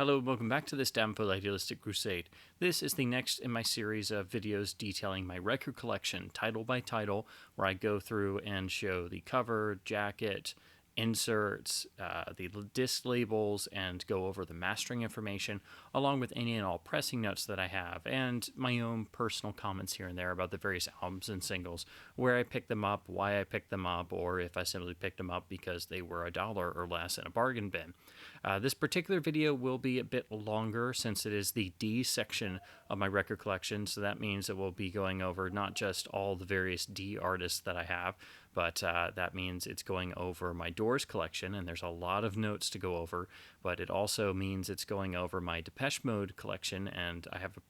Hello, welcome back to this Damnful Idealistic Crusade. This is the next in my series of videos detailing my record collection, title by title, where I go through and show the cover, jacket, inserts, the disc labels, and go over the mastering information, along with any and all pressing notes that I have, and my own personal comments here and there about the various albums and singles, where I picked them up, why I picked them up, or if I simply picked them up because they were $1 or less in a bargain bin. This particular video will be a bit longer since it is the D section of my record collection, so that means it will be going over not just all the various D artists that I have, but that means it's going over my Doors collection, and there's a lot of notes to go over, but it also means it's going over my Depeche Mode collection, and I have a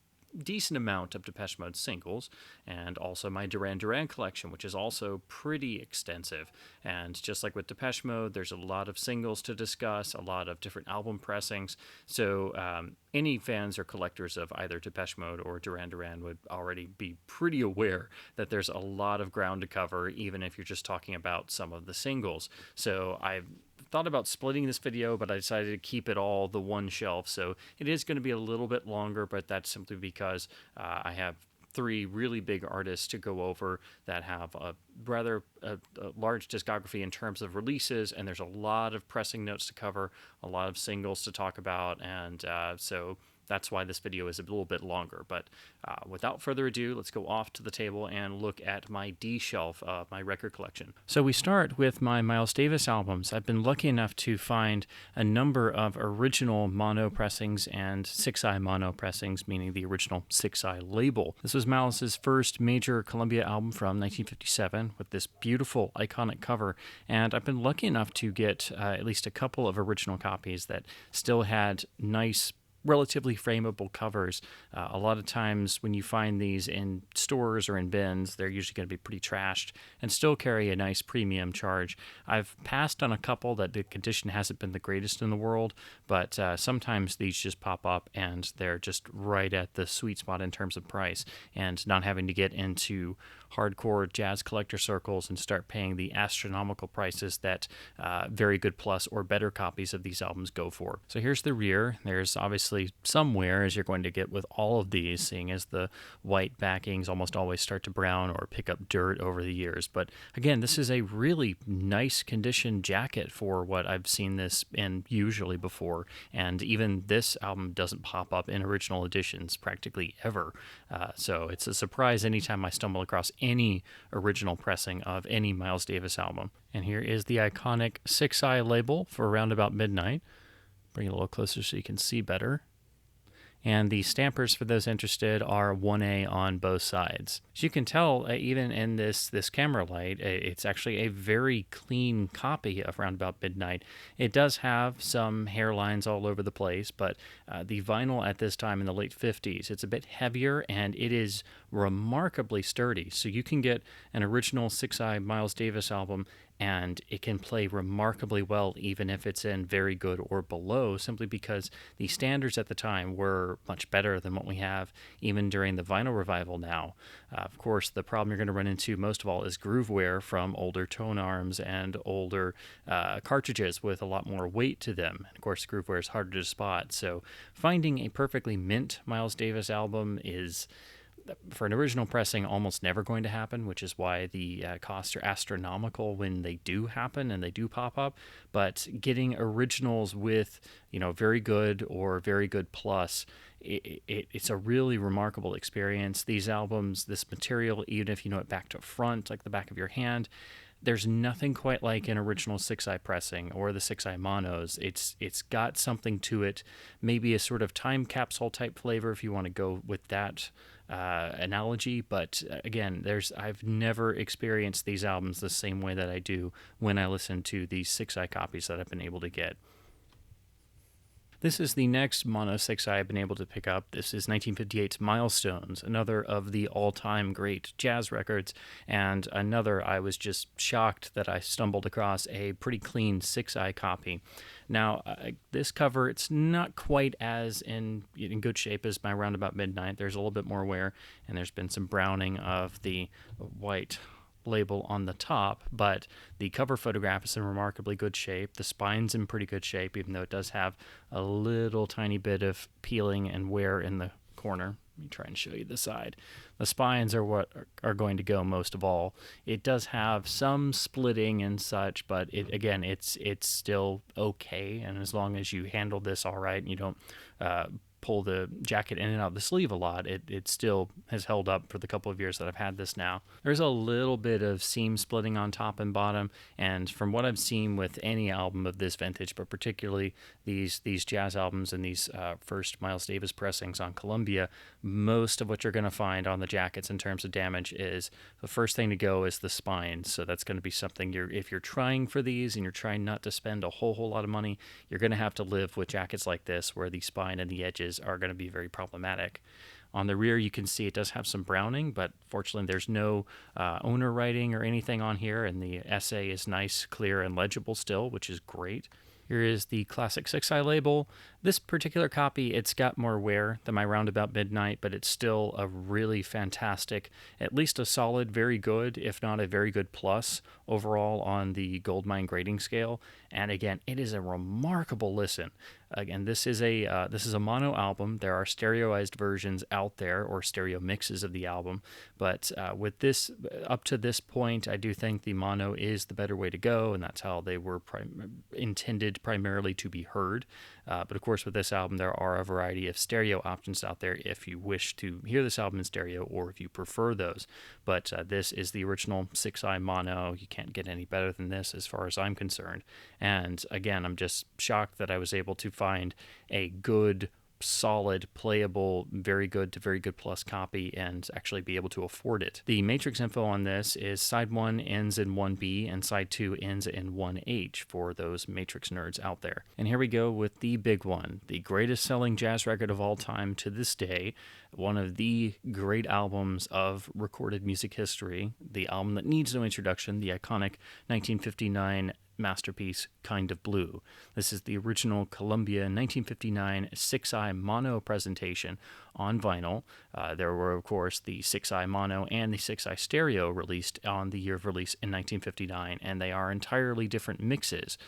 decent amount of Depeche Mode singles, and also my Duran Duran collection, which is also pretty extensive. And just like with Depeche Mode, there's a lot of singles to discuss, a lot of different album pressings, so any fans or collectors of either Depeche Mode or Duran Duran would already be pretty aware that there's a lot of ground to cover, even if you're just talking about some of the singles. So I've thought about splitting this video, but I decided to keep it all the one shelf, so it is going to be a little bit longer, but that's simply because I have three really big artists to go over that have a rather large discography in terms of releases, and there's a lot of pressing notes to cover, a lot of singles to talk about, and so that's why this video is a little bit longer. But without further ado, let's go off to the table and look at my D shelf of my record collection. So we start with my Miles Davis albums. I've been lucky enough to find a number of original mono pressings and 6i mono pressings, meaning the original 6i label. This was Miles's first major Columbia album from 1957 with this beautiful iconic cover, and I've been lucky enough to get at least a couple of original copies that still had nice relatively frameable covers. A lot of times when you find these in stores or in bins, they're usually going to be pretty trashed and still carry a nice premium charge. I've passed on a couple that the condition hasn't been the greatest in the world, but sometimes these just pop up and they're just right at the sweet spot in terms of price, and not having to get into hardcore jazz collector circles and start paying the astronomical prices that very good plus or better copies of these albums go for. So here's the rear. There's obviously some wear, as you're going to get with all of these, seeing as the white backings almost always start to brown or pick up dirt over the years. But again, this is a really nice condition jacket for what I've seen this in usually before, and even this album doesn't pop up in original editions practically ever. So it's a surprise anytime I stumble across any original pressing of any Miles Davis album. And here is the iconic 6i label for Around About Midnight. Bring it a little closer so you can see better. And the stampers, for those interested, are 1A on both sides. As you can tell, even in this camera light, it's actually a very clean copy of Round About Midnight. It does have some hairlines all over the place, but the vinyl at this time in the late 50s, it's a bit heavier and it is remarkably sturdy. So you can get an original 6i Miles Davis album and it can play remarkably well even if it's in very good or below, simply because the standards at the time were much better than what we have even during the vinyl revival now. Of course, the problem you're going to run into most of all is groove wear from older tone arms and older cartridges with a lot more weight to them. And of course, groove wear is harder to spot, so finding a perfectly mint Miles Davis album is, for an original pressing, almost never going to happen, which is why the costs are astronomical when they do happen and they do pop up. But getting originals with, very good or very good plus, it's a really remarkable experience. These albums, this material, even if you know it back to front, like the back of your hand, there's nothing quite like an original 6i pressing or the 6i monos. It's got something to it, maybe a sort of time capsule type flavor if you want to go with that analogy. But again, I've never experienced these albums the same way that I do when I listen to these 6i copies that I've been able to get. This is the next mono 6i I've been able to pick up. This is 1958's Milestones, another of the all-time great jazz records, and another I was just shocked that I stumbled across a pretty clean 6i copy. Now, this cover, it's not quite as in good shape as my Round About Midnight. There's a little bit more wear, and there's been some browning of the white label on the top, but the cover photograph is in remarkably good shape. The spine's in pretty good shape, even though it does have a little tiny bit of peeling and wear in the corner. Let me try and show you the side. The spines are what are going to go most of all. It does have some splitting and such, but it's still okay. And as long as you handle this all right and you don't pull the jacket in and out of the sleeve a lot, it still has held up for the couple of years that I've had this now. There's a little bit of seam splitting on top and bottom, and from what I've seen with any album of this vintage, but particularly these jazz albums and these first Miles Davis pressings on Columbia, most of what you're going to find on the jackets in terms of damage is the first thing to go is the spine. So that's going to be something if you're trying for these and you're trying not to spend a whole lot of money, you're going to have to live with jackets like this where the spine and the edges are going to be very problematic. On the rear, you can see it does have some browning, but fortunately there's no owner writing or anything on here, and the essay is nice, clear, and legible still, which is great. Here is the classic 6i label. This particular copy, it's got more wear than my Roundabout Midnight, but it's still a really fantastic, at least a solid, very good, if not a very good plus overall on the Goldmine grading scale. And again, it is a remarkable listen. Again, this is a mono album. There are stereoized versions out there, or stereo mixes of the album, but with this, up to this point, I do think the mono is the better way to go, and that's how they were intended primarily to be heard. But of course, with this album, there are a variety of stereo options out there if you wish to hear this album in stereo, or if you prefer those. But this is the original 6i mono. You can't get any better than this as far as I'm concerned. And again, I'm just shocked that I was able to find a good, solid, playable, very good to very good plus copy and actually be able to afford it. The matrix info on this is side 1 ends in 1B and side 2 ends in 1H for those matrix nerds out there. And here we go with the big one, the greatest selling jazz record of all time to this day, one of the great albums of recorded music history, the album that needs no introduction, the iconic 1959 masterpiece, Kind of Blue. This is the original Columbia 1959 6i mono presentation on vinyl. There were, of course, the 6i mono and the 6i stereo released on the year of release in 1959, and they are entirely different mixes.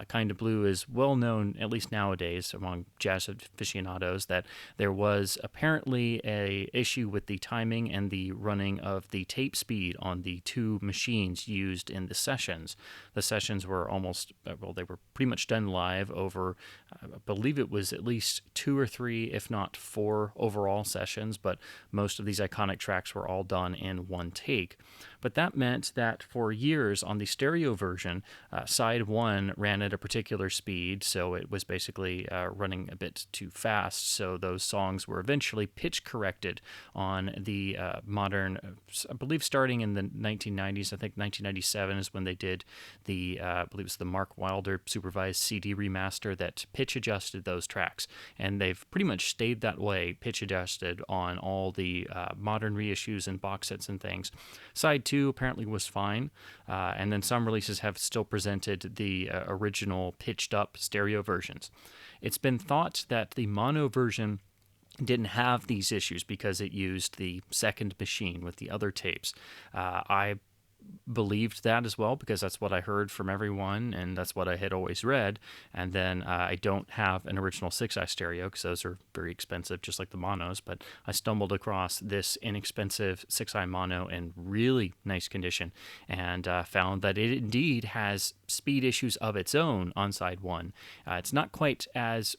Kind of Blue is well known, at least nowadays, among jazz aficionados, that there was apparently a issue with the timing and the running of the tape speed on the two machines used in the sessions. The sessions were they were pretty much done live over, I believe it was at least 2 or 3, if not 4 overall sessions, but most of these iconic tracks were all done in one take. But that meant that for years on the stereo version, side 1 ran at a particular speed, so it was basically running a bit too fast, so those songs were eventually pitch corrected on the modern, I believe starting in the 1990s, I think 1997 is when they did the, I believe it was the Mark Wilder supervised CD remaster that pitch adjusted those tracks, and they've pretty much stayed that way, pitch adjusted on all the modern reissues and box sets and things. Side 2 apparently was fine, and then some releases have still presented the original pitched up stereo versions. It's been thought that the mono version didn't have these issues because it used the second machine with the other tapes. I believed that as well because that's what I heard from everyone and that's what I had always read. And then I don't have an original 6i stereo because those are very expensive, just like the monos, but I stumbled across this inexpensive 6i mono in really nice condition and found that it indeed has speed issues of its own on side 1. It's not quite as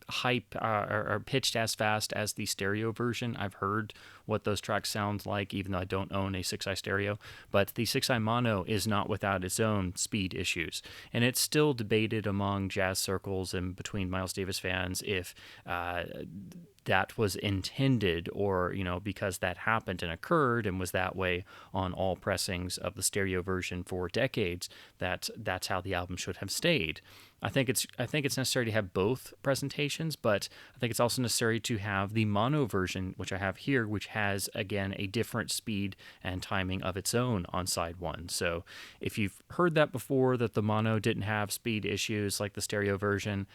hype or pitched as fast as the stereo version. I've heard what those tracks sound like, even though I don't own a 6i stereo, but the 6i mono is not without its own speed issues, and it's still debated among jazz circles and between Miles Davis fans if that was intended or, because that happened and occurred and was that way on all pressings of the stereo version for decades, that's how the album should have stayed. I think it's necessary to have both presentations, but I think it's also necessary to have the mono version, which I have here, which has, again, a different speed and timing of its own on side 1. So if you've heard that before, that the mono didn't have speed issues like the stereo version,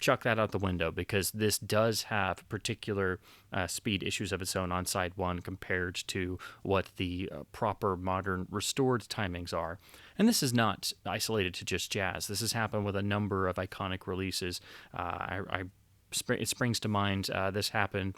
chuck that out the window, because this does have particular speed issues of its own on side one compared to what the proper modern restored timings are. And this is not isolated to just jazz. This has happened with a number of iconic releases. It springs to mind, this happened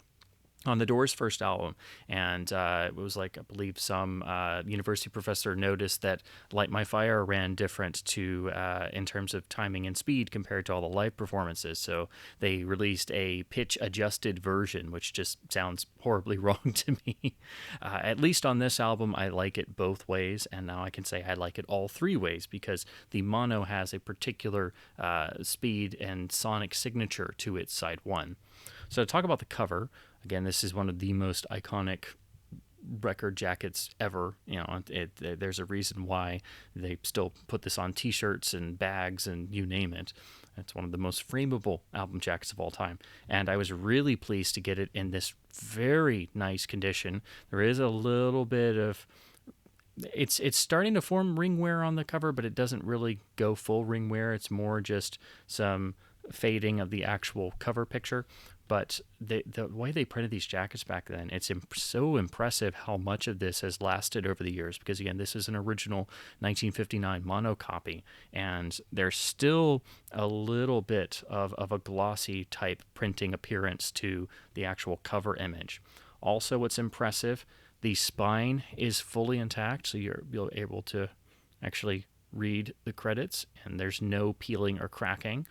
on the Doors' first album, and it was like, I believe some university professor noticed that Light My Fire ran different to in terms of timing and speed compared to all the live performances, so they released a pitch-adjusted version, which just sounds horribly wrong to me. At least on this album, I like it both ways, and now I can say I like it all three ways, because the mono has a particular speed and sonic signature to its side one. So to talk about the cover, again, this is one of the most iconic record jackets ever. There's a reason why they still put this on T-shirts and bags and you name it. It's one of the most frameable album jackets of all time. And I was really pleased to get it in this very nice condition. There is a little bit of... It's starting to form ring wear on the cover, but it doesn't really go full ring wear. It's more just some fading of the actual cover picture. But the way they printed these jackets back then, it's so impressive how much of this has lasted over the years. Because again, this is an original 1959 mono copy, and there's still a little bit of a glossy type printing appearance to the actual cover image. Also, what's impressive, the spine is fully intact, so you'll be able to actually read the credits, and there's no peeling or cracking.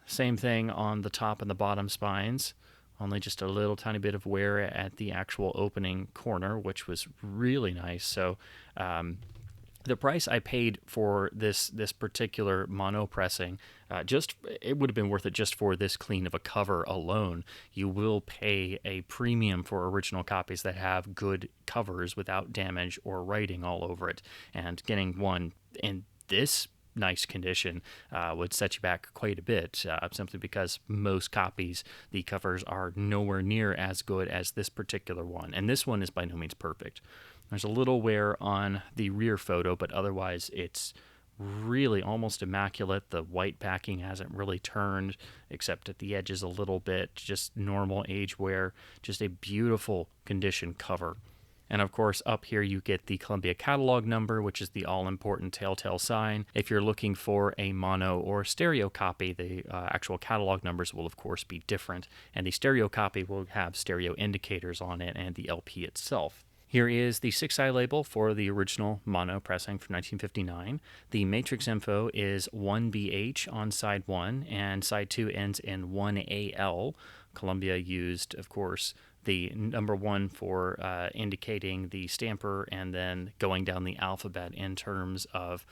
Same thing on the top and the bottom spines, only just a little tiny bit of wear at the actual opening corner, which was really nice. So the price I paid for this particular mono pressing, it would have been worth it just for this clean of a cover alone. You will pay a premium for original copies that have good covers without damage or writing all over it, and getting one in this nice condition would set you back quite a bit, simply because most copies, the covers are nowhere near as good as this particular one, and this one is by no means perfect. There's a little wear on the rear photo, but otherwise it's really almost immaculate. The white backing hasn't really turned except at the edges a little bit, just normal age wear, just a beautiful condition cover. And of course, up here you get the Columbia catalog number, which is the all-important telltale sign. If you're looking for a mono or stereo copy, the actual catalog numbers will of course be different, and the stereo copy will have stereo indicators on it and the LP itself. Here is the 6i label for the original mono pressing from 1959. The matrix info is 1BH on side 1, and side 2 ends in 1AL. Columbia used, of course, the number 1 for indicating the stamper, and then going down the alphabet in terms of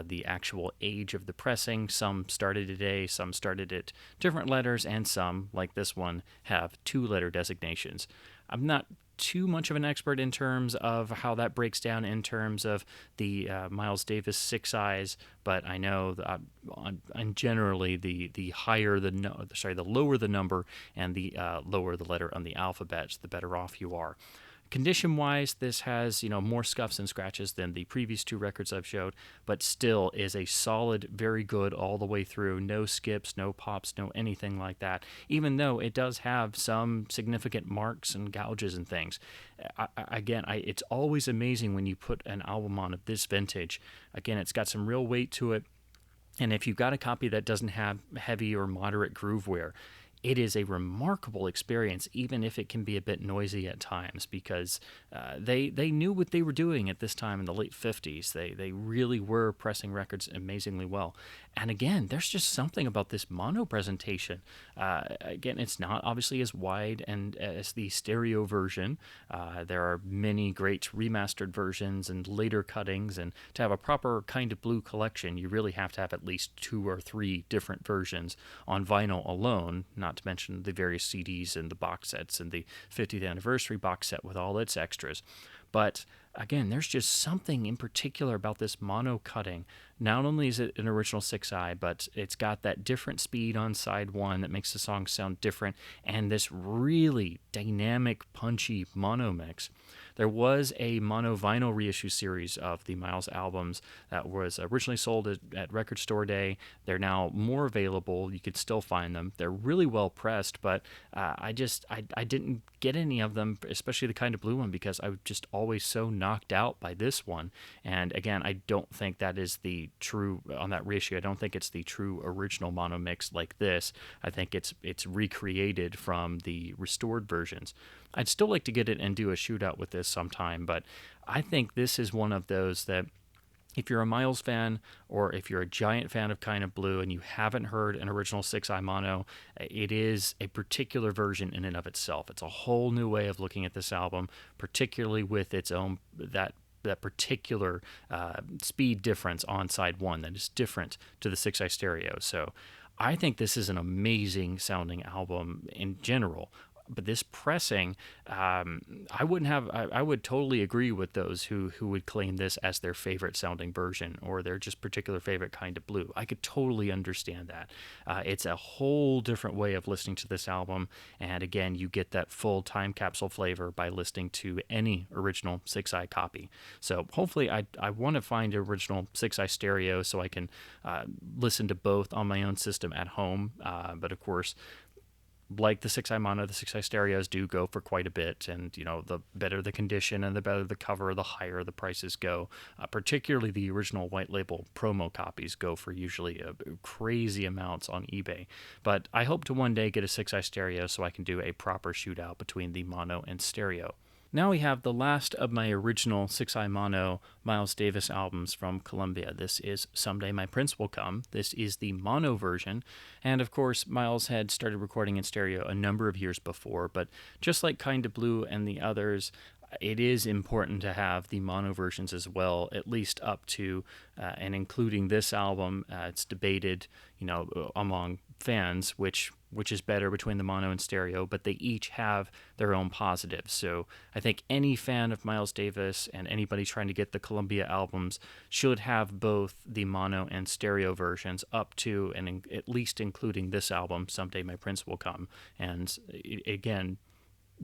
the actual age of the pressing. Some started at A, some started at different letters, and some, like this one, have 2-letter designations. I'm not too much of an expert in terms of how that breaks down in terms of the Miles Davis 6Is, but I know that and generally the lower the number and the lower the letter on the alphabet, the better off you are. Condition-wise, this has more scuffs and scratches than the previous 2 records I've showed, but still is a solid, very good all the way through. No skips, no pops, no anything like that, even though it does have some significant marks and gouges and things. It's always amazing when you put an album on of this vintage. Again, it's got some real weight to it, and if you've got a copy that doesn't have heavy or moderate groove wear, it is a remarkable experience, even if it can be a bit noisy at times, because they knew what they were doing at this time in the late 50s. They really were pressing records amazingly well. And again, there's just something about this mono presentation. Again, it's not obviously as wide and as the stereo version. There are many great remastered versions and later cuttings, and to have a proper Kind of Blue collection, you really have to have at least 2 or 3 different versions on vinyl alone, not to mention the various CDs and the box sets and the 50th anniversary box set with all its extras. But again, there's just something in particular about this mono cutting. Not only is it an original 6i, but it's got that different speed on side 1 that makes the song sound different, and this really dynamic, punchy mono mix. There was a mono vinyl reissue series of the Miles albums that was originally sold at Record Store Day. They're now more available. You could still find them. They're really well pressed, but I didn't get any of them, especially the Kind of Blue one, because I was just always so knocked out by this one. And again, I don't think that is the true, on that reissue, I don't think it's the true original mono mix like this. I think it's recreated from the restored versions. I'd still like to get it and do a shootout with this sometime, but I think this is one of those that if you're a Miles fan or if you're a giant fan of Kind of Blue and you haven't heard an original 6i mono, it is a particular version in and of itself. It's a whole new way of looking at this album, particularly with its own that particular speed difference on side one that is different to the 6i stereo. So I think this is an amazing sounding album in general. But this pressing, I would totally agree with those who would claim this as their favorite sounding version or their just particular favorite Kind of Blue. I could totally understand that. It's a whole different way of listening to this album. And again, you get that full time capsule flavor by listening to any original 6i copy. So hopefully I want to find an original 6i stereo so I can listen to both on my own system at home. But of course, like the 6i mono, the 6i stereos do go for quite a bit, and the better the condition and the better the cover, the higher the prices go. Particularly the original white label promo copies go for usually crazy amounts on eBay. But I hope to one day get a 6i stereo so I can do a proper shootout between the mono and stereo. Now we have the last of my original 6i mono Miles Davis albums from Columbia. This is Someday My Prince Will Come. This is the mono version. And of course, Miles had started recording in stereo a number of years before, but just like Kind of Blue and the others, it is important to have the mono versions as well, at least up to and including this album. It's debated, among fans, which is better between the mono and stereo, but they each have their own positives. So I think any fan of Miles Davis and anybody trying to get the Columbia albums should have both the mono and stereo versions up to and at least including this album, Someday My Prince Will Come. And again,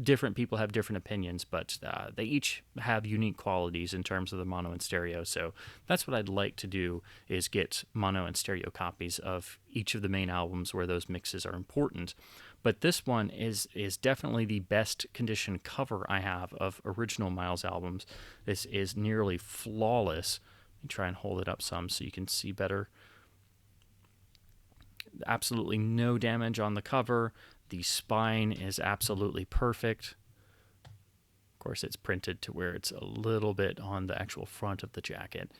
different people have different opinions, but they each have unique qualities in terms of the mono and stereo. So that's what I'd like to do, is get mono and stereo copies of each of the main albums where those mixes are important. But this one is definitely the best condition cover I have of original Miles albums. This is nearly flawless. Let me try and hold it up some so you can see better. Absolutely no damage on the cover. The spine is absolutely perfect. Of course, it's printed to where it's a little bit on the actual front of the jacket.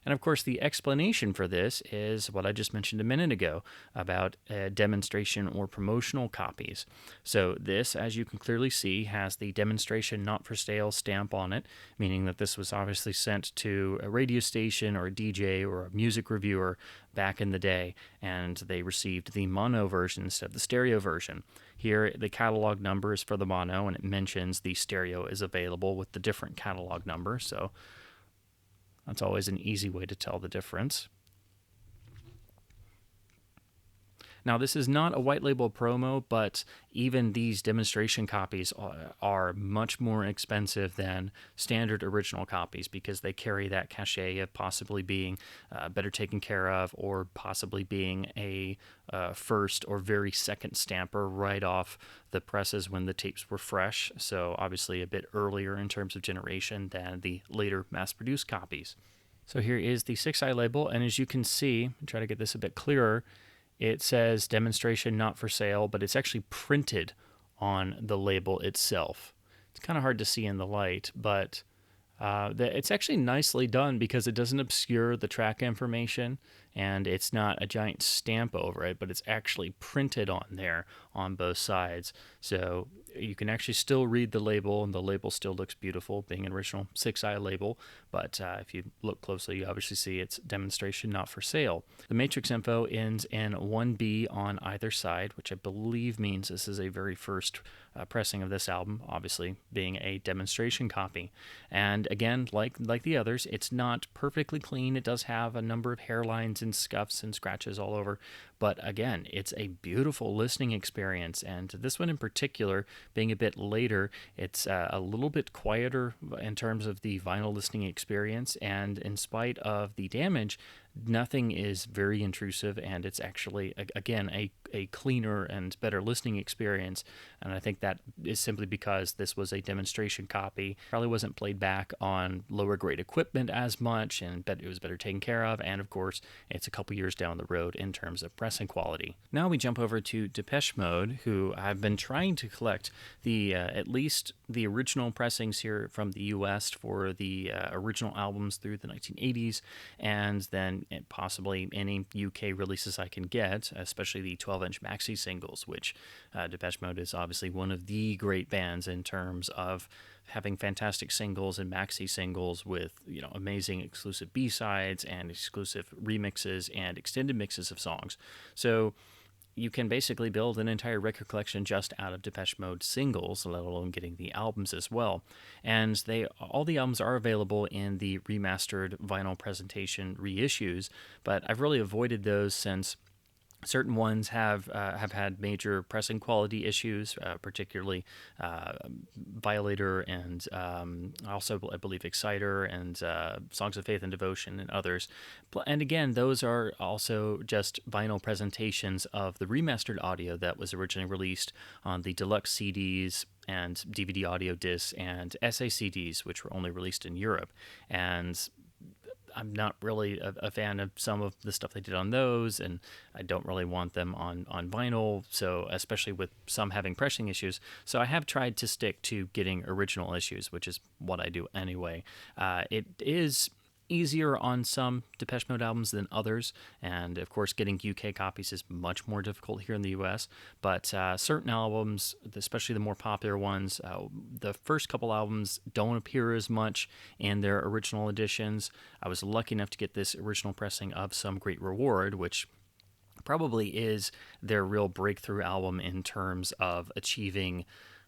And of course, the explanation for this is what I just mentioned a minute ago about demonstration or promotional copies. So this, as you can clearly see, has the demonstration not for sale stamp on it, meaning that this was obviously sent to a radio station or a DJ or a music reviewer back in the day, and they received the mono version instead of the stereo version. Here, the catalog number is for the mono, and it mentions the stereo is available with the different catalog number, so that's always an easy way to tell the difference. Now, this is not a white label promo, but even these demonstration copies are much more expensive than standard original copies because they carry that cachet of possibly being better taken care of or possibly being a first or very second stamper right off the presses when the tapes were fresh. So obviously a bit earlier in terms of generation than the later mass-produced copies. So here is the 6i label, and as you can see, I'll try to get this a bit clearer, it says demonstration not for sale, but it's actually printed on the label itself. It's kind of hard to see in the light, but it's actually nicely done because it doesn't obscure the track information and it's not a giant stamp over it, but it's actually printed on there on both sides. So you can actually still read the label, and the label still looks beautiful, being an original 6i label. But if you look closely, you obviously see it's demonstration not for sale. The matrix info ends in 1B on either side, which I believe means this is a very first pressing of this album, obviously being a demonstration copy. And again, like the others, it's not perfectly clean. It does have a number of hairlines and scuffs and scratches all over. But again, it's a beautiful listening experience. And this one in particular, being a bit later, it's a little bit quieter in terms of the vinyl listening experience. And in spite of the damage, nothing is very intrusive, and it's actually, again, a cleaner and better listening experience. And I think that is simply because this was a demonstration copy. Probably wasn't played back on lower grade equipment as much, and it was better taken care of. And of course, it's a couple years down the road in terms of pressing quality. Now we jump over to Depeche Mode, who I've been trying to collect the at least the original pressings here from the US for the original albums through the 1980s, and then possibly any UK releases I can get, especially the 12-inch maxi singles, which Depeche Mode is obviously one of the great bands in terms of having fantastic singles and maxi singles with, you know, amazing exclusive B-sides and exclusive remixes and extended mixes of songs. So you can basically build an entire record collection just out of Depeche Mode singles, let alone getting the albums as well. And all the albums are available in the remastered vinyl presentation reissues, but I've really avoided those since certain ones have had major pressing quality issues, particularly Violator and also, I believe, Exciter and Songs of Faith and Devotion and others. And again, those are also just vinyl presentations of the remastered audio that was originally released on the deluxe CDs and DVD audio discs and SACDs, which were only released in Europe. And I'm not really a fan of some of the stuff they did on those, and I don't really want them on vinyl, so especially with some having pressing issues. So I have tried to stick to getting original issues, which is what I do anyway. It is easier on some Depeche Mode albums than others, and of course getting UK copies is much more difficult here in the US, but certain albums, especially the more popular ones, the first couple albums don't appear as much in their original editions. I was lucky enough to get this original pressing of Some Great Reward, which probably is their real breakthrough album in terms of achieving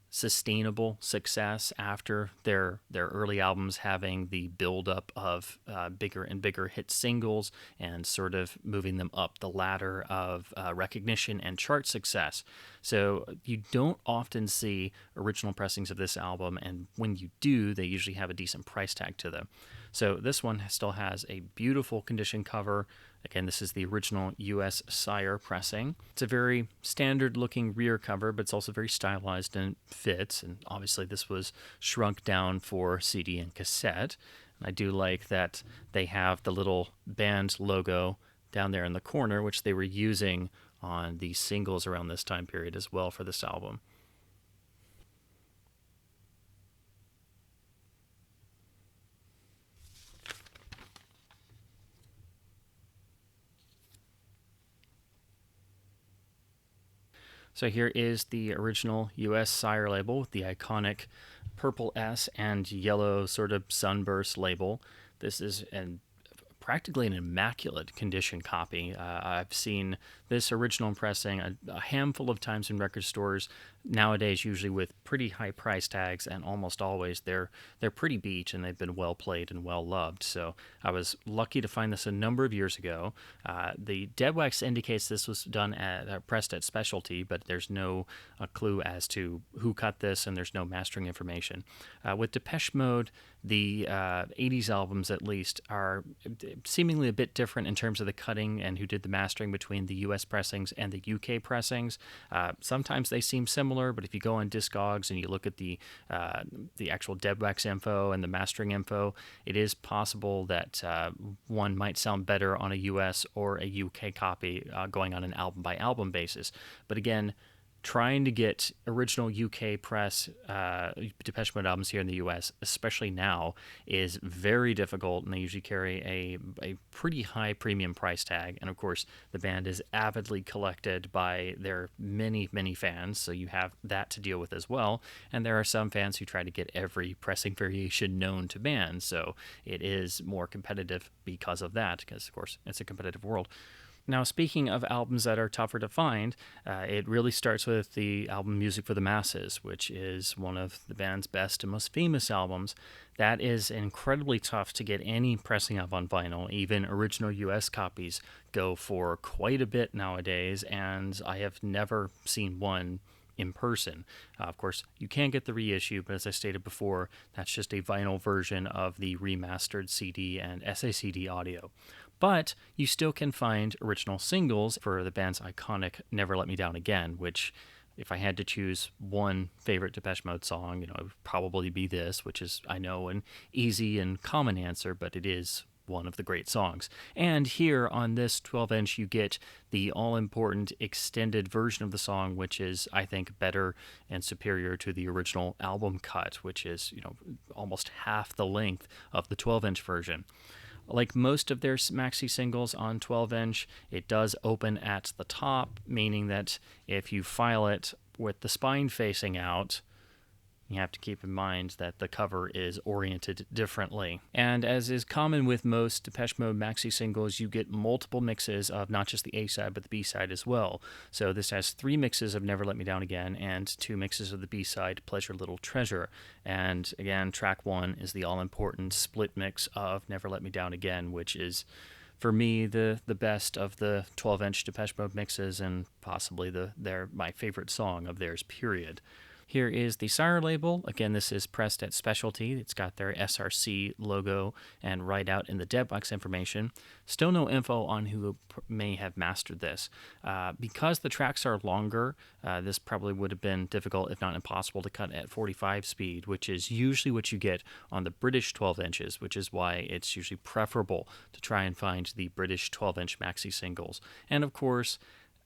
sustainable success after their early albums having the buildup of bigger and bigger hit singles and sort of moving them up the ladder of recognition and chart success. So you don't often see original pressings of this album, and when you do, they usually have a decent price tag to them. So this one still has a beautiful condition cover. Again, this is the original US Sire pressing. It's a very standard-looking rear cover, but it's also very stylized and fits. And obviously this was shrunk down for CD and cassette. And I do like that they have the little band logo down there in the corner, which they were using on the singles around this time period as well for this album. So here is the original US Sire label with the iconic purple S and yellow sort of sunburst label. This is practically an immaculate condition copy. I've seen this original pressing a handful of times in record stores nowadays, usually with pretty high price tags, and almost always they're pretty beat and they've been well played and well loved. So I was lucky to find this a number of years ago. The dead wax indicates this was done pressed at Specialty, but there's no clue as to who cut this, and there's no mastering information. With Depeche Mode, the 80s albums at least are seemingly a bit different in terms of the cutting and who did the mastering between the US pressings and the UK pressings. Sometimes they seem similar, but if you go on Discogs and you look at the actual dead wax info and the mastering info, it is possible that one might sound better on a US or a UK copy going on an album by album basis. But again, trying to get original UK press Depeche Mode albums here in the US, especially now, is very difficult, and they usually carry a pretty high premium price tag. And of course, the band is avidly collected by their many, many fans, so you have that to deal with as well. And there are some fans who try to get every pressing variation known to bands, so it is more competitive because of that, because of course it's a competitive world. Now, speaking of albums that are tougher to find, it really starts with the album Music for the Masses, which is one of the band's best and most famous albums. That is incredibly tough to get any pressing of on vinyl. Even original US copies go for quite a bit nowadays, and I have never seen one in person. Of course, you can get the reissue, but as I stated before, that's just a vinyl version of the remastered CD and SACD audio. But you still can find original singles for the band's iconic Never Let Me Down Again, which, if I had to choose one favorite Depeche Mode song, it would probably be this, which is, I know, an easy and common answer, but it is one of the great songs. And here on this 12-inch, you get the all-important extended version of the song, which is, I think, better and superior to the original album cut, which is, almost half the length of the 12-inch version. Like most of their maxi singles on 12-inch, it does open at the top, meaning that if you file it with the spine facing out, you have to keep in mind that the cover is oriented differently. And as is common with most Depeche Mode maxi singles, you get multiple mixes of not just the A side, but the B side as well. So this has 3 mixes of Never Let Me Down Again and 2 mixes of the B side, Pleasure Little Treasure. And again, track 1 is the all-important split mix of Never Let Me Down Again, which is, for me, the best of the 12-inch Depeche Mode mixes and possibly my favorite song of theirs, period. Here is the Sire label. Again, this is pressed at Specialty. It's got their SRC logo and right out in the dead box information. Still no info on who may have mastered this. Because the tracks are longer, this probably would have been difficult, if not impossible, to cut at 45 speed, which is usually what you get on the British 12 inches, which is why it's usually preferable to try and find the British 12-inch maxi singles. And of course,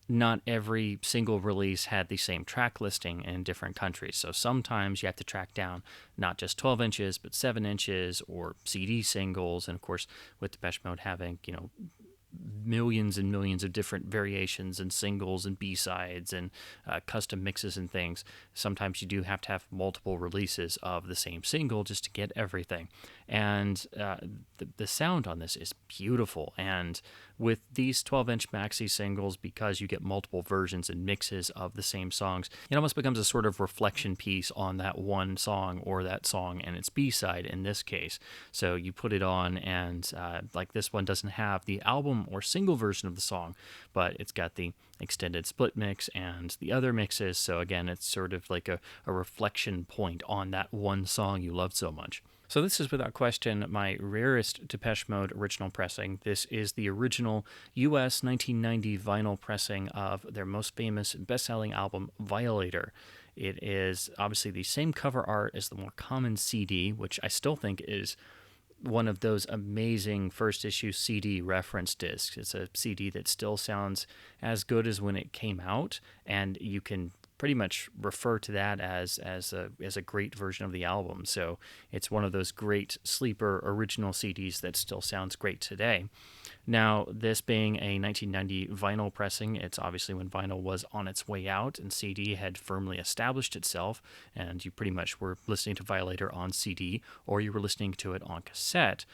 not every single release had the same track listing in different countries. So sometimes you have to track down not just 12 inches, but 7 inches or CD singles. And of course, with Depeche Mode having, millions and millions of different variations and singles and B-sides and custom mixes and things, sometimes you do have to have multiple releases of the same single just to get everything. And the sound on this is beautiful. And with these 12-inch maxi singles, because you get multiple versions and mixes of the same songs, it almost becomes a sort of reflection piece on that one song or that song and its B-side in this case. So you put it on and like this one doesn't have the album or single version of the song, but it's got the extended split mix and the other mixes. So again, it's sort of like a reflection point on that one song you loved so much. So this is without question my rarest Depeche Mode original pressing. This is the original US 1990 vinyl pressing of their most famous best-selling album, Violator. It is obviously the same cover art as the more common CD, which I still think is one of those amazing first issue CD reference discs. It's a CD that still sounds as good as when it came out, and you can pretty much refer to that as a great version of the album. So it's one of those great sleeper original CDs that still sounds great today. Now, this being a 1990 vinyl pressing, it's obviously when vinyl was on its way out and CD had firmly established itself, and you pretty much were listening to Violator on CD or you were listening to it on cassette.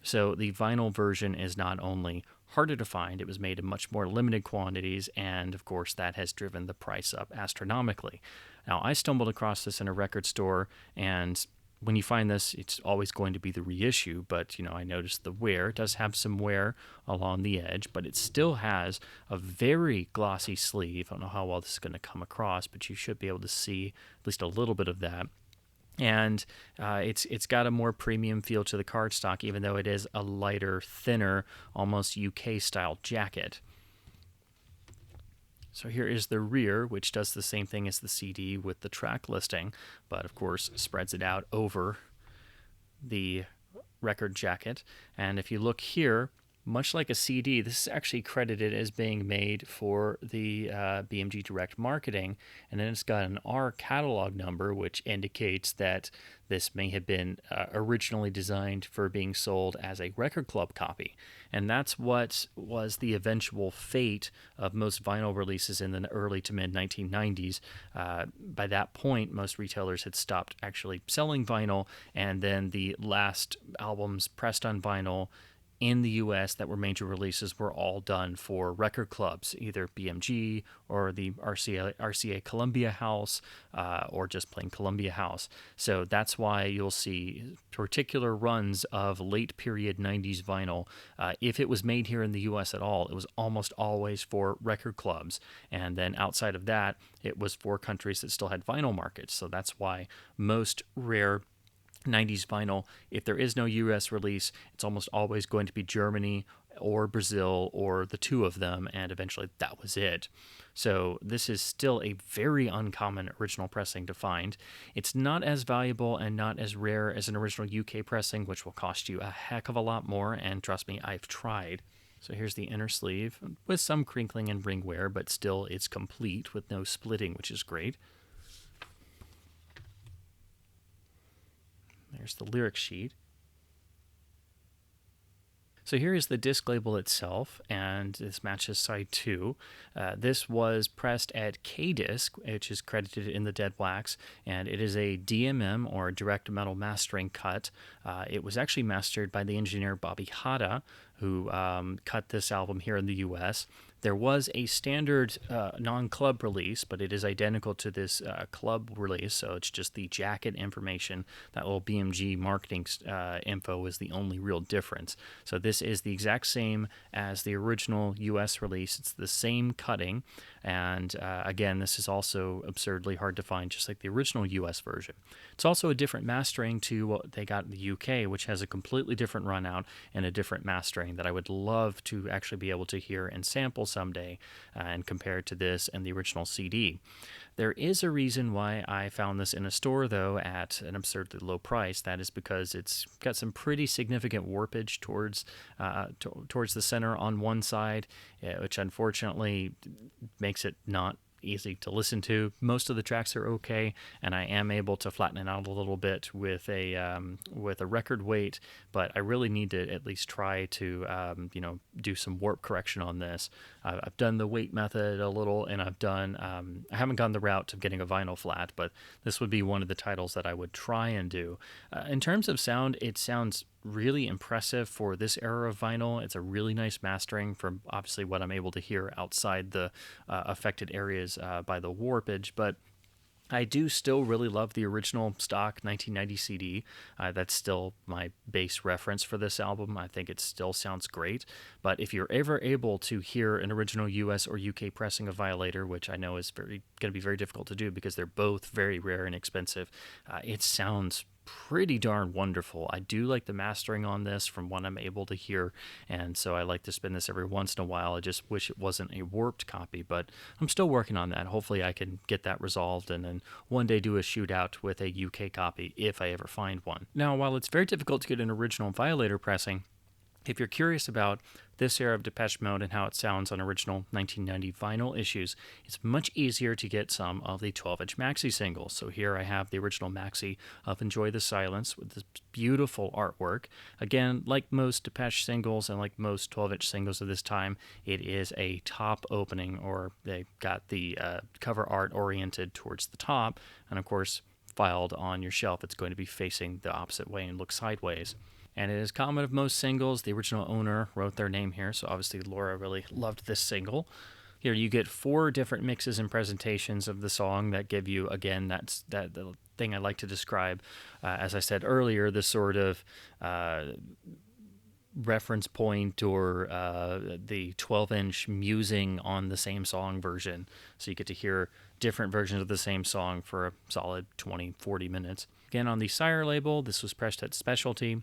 So the vinyl version is not only harder to find, it was made in much more limited quantities, and of course that has driven the price up astronomically. Now, I stumbled across this in a record store, and when you find this, it's always going to be the reissue, but I noticed the wear. It does have some wear along the edge, but it still has a very glossy sleeve. I don't know how well this is going to come across, but you should be able to see at least a little bit of that. And it's got a more premium feel to the cardstock, even though it is a lighter, thinner, almost UK-style jacket. So here is the rear, which does the same thing as the CD with the track listing, but of course spreads it out over the record jacket. And if you look here, much like a CD, this is actually credited as being made for the BMG Direct Marketing, and then it's got an R catalog number, which indicates that this may have been originally designed for being sold as a record club copy. And that's what was the eventual fate of most vinyl releases in the early to mid-1990s. By that point, most retailers had stopped actually selling vinyl, and then the last albums pressed on vinyl in the US that were major releases were all done for record clubs, either BMG or the RCA Columbia House, or just plain Columbia House. So that's why you'll see particular runs of late period 90s vinyl. If it was made here in the US at all, it was almost always for record clubs. And then outside of that, it was for countries that still had vinyl markets. So that's why most rare 90s vinyl, if there is no US release, it's almost always going to be Germany or Brazil or the two of them, and eventually that was it. So this is still a very uncommon original pressing to find. It's not as valuable and not as rare as an original UK pressing, which will cost you a heck of a lot more, and trust me, I've tried. So here's the inner sleeve with some crinkling and ring wear, but still it's complete with no splitting, which is great. There's the lyric sheet. So here is the disc label itself, and this matches side 2. This was pressed at K-Disc, which is credited in the Dead Wax, and it is a DMM, or direct metal mastering cut. It was actually mastered by the engineer Bobby Hada, who cut this album here in the US. There was a standard non-club release, but it is identical to this club release, so it's just the jacket information. That little BMG marketing info is the only real difference. So this is the exact same as the original US release. It's the same cutting, and again, this is also absurdly hard to find, just like the original US version. It's also a different mastering to what they got in the UK, which has a completely different run out and a different mastering that I would love to actually be able to hear and sample someday and compare to this and the original CD. There is a reason why I found this in a store, though, at an absurdly low price. That is because it's got some pretty significant warpage towards the center on one side, which unfortunately makes it not easy to listen to. Most of the tracks are okay, and I am able to flatten it out a little bit with a record weight, but I really need to at least try to do some warp correction on this. I've done the weight method a little, and I haven't gone the route of getting a vinyl flat, but this would be one of the titles that I would try and do. In terms of sound, it sounds really impressive for this era of vinyl. It's a really nice mastering from obviously what I'm able to hear outside the affected areas by the warpage, but I do still really love the original stock 1990 CD. That's still my base reference for this album. I think it still sounds great. But if you're ever able to hear an original US or UK pressing of Violator, which I know is going to be very difficult to do because they're both very rare and expensive, it sounds pretty darn wonderful. I do like the mastering on this from what I'm able to hear, and so I like to spin this every once in a while. I just wish it wasn't a warped copy, but I'm still working on that. Hopefully I can get that resolved and then one day do a shootout with a UK copy if I ever find one. Now, while it's very difficult to get an original Violator pressing, if you're curious about this era of Depeche Mode and how it sounds on original 1990 vinyl issues, it's much easier to get some of the 12-inch maxi singles. So here I have the original maxi of Enjoy the Silence with this beautiful artwork. Again, like most Depeche singles and like most 12-inch singles of this time, it is a top opening, or they got the cover art oriented towards the top, and of course, filed on your shelf, it's going to be facing the opposite way and look sideways. And it is common of most singles. The original owner wrote their name here, so obviously Laura really loved this single. Here you get 4 different mixes and presentations of the song that give you, again, that's the thing I like to describe, as I said earlier, the sort of reference point or the 12-inch musing on the same song version. So you get to hear different versions of the same song for a solid 20-40 minutes. Again, on the Sire label, this was pressed at Specialty.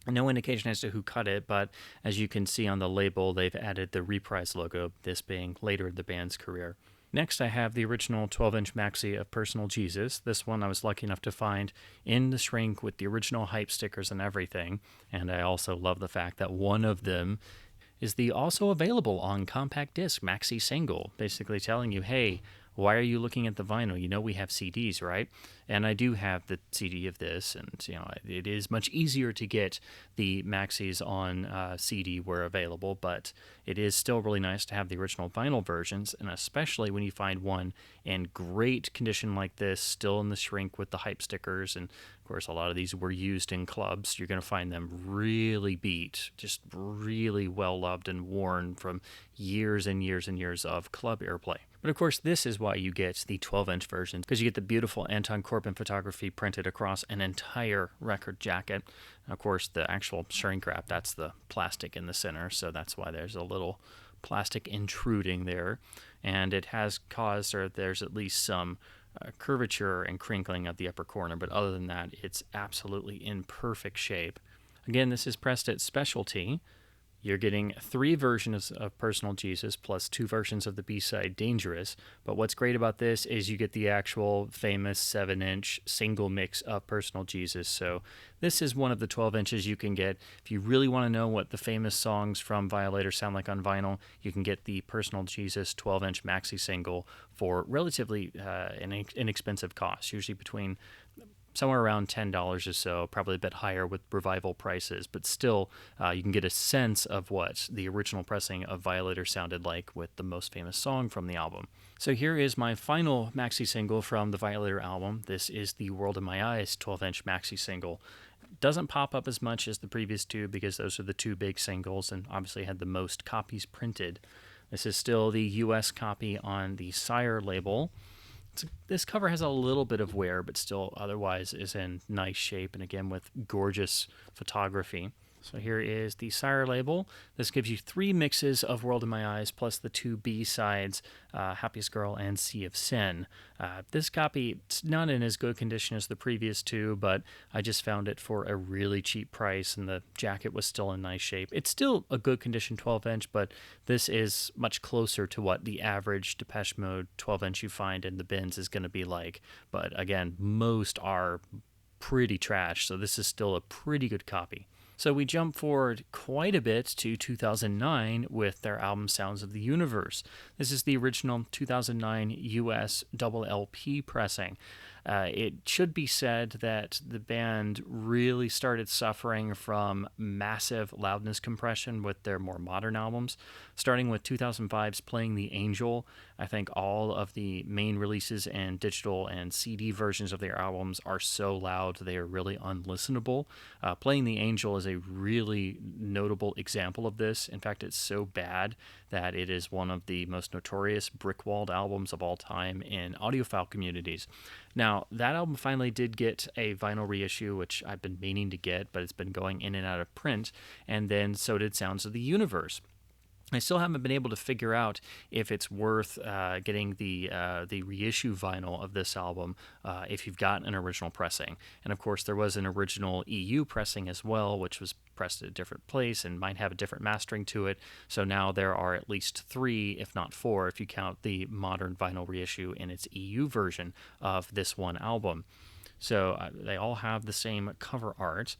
No indication as to who cut it, but as you can see on the label, they've added the Reprise logo, this being later in the band's career. Next, I have the original 12-inch maxi of Personal Jesus. This one I was lucky enough to find in the shrink with the original hype stickers and everything, and I also love the fact that one of them is the also available on compact disc maxi single, basically telling you, hey, why are you looking at the vinyl? You know we have CDs, right? And I do have the CD of this, and it is much easier to get the maxis on CD where available, but it is still really nice to have the original vinyl versions, and especially when you find one in great condition like this, still in the shrink with the hype stickers. And of course, a lot of these were used in clubs. You're going to find them really beat, just really well loved and worn from years and years and years of club airplay. But of course, this is why you get the 12-inch version, because you get the beautiful Anton Corbin photography printed across an entire record jacket. And of course, the actual shrink wrap, that's the plastic in the center, so that's why there's a little plastic intruding there. And it has caused, or there's at least some curvature and crinkling of the upper corner, but other than that, it's absolutely in perfect shape. Again, this is pressed at specialty. You're getting 3 versions of Personal Jesus plus 2 versions of the B-side Dangerous. But what's great about this is you get the actual famous 7-inch single mix of Personal Jesus. So this is one of the 12 inches you can get. If you really want to know what the famous songs from Violator sound like on vinyl, you can get the Personal Jesus 12-inch maxi single for relatively an inexpensive cost, usually between somewhere around $10 or so, probably a bit higher with revival prices, but still you can get a sense of what the original pressing of Violator sounded like with the most famous song from the album. So here is my final maxi single from the Violator album. This is the World in My Eyes 12-inch maxi single. Doesn't pop up as much as the previous two because those are the 2 big singles and obviously had the most copies printed. This is still the US copy on the Sire label. This cover has a little bit of wear, but still otherwise is in nice shape, and again with gorgeous photography. So here is the Sire label. This gives you 3 mixes of World in My Eyes plus the 2 B-sides, Happiest Girl and Sea of Sin. This copy, it's not in as good condition as the previous 2, but I just found it for a really cheap price, and the jacket was still in nice shape. It's still a good condition 12-inch, but this is much closer to what the average Depeche Mode 12-inch you find in the bins is going to be like. But again, most are pretty trash, so this is still a pretty good copy. So we jump forward quite a bit to 2009 with their album Sounds of the Universe. This is the original 2009 US double LP pressing. It should be said that the band really started suffering from massive loudness compression with their more modern albums. Starting with 2005's Playing the Angel, I think all of the main releases and digital and CD versions of their albums are so loud they are really unlistenable. Playing the Angel is a really notable example of this. In fact, it's so bad that it is one of the most notorious brick-walled albums of all time in audiophile communities. Now, that album finally did get a vinyl reissue, which I've been meaning to get, but it's been going in and out of print, and then so did Sounds of the Universe. I still haven't been able to figure out if it's worth getting the reissue vinyl of this album if you've got an original pressing. And of course, there was an original EU pressing as well, which was pressed at a different place and might have a different mastering to it. So now there are at least 3, if not 4, if you count the modern vinyl reissue in its EU version of this one album. So they all have the same cover art.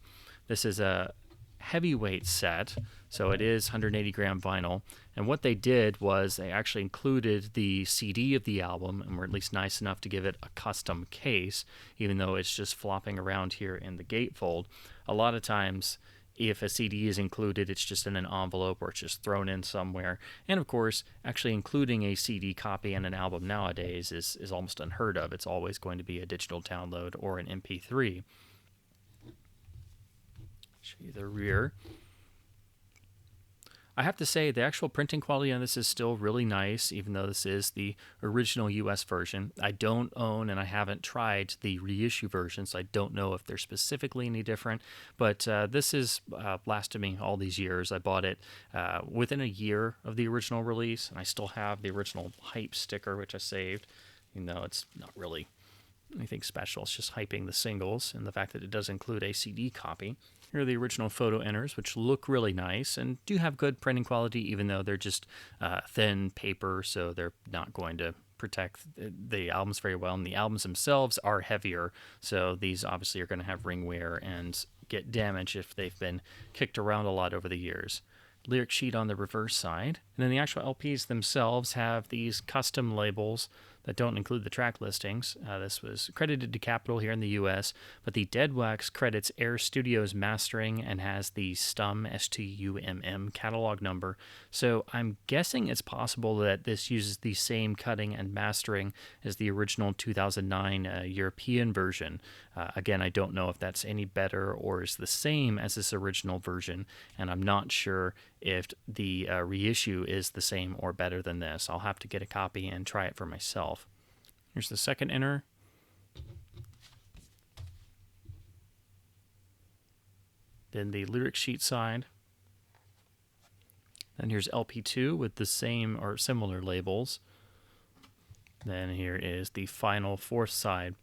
This is a heavyweight set, so it is 180 gram vinyl, and what they did was they actually included the CD of the album and were at least nice enough to give it a custom case, even though it's just flopping around here in the gatefold. A lot of times if a CD is included, it's just in an envelope or it's just thrown in somewhere. And of course, actually including a CD copy in an album nowadays is almost unheard of. It's always going to be a digital download or an MP3. Show you the rear. I have to say the actual printing quality on this is still really nice, even though this is the original US version. I don't own and I haven't tried the reissue version, so I don't know if they're specifically any different, but this has lasted me all these years. I bought it within a year of the original release, and I still have the original hype sticker, which I saved, even though it's not really anything special. It's just hyping the singles and the fact that it does include a CD copy. Here are the original photo enters, which look really nice and do have good printing quality, even though they're just thin paper, so they're not going to protect the albums very well. And the albums themselves are heavier, so these obviously are going to have ring wear and get damaged if they've been kicked around a lot over the years. Lyric sheet on the reverse side. And then the actual LPs themselves have these custom labels. that don't include the track listings. This was credited to Capitol here in the US, but the Dead Wax credits Air Studios mastering and has the STUM, S-T-U-M-M catalog number. So I'm guessing it's possible that this uses the same cutting and mastering as the original 2009 European version. Again, I don't know if that's any better or is the same as this original version, and I'm not sure if the reissue is the same or better than this. I'll have to get a copy and try it for myself. Here's the second inner. Then the lyric sheet side. Then here's LP2 with the same or similar labels. Then here is the final fourth side.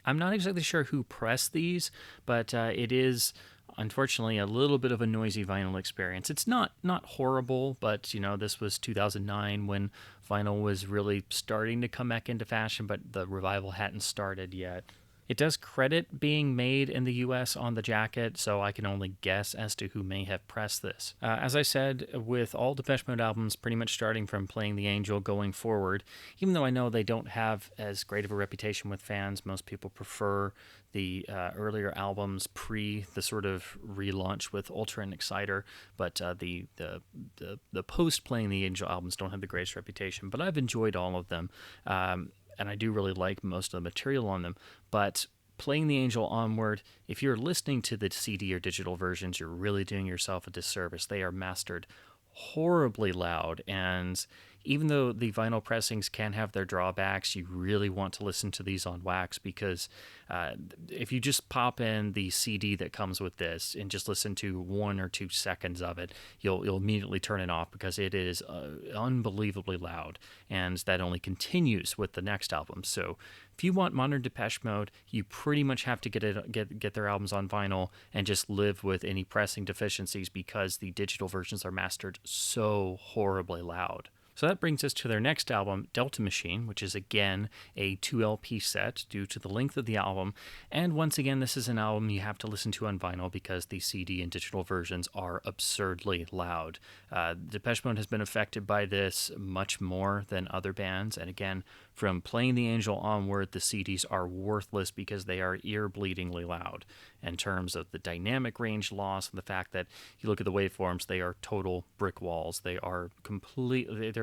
I'm not exactly sure who pressed these, but it is unfortunately a little bit of a noisy vinyl experience. It's not horrible, but you know, this was 2009 when vinyl was really starting to come back into fashion, but the revival hadn't started yet. It does credit being made in the US on the jacket, so I can only guess as to who may have pressed this. As I said, with all Depeche Mode albums pretty much starting from Playing the Angel going forward, even though I know they don't have as great of a reputation with fans, most people prefer the earlier albums pre the sort of relaunch with Ultra and Exciter, but the post Playing the Angel albums don't have the greatest reputation, but I've enjoyed all of them. And I do really like most of the material on them. But Playing the Angel onward, if you're listening to the CD or digital versions, you're really doing yourself a disservice. They are mastered horribly loud, and even though the vinyl pressings can have their drawbacks, you really want to listen to these on wax, because if you just pop in the CD that comes with this and just listen to 1 or 2 seconds of it, you'll immediately turn it off, because it is unbelievably loud, and that only continues with the next album. So if you want modern Depeche Mode, you pretty much have to get their albums on vinyl and just live with any pressing deficiencies, because the digital versions are mastered so horribly loud. So that brings us to their next album, Delta Machine, which is again a 2 LP set due to the length of the album. And once again, this is an album you have to listen to on vinyl because the CD and digital versions are absurdly loud. Depeche Mode has been affected by this much more than other bands. And again, from Playing the Angel onward, the CDs are worthless because they are ear-bleedingly loud in terms of the dynamic range loss and the fact that you look at the waveforms, they are total brick walls. They're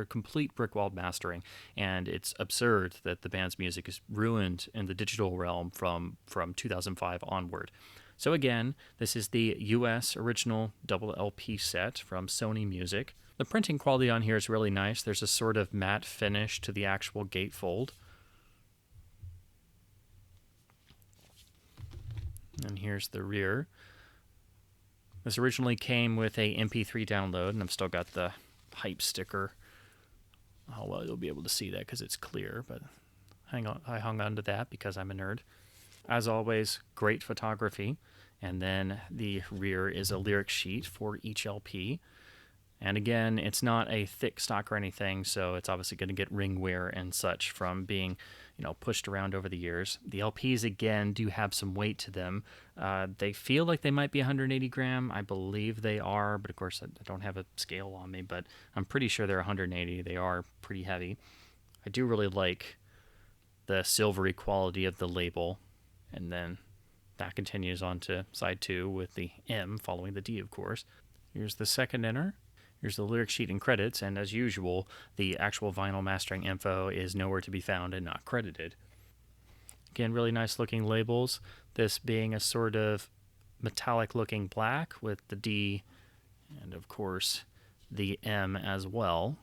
complete brick wall mastering, and it's absurd that the band's music is ruined in the digital realm from 2005 onward. So again, this is the US original double LP set from Sony Music. The printing quality on here is really nice. There's a sort of matte finish to the actual gatefold. And here's the rear. This originally came with a MP3 download, and I've still got the hype sticker. Oh, well, you'll be able to see that because it's clear, but I hung on to that because I'm a nerd. As always, great photography. And then the rear is a lyric sheet for each LP. And again, it's not a thick stock or anything, so it's obviously going to get ring wear and such from being, pushed around over the years. The LPs, again, do have some weight to them. They feel like they might be 180 gram. I believe they are, but of course I don't have a scale on me, but I'm pretty sure they're 180. They are pretty heavy. I do really like the silvery quality of the label, and then that continues on to side 2 with the M following the D, of course. Here's the second inner. Here's the lyric sheet and credits, and as usual, the actual vinyl mastering info is nowhere to be found and not credited. Again, really nice looking labels, this being a sort of metallic looking black with the D and of course the M as well.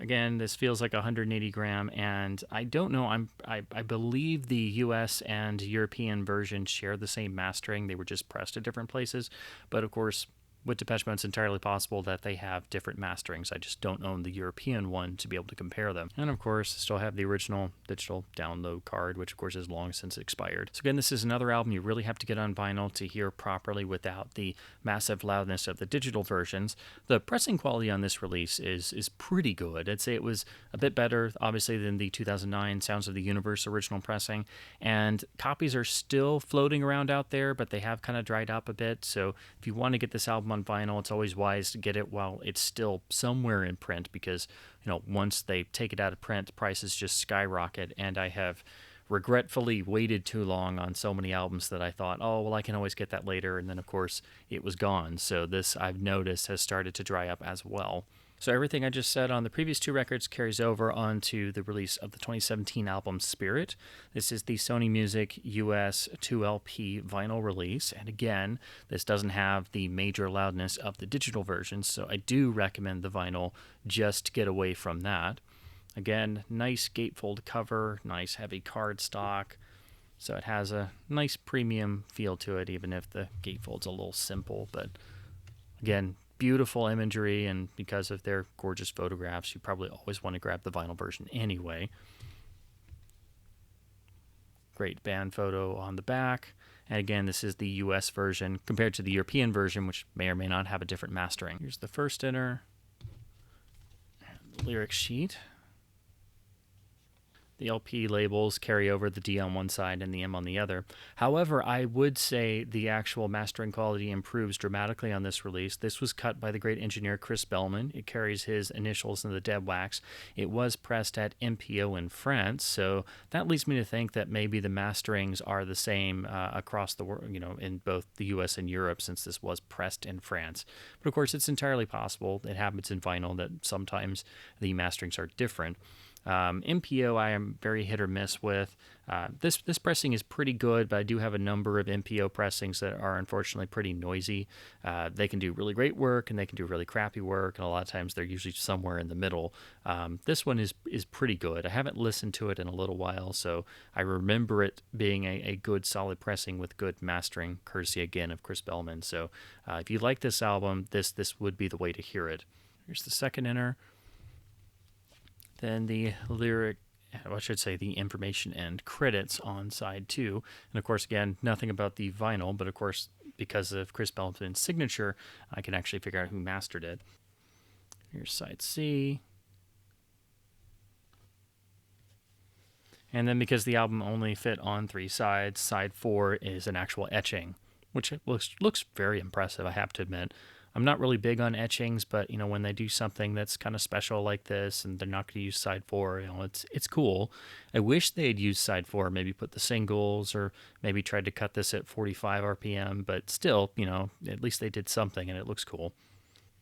Again, this feels like 180 gram, and I don't know, I believe the US and European versions share the same mastering. They were just pressed at different places, but of course, with Depeche Mode, it's entirely possible that they have different masterings. I just don't own the European one to be able to compare them. And of course, still have the original digital download card, which of course is long since expired. So again, this is another album you really have to get on vinyl to hear properly without the massive loudness of the digital versions. The pressing quality on this release is pretty good. I'd say it was a bit better, obviously, than the 2009 Sounds of the Universe original pressing. And copies are still floating around out there, but they have kind of dried up a bit. So if you want to get this album on on vinyl, it's always wise to get it while it's still somewhere in print, because once they take it out of print, prices just skyrocket. And I have regretfully waited too long on so many albums that I thought, oh well, I can always get that later, and then of course it was gone. So this, I've noticed, has started to dry up as well. So everything I just said on the previous two records carries over onto the release of the 2017 album Spirit. This is the Sony Music US 2LP vinyl release, and again, this doesn't have the major loudness of the digital version, so I do recommend the vinyl just to get away from that. Again, nice gatefold cover, nice heavy cardstock, so it has a nice premium feel to it, even if the gatefold's a little simple. But again, beautiful imagery, and because of their gorgeous photographs, you probably always want to grab the vinyl version anyway. Great band photo on the back. And again, this is the US version compared to the European version, which may or may not have a different mastering. Here's the first inner, the lyric sheet. The LP labels carry over the D on one side and the M on the other. However, I would say the actual mastering quality improves dramatically on this release. This was cut by the great engineer Chris Bellman. It carries his initials in the dead wax. It was pressed at MPO in France, so that leads me to think that maybe the masterings are the same across the world, in both the US and Europe, since this was pressed in France. But of course, it's entirely possible. It happens in vinyl that sometimes the masterings are different. MPO I am very hit or miss with. This pressing is pretty good, but I do have a number of MPO pressings that are unfortunately pretty noisy. They can do really great work and they can do really crappy work, and a lot of times they're usually somewhere in the middle. This one is pretty good. I haven't listened to it in a little while, so I remember it being a good solid pressing with good mastering, courtesy again of Chris Bellman. So if you like this album, this would be the way to hear it. Here's the second inner. Then the lyric, I should say the information and credits on side 2. And of course, again, nothing about the vinyl, but of course, because of Chris Bellman's signature, I can actually figure out who mastered it. Here's side C. And then because the album only fit on 3 sides, side 4 is an actual etching, which looks very impressive, I have to admit. I'm not really big on etchings, but when they do something that's kind of special like this, and they're not going to use side 4, it's cool. I wish they had used side 4, maybe put the singles, or maybe tried to cut this at 45 RPM. But still, at least they did something, and it looks cool.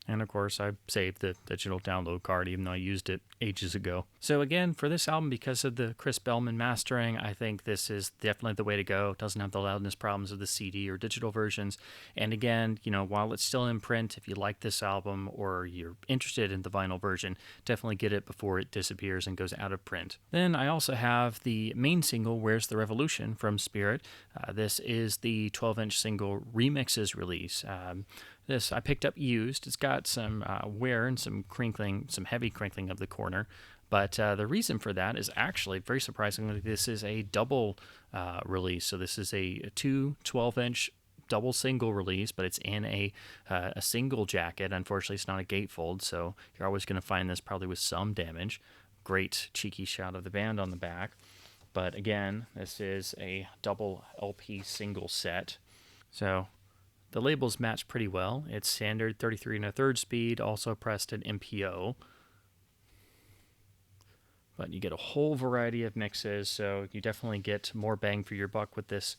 And of course, I saved the digital download card, even though I used it ages ago. So again, for this album, because of the Chris Bellman mastering, I think this is definitely the way to go. It doesn't have the loudness problems of the CD or digital versions. And again, while it's still in print, if you like this album or you're interested in the vinyl version, definitely get it before it disappears and goes out of print. Then I also have the main single, Where's the Revolution, from Spirit. This is the 12-inch single remixes release. This I picked up used. It's got some wear and some crinkling, some heavy crinkling of the corner. But the reason for that is actually, very surprisingly, this is a double release. So this is a 12-inch double single release, but it's in a single jacket. Unfortunately, it's not a gatefold, so you're always going to find this probably with some damage. Great cheeky shot of the band on the back. But again, this is a double LP single set. So the labels match pretty well. It's standard 33 1/3 speed, also pressed at MPO. But you get a whole variety of mixes, so you definitely get more bang for your buck with this.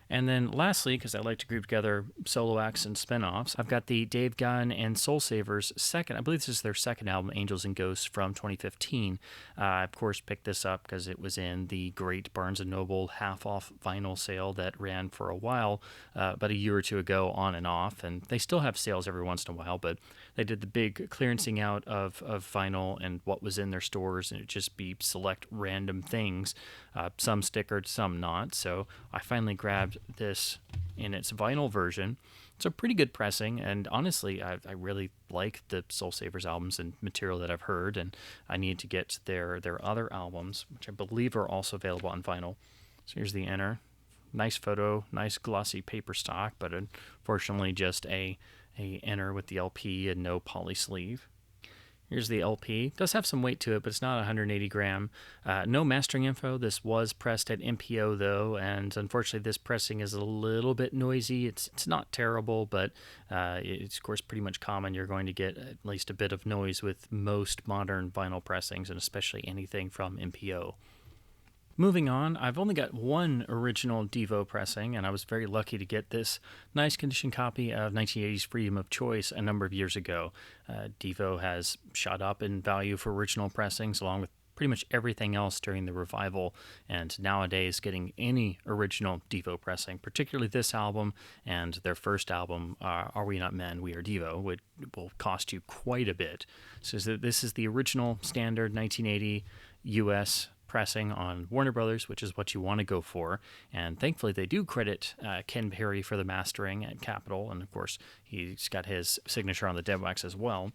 And then lastly, because I like to group together solo acts and spin-offs, I've got the Dave Gunn and Soul Savers second, I believe this is their second album, Angels and Ghosts, from 2015. I, of course, picked this up because it was in the great Barnes & Noble half-off vinyl sale that ran for a while, about a year or two ago, on and off. And they still have sales every once in a while, but they did the big clearancing out of vinyl and what was in their stores, and it'd just be select random things, some stickered, some not. So I finally grabbed this in its vinyl version. It's a pretty good pressing, and honestly, I really like the Soul Savers albums and material that I've heard, and I need to get their other albums, which I believe are also available on vinyl. So here's the inner. Nice photo, nice glossy paper stock, but unfortunately just a inner with the LP and no poly sleeve. Here's the LP. It does have some weight to it, but it's not 180 gram. No mastering info. This was pressed at MPO though, and unfortunately this pressing is a little bit noisy. It's not terrible, but it's of course pretty much common. You're going to get at least a bit of noise with most modern vinyl pressings, and especially anything from MPO. Moving on, I've only got one original Devo pressing, and I was very lucky to get this nice condition copy of 1980's Freedom of Choice a number of years ago. Devo has shot up in value for original pressings, along with pretty much everything else during the revival, and nowadays getting any original Devo pressing, particularly this album and their first album, Are We Not Men, We Are Devo, will cost you quite a bit. So this is the original standard 1980 US pressing on Warner Brothers, which is what you want to go for. And thankfully, they do credit Ken Perry for the mastering at Capitol, and of course, he's got his signature on the dead wax as well.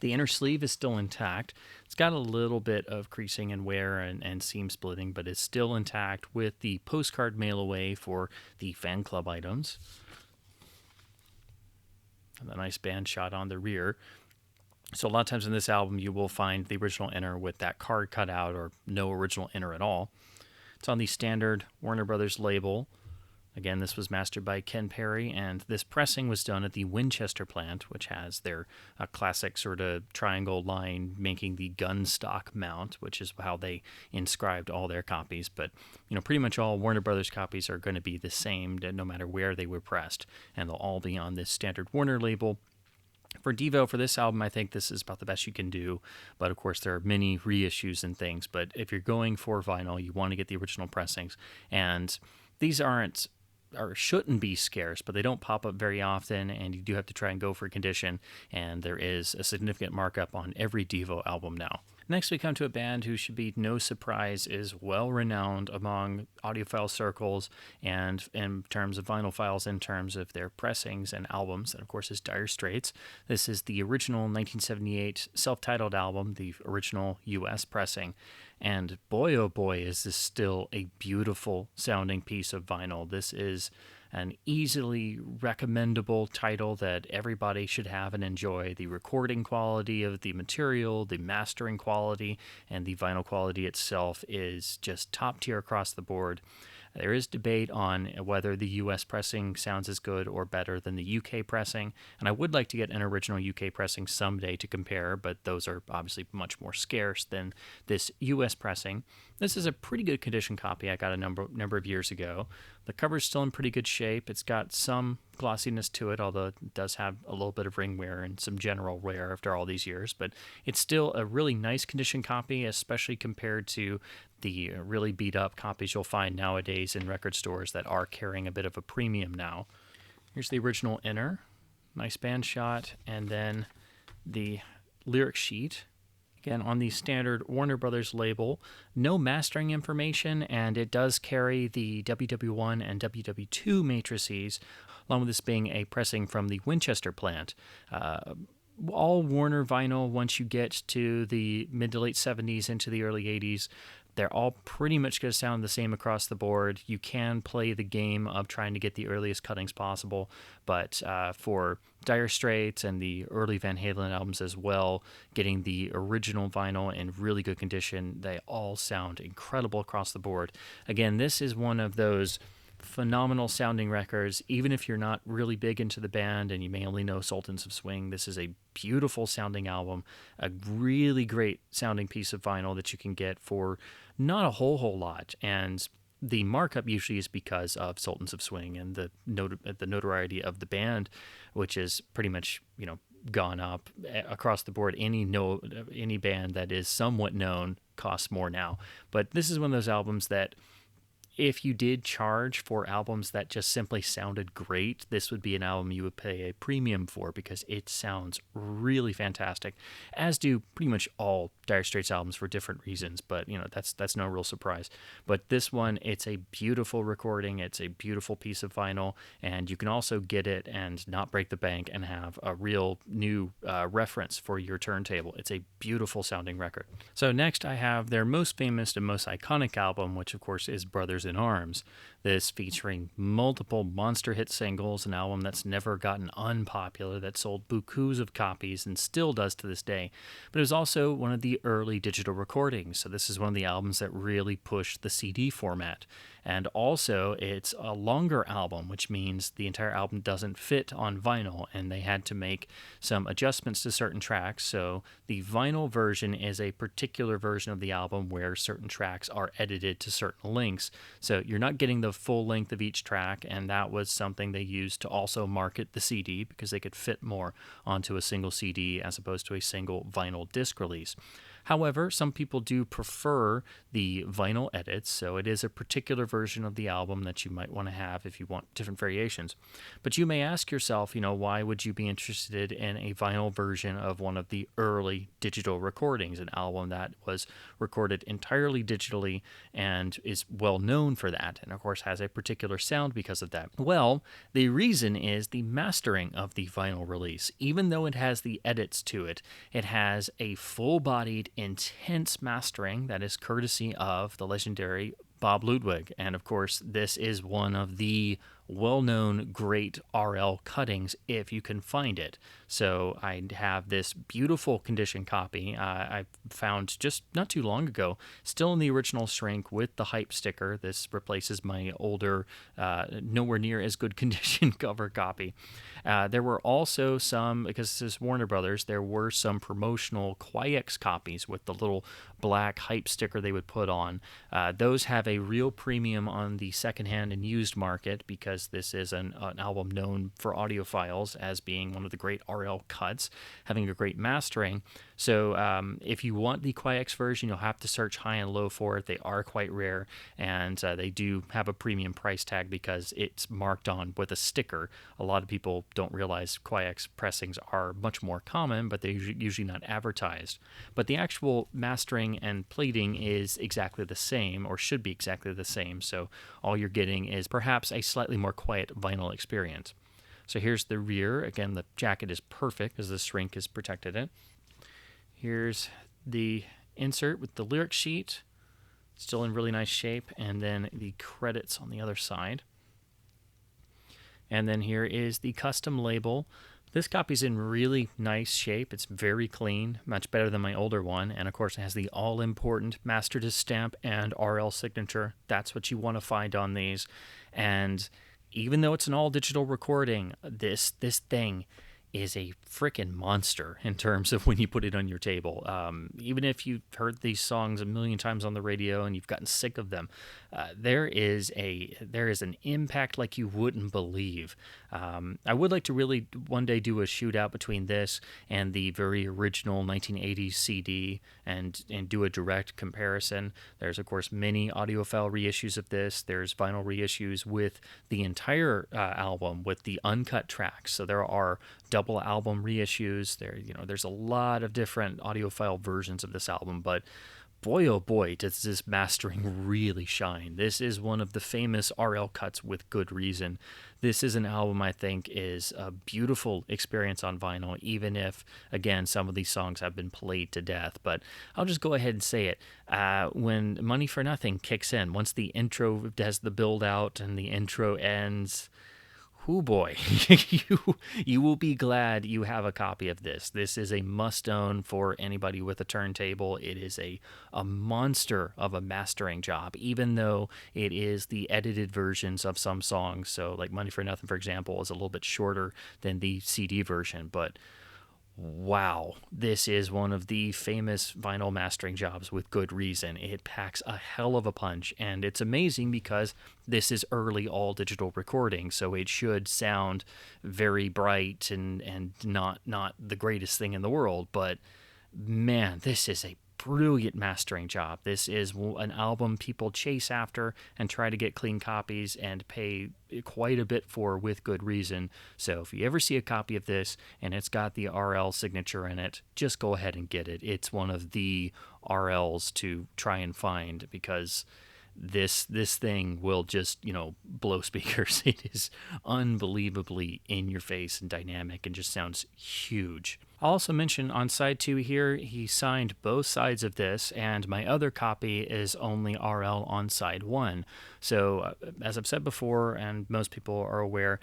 The inner sleeve is still intact. It's got a little bit of creasing and wear and seam splitting, but it's still intact with the postcard mail away for the fan club items. And a nice band shot on the rear. So a lot of times in this album, you will find the original inner with that card cut out or no original inner at all. It's on the standard Warner Brothers label. Again, this was mastered by Ken Perry, and this pressing was done at the Winchester plant, which has their classic sort of triangle line making the gun stock mount, which is how they inscribed all their copies. But, pretty much all Warner Brothers copies are going to be the same no matter where they were pressed, and they'll all be on this standard Warner label. For Devo, for this album, I think this is about the best you can do. But of course, there are many reissues and things. But if you're going for vinyl, you want to get the original pressings. And these aren't or shouldn't be scarce, but they don't pop up very often, and you do have to try and go for condition. And there is a significant markup on every Devo album now. Next, we come to a band who should be no surprise is well-renowned among audiophile circles and in terms of vinyl files, in terms of their pressings and albums, and of course is Dire Straits. This is the original 1978 self-titled album, the original US pressing. And boy, oh boy, is this still a beautiful sounding piece of vinyl. This is an easily recommendable title that everybody should have and enjoy. The recording quality of the material, the mastering quality, and the vinyl quality itself is just top tier across the board. There is debate on whether the US pressing sounds as good or better than the UK pressing, and I would like to get an original UK pressing someday to compare, but those are obviously much more scarce than this US pressing. This is a pretty good condition copy I got a number of years ago. The cover's still in pretty good shape. It's got some glossiness to it, although it does have a little bit of ring wear and some general wear after all these years, but it's still a really nice condition copy, especially compared to the really beat up copies you'll find nowadays in record stores that are carrying a bit of a premium now. Here's the original inner, nice band shot, and then the lyric sheet. Again, on the standard Warner Brothers label, no mastering information, and it does carry the WW1 and WW2 matrices, along with this being a pressing from the Winchester plant. All Warner vinyl, once you get to the mid to late 70s into the early 80s, they're all pretty much going to sound the same across the board. You can play the game of trying to get the earliest cuttings possible, but for Dire Straits and the early Van Halen albums as well, getting the original vinyl in really good condition, they all sound incredible across the board. Again, this is one of those phenomenal sounding records. Even if you're not really big into the band and you may only know Sultans of Swing, this is a beautiful sounding album, a really great sounding piece of vinyl that you can get for not a whole lot. And the markup usually is because of Sultans of Swing and the notoriety of the band, which is pretty much, gone up across the board. Any band that is somewhat known costs more now. But this is one of those albums that if you did charge for albums that just simply sounded great, this would be an album you would pay a premium for because it sounds really fantastic, as do pretty much all Dire Straits albums for different reasons, but that's no real surprise. But this one, it's a beautiful recording, it's a beautiful piece of vinyl, and you can also get it and not break the bank and have a real new reference for your turntable. It's a beautiful sounding record. So next I have their most famous and most iconic album, which of course is Brothers Brothers in Arms. This featuring multiple monster hit singles, an album that's never gotten unpopular, that sold bukus of copies and still does to this day. But it was also one of the early digital recordings, so this is one of the albums that really pushed the CD format. And also, it's a longer album, which means the entire album doesn't fit on vinyl, and they had to make some adjustments to certain tracks. So the vinyl version is a particular version of the album where certain tracks are edited to certain lengths. So you're not getting the full length of each track, and that was something they used to also market the CD because they could fit more onto a single CD as opposed to a single vinyl disc release. However, some people do prefer the vinyl edits, so it is a particular version of the album that you might want to have if you want different variations. But you may ask yourself, why would you be interested in a vinyl version of one of the early digital recordings, an album that was recorded entirely digitally and is well known for that, and of course has a particular sound because of that? Well, the reason is the mastering of the vinyl release. Even though it has the edits to it, it has a full-bodied intense mastering that is courtesy of the legendary Bob Ludwig. And of course, this is one of the well-known great RL cuttings if you can find it. So I have this beautiful condition copy I found just not too long ago, still in the original shrink with the hype sticker. This replaces my older, nowhere near as good condition cover copy. There were also some, because this is Warner Brothers, there were some promotional Quiex copies with the little black hype sticker they would put on. Those have a real premium on the secondhand and used market because this is an album known for audiophiles as being one of the great RL cuts, having a great mastering. So if you want the Quiex version, you'll have to search high and low for it. They are quite rare, and they do have a premium price tag because it's marked on with a sticker. A lot of people don't realize Quiex pressings are much more common, but they're usually not advertised. But the actual mastering and plating is exactly the same, or should be exactly the same. So all you're getting is perhaps a slightly more quiet vinyl experience. So here's the rear. Again, the jacket is perfect because the shrink has protected it. Here's the insert with the lyric sheet, still in really nice shape, and then the credits on the other side. And then here is the custom label. This copy's in really nice shape. It's very clean, much better than my older one. And of course, it has the all-important master to stamp and RL signature. That's what you want to find on these. And even though it's an all-digital recording, this thing is a freaking monster in terms of when you put it on your table. Even if you've heard these songs a million times on the radio and you've gotten sick of them, there is an impact like you wouldn't believe. I would like to really one day do a shootout between this and the very original 1980s CD and do a direct comparison. There's, of course, many audiophile reissues of this. There's vinyl reissues with the entire album with the uncut tracks. So there are double album reissues. There's a lot of different audiophile versions of this album, but boy, oh boy, does this mastering really shine. This is one of the famous RL cuts with good reason. This is an album I think is a beautiful experience on vinyl, even if, again, some of these songs have been played to death. But I'll just go ahead and say it. When Money for Nothing kicks in, once the intro does the build out and the intro ends, oh boy, you will be glad you have a copy of this. This is a must-own for anybody with a turntable. It is a monster of a mastering job, even though it is the edited versions of some songs. So like Money for Nothing, for example, is a little bit shorter than the CD version, but wow, this is one of the famous vinyl mastering jobs with good reason. It packs a hell of a punch, and it's amazing because this is early all-digital recording, so it should sound very bright and not the greatest thing in the world, but man, this is a brilliant mastering job. This is an album people chase after and try to get clean copies and pay quite a bit for with good reason. So if you ever see a copy of this and it's got the RL signature in it, just go ahead and get it. It's one of the RLs to try and find because this thing will just, blow speakers. It is unbelievably in your face and dynamic and just sounds huge. I'll also mention on side 2 here, he signed both sides of this, and my other copy is only RL on side 1. So, as I've said before, and most people are aware,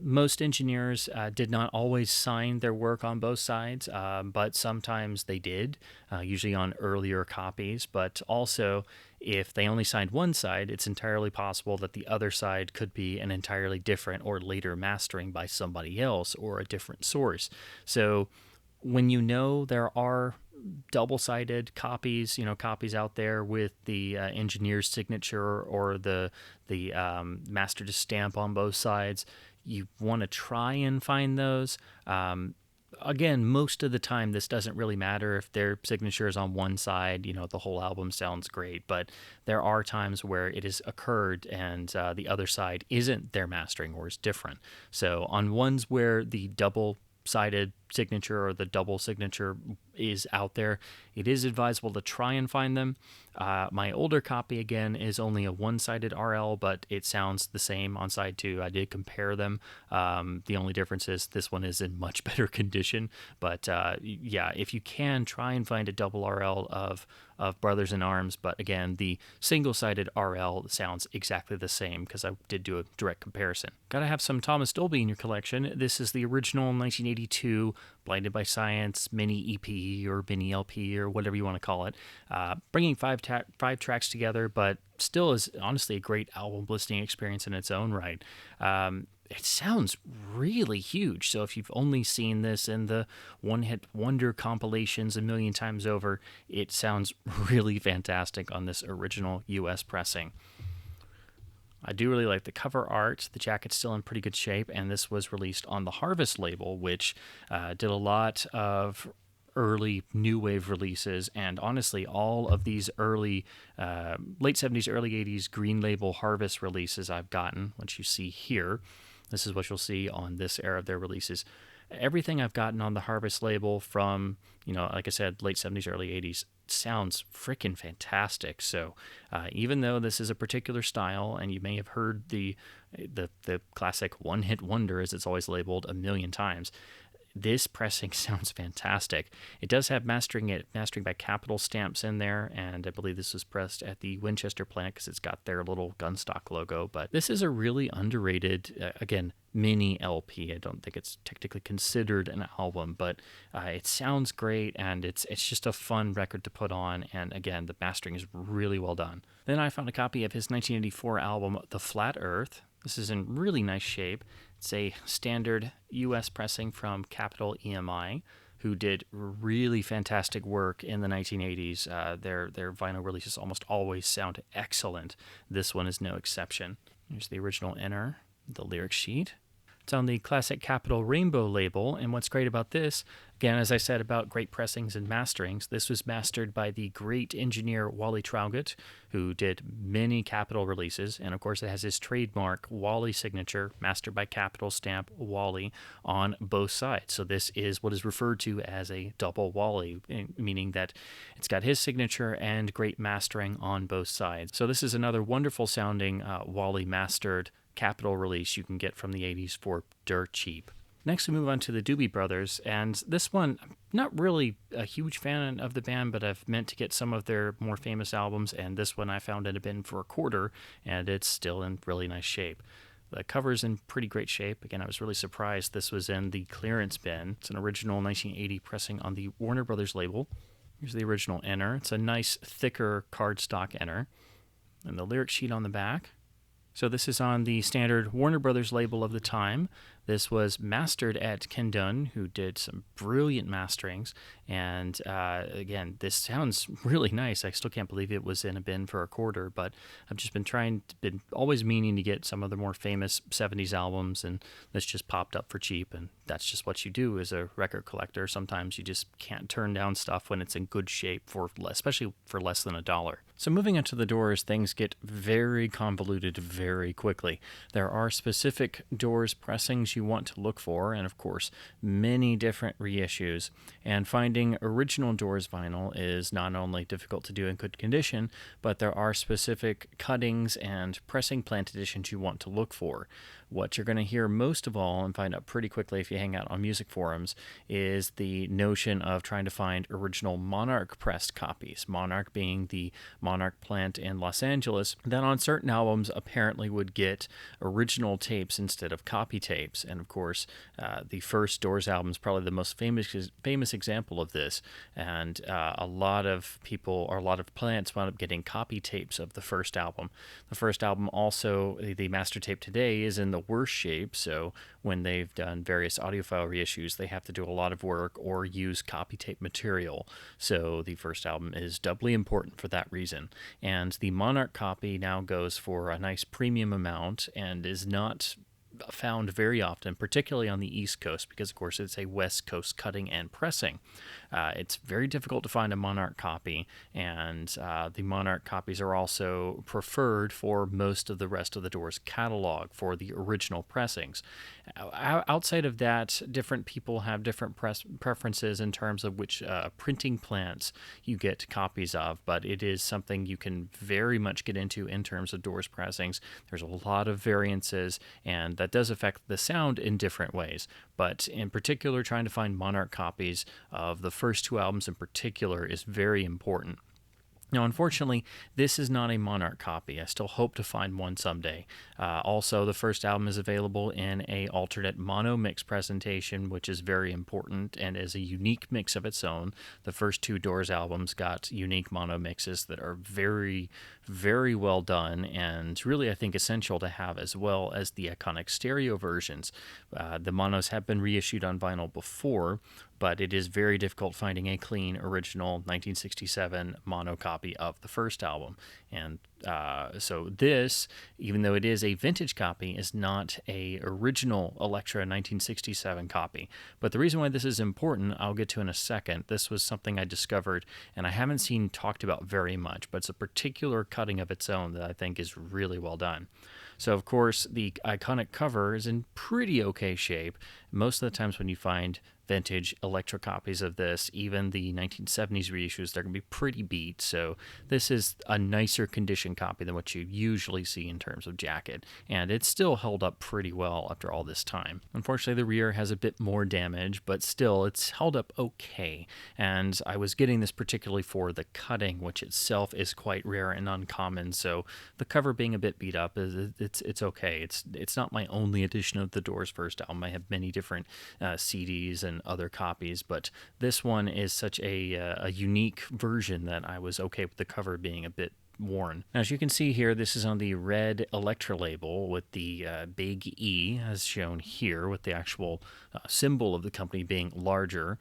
most engineers did not always sign their work on both sides, but sometimes they did, usually on earlier copies. But also, if they only signed one side, it's entirely possible that the other side could be an entirely different or later mastering by somebody else or a different source. So when you know there are double-sided copies, copies out there with the engineer's signature or the master to stamp on both sides, you want to try and find those. Again, most of the time, this doesn't really matter if their signature is on one side. The whole album sounds great, but there are times where it has occurred and the other side isn't their mastering or is different. So on ones where the double-sided signature or the double signature is out there, it is advisable to try and find them. My older copy, again, is only a one-sided RL, but it sounds the same on side 2. I did compare them. The only difference is this one is in much better condition. But yeah, if you can, try and find a double RL of Brothers in Arms. But again, the single-sided RL sounds exactly the same because I did do a direct comparison. Gotta have some Thomas Dolby in your collection. This is the original 1982 Blinded by Science mini EP or mini LP or whatever you want to call it. Bringing five tracks together, but still is honestly a great album listening experience in its own right. It sounds really huge. So if you've only seen this in the one-hit wonder compilations a million times over, it sounds really fantastic on this original US pressing. I do really like the cover art. The jacket's still in pretty good shape, and this was released on the Harvest label, which did a lot of early new wave releases, and honestly, all of these early late 70s, early 80s Green Label Harvest releases I've gotten, which you see here. This is what you'll see on this era of their releases. Everything I've gotten on the Harvest label from, like I said, late 70s, early 80s, sounds freaking fantastic. So even though this is a particular style, and you may have heard the classic one-hit wonder, as it's always labeled, a million times, this pressing sounds fantastic. It does have mastering by Capitol stamps in there, and I believe this was pressed at the Winchester plant because it's got their little gunstock logo. But this is a really underrated, again, mini LP. I don't think it's technically considered an album, but it sounds great, and it's just a fun record to put on. And again, the mastering is really well done. Then I found a copy of his 1984 album, The Flat Earth. This is in really nice shape. It's a standard U.S. pressing from Capitol EMI, who did really fantastic work in the 1980s. Their vinyl releases almost always sound excellent. This one is no exception. Here's the original inner, the lyric sheet. It's on the classic Capitol Rainbow label, and what's great about this, again, as I said about great pressings and masterings, this was mastered by the great engineer Wally Traugott, who did many Capitol releases, and of course it has his trademark Wally signature, mastered by Capitol stamp Wally, on both sides. So this is what is referred to as a double Wally, meaning that it's got his signature and great mastering on both sides. So this is another wonderful sounding Wally mastered Capitol release you can get from the 80s for dirt cheap. Next, we move on to the Doobie Brothers, and this one, I'm not really a huge fan of the band, but I've meant to get some of their more famous albums, and this one I found in a bin for $0.25, and it's still in really nice shape. The cover's in pretty great shape. Again, I was really surprised this was in the clearance bin. It's an original 1980 pressing on the Warner Brothers label. Here's the original inner. It's a nice, thicker cardstock inner. And the lyric sheet on the back. So this is on the standard Warner Brothers label of the time. This was mastered at Ken Dunn, who did some brilliant masterings. And again, this sounds really nice. I still can't believe it was in a bin for $0.25, but I've just been always meaning to get some of the more famous 70s albums, and this just popped up for cheap. And that's just what you do as a record collector. Sometimes you just can't turn down stuff when it's in good shape, especially for less than $1. So moving into the Doors, things get very convoluted very quickly. There are specific Doors pressings you want to look for, and of course, many different reissues. And finding original Doors vinyl is not only difficult to do in good condition, but there are specific cuttings and pressing plant editions you want to look for. what you're going to hear most of all and find out pretty quickly if you hang out on music forums is the notion of trying to find original Monarch pressed copies. Monarch being the Monarch plant in Los Angeles that on certain albums apparently would get original tapes instead of copy tapes. And of course, the first Doors album is probably the most famous example of this. And a lot of people or a lot of plants wound up getting copy tapes of the first album. The first album also, the master tape today, is in the worst shape. So when they've done various audiophile reissues, they have to do a lot of work or use copy tape material. So the first album is doubly important for that reason. And the Monarch copy now goes for a nice premium amount and is not found very often, particularly on the East Coast, because of course it's a West Coast cutting and pressing. It's very difficult to find a Monarch copy, and the Monarch copies are also preferred for most of the rest of the Doors catalog for the original pressings. Outside of that, different people have different preferences in terms of which printing plants you get copies of, but it is something you can very much get into in terms of Doors pressings. There's a lot of variances, and that does affect the sound in different ways. But in particular, trying to find Monarch copies of the first two albums in particular is very important. Now, unfortunately, this is not a Monarch copy. I still hope to find one someday. Also, the first album is available in a alternate mono mix presentation, which is very important and is a unique mix of its own. The first two Doors albums got unique mono mixes that are very, very well done and really, I think, essential to have, as well as the iconic stereo versions. The monos have been reissued on vinyl before, but it is very difficult finding a clean original 1967 mono copy of the first album. And so this, even though it is a vintage copy, is not a original Elektra 1967 copy. But the reason why this is important, I'll get to in a second. This was something I discovered, and I haven't seen talked about very much, but it's a particular cutting of its own that I think is really well done. So, of course, the iconic cover is in pretty okay shape. Most of the times when you find vintage Elektra copies of this, even the 1970s reissues, they're going to be pretty beat. So this is a nicer condition copy than what you usually see in terms of jacket. And it's still held up pretty well after all this time. Unfortunately, the rear has a bit more damage, but still it's held up okay. And I was getting this particularly for the cutting, which itself is quite rare and uncommon. So the cover being a bit beat up, it's okay. It's not my only edition of the Doors' first album. I have many different CDs and other copies, but this one is such a unique version that I was okay with the cover being a bit worn. Now, as you can see here, this is on the red Elektra label with the big E, as shown here, with the actual symbol of the company being larger.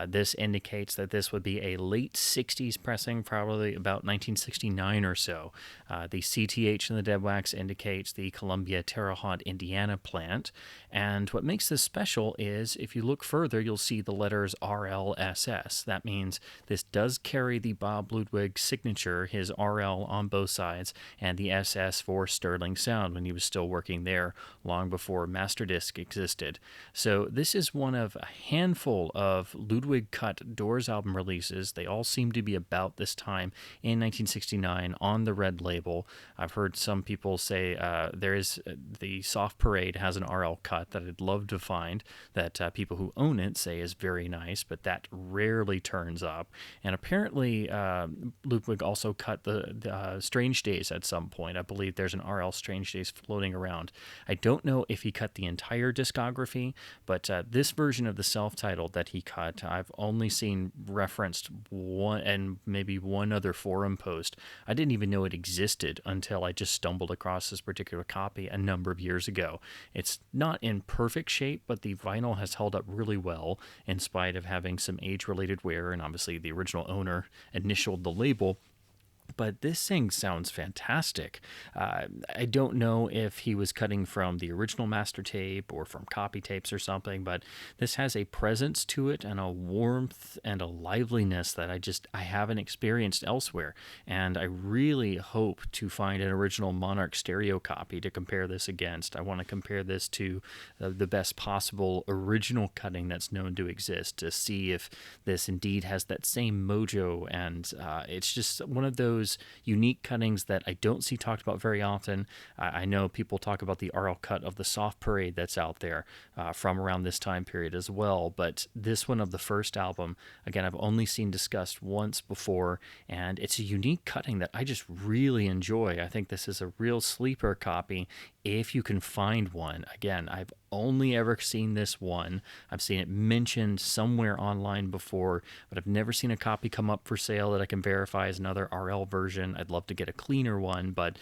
This indicates that this would be a late 60s pressing, probably about 1969 or so. The CTH in the dead wax indicates the Columbia Terre Haute, Indiana plant. And what makes this special is, if you look further, you'll see the letters RLSS. That means this does carry the Bob Ludwig signature, his RL on both sides, and the SS for Sterling Sound when he was still working there long before Masterdisc existed. So this is one of a handful of Ludwig cut Doors album releases. They all seem to be about this time in 1969 on the red label. I've heard some people say there is the Soft Parade has an RL cut that I'd love to find, that people who own it say is very nice, but that rarely turns up. And apparently Ludwig also cut the Strange Days at some point. I believe there's an RL Strange Days floating around. I don't know if he cut the entire discography, but this version of the self-titled that he cut, I've only seen referenced one and maybe one other forum post. I didn't even know it existed until I just stumbled across this particular copy a number of years ago. It's not in perfect shape, but the vinyl has held up really well in spite of having some age-related wear, and obviously the original owner initialed the label. But this thing sounds fantastic. I don't know if he was cutting from the original master tape or from copy tapes or something, but this has a presence to it and a warmth and a liveliness that I haven't experienced elsewhere. And I really hope to find an original Monarch stereo copy to compare this against. I want to compare this to the best possible original cutting that's known to exist, to see if this indeed has that same mojo. And it's just one of those those unique cuttings that I don't see talked about very often. I know people talk about the RL cut of the Soft Parade that's out there from around this time period as well, but this one of the first album, again, I've only seen discussed once before, and it's a unique cutting that I just really enjoy. I think this is a real sleeper copy if you can find one. Again, I've only ever seen this one. I've seen it mentioned somewhere online before, but I've never seen a copy come up for sale that I can verify as another RL version. I'd love to get a cleaner one, but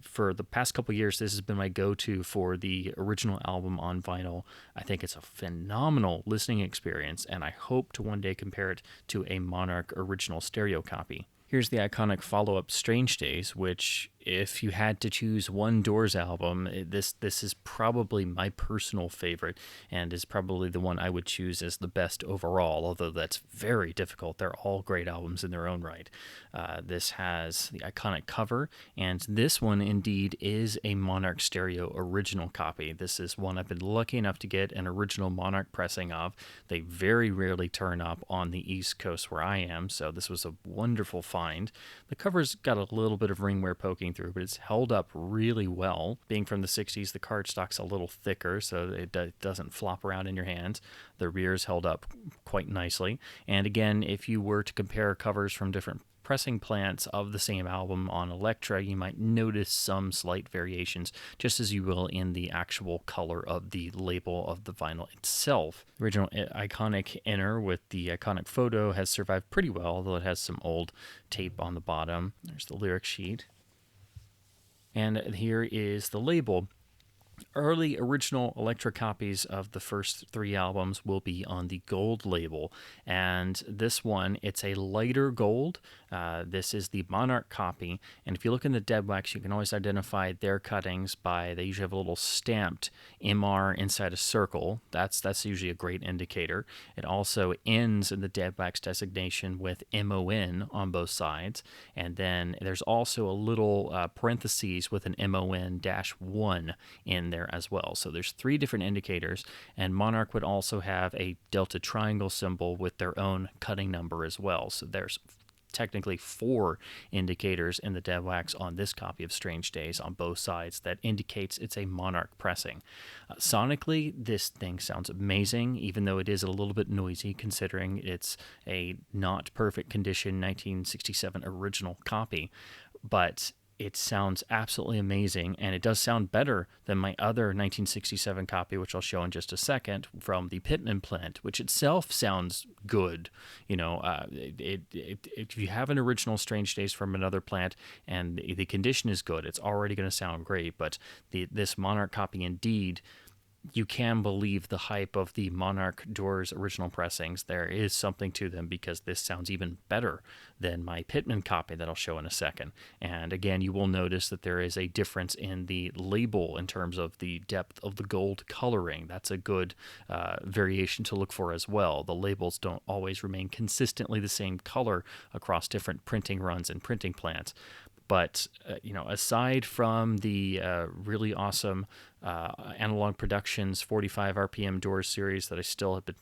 for the past couple years, this has been my go-to for the original album on vinyl. I think it's a phenomenal listening experience, and I hope to one day compare it to a Monarch original stereo copy. Here's the iconic follow-up Strange Days, which, if you had to choose one Doors album, this is probably my personal favorite and is probably the one I would choose as the best overall, although that's very difficult. They're all great albums in their own right. This has the iconic cover, and this one indeed is a Monarch stereo original copy. This is one I've been lucky enough to get an original Monarch pressing of. They very rarely turn up on the East Coast where I am, so this was a wonderful find. The cover's got a little bit of ringwear poking through, but it's held up really well. Being from the 60s, the cardstock's a little thicker, so it doesn't flop around in your hands. The rear's held up quite nicely. And again, if you were to compare covers from different pressing plants of the same album on Elektra, you might notice some slight variations, just as you will in the actual color of the label of the vinyl itself. The original iconic inner with the iconic photo has survived pretty well, although it has some old tape on the bottom. There's the lyric sheet. And here is the label. Early original Elektra copies of the first three albums will be on the gold label, and this one, it's a lighter gold. This is the Monarch copy, and if you look in the dead wax, you can always identify their cuttings by, they usually have a little stamped MR inside a circle. That's usually a great indicator. It also ends in the dead wax designation with MON on both sides, and then there's also a little parentheses with an MON-1 in there as well. So there's three different indicators, and Monarch would also have a delta triangle symbol with their own cutting number as well. So there's technically four indicators in the dead wax on this copy of Strange Days on both sides that indicates it's a Monarch pressing. Sonically, this thing sounds amazing, even though it is a little bit noisy considering it's a not perfect condition 1967 original copy, but it sounds absolutely amazing, and it does sound better than my other 1967 copy, which I'll show in just a second, from the Pittman plant, which itself sounds good. You know, if you have an original Strange Days from another plant and the condition is good, it's already going to sound great, but this Monarch copy indeed, you can believe the hype of the Monarch Doors original pressings. There is something to them because this sounds even better than my Pittman copy that I'll show in a second. And again, you will notice that there is a difference in the label in terms of the depth of the gold coloring. That's a good variation to look for as well. The labels don't always remain consistently the same color across different printing runs and printing plants. But, aside from the really awesome Analog Productions 45 RPM Doors series that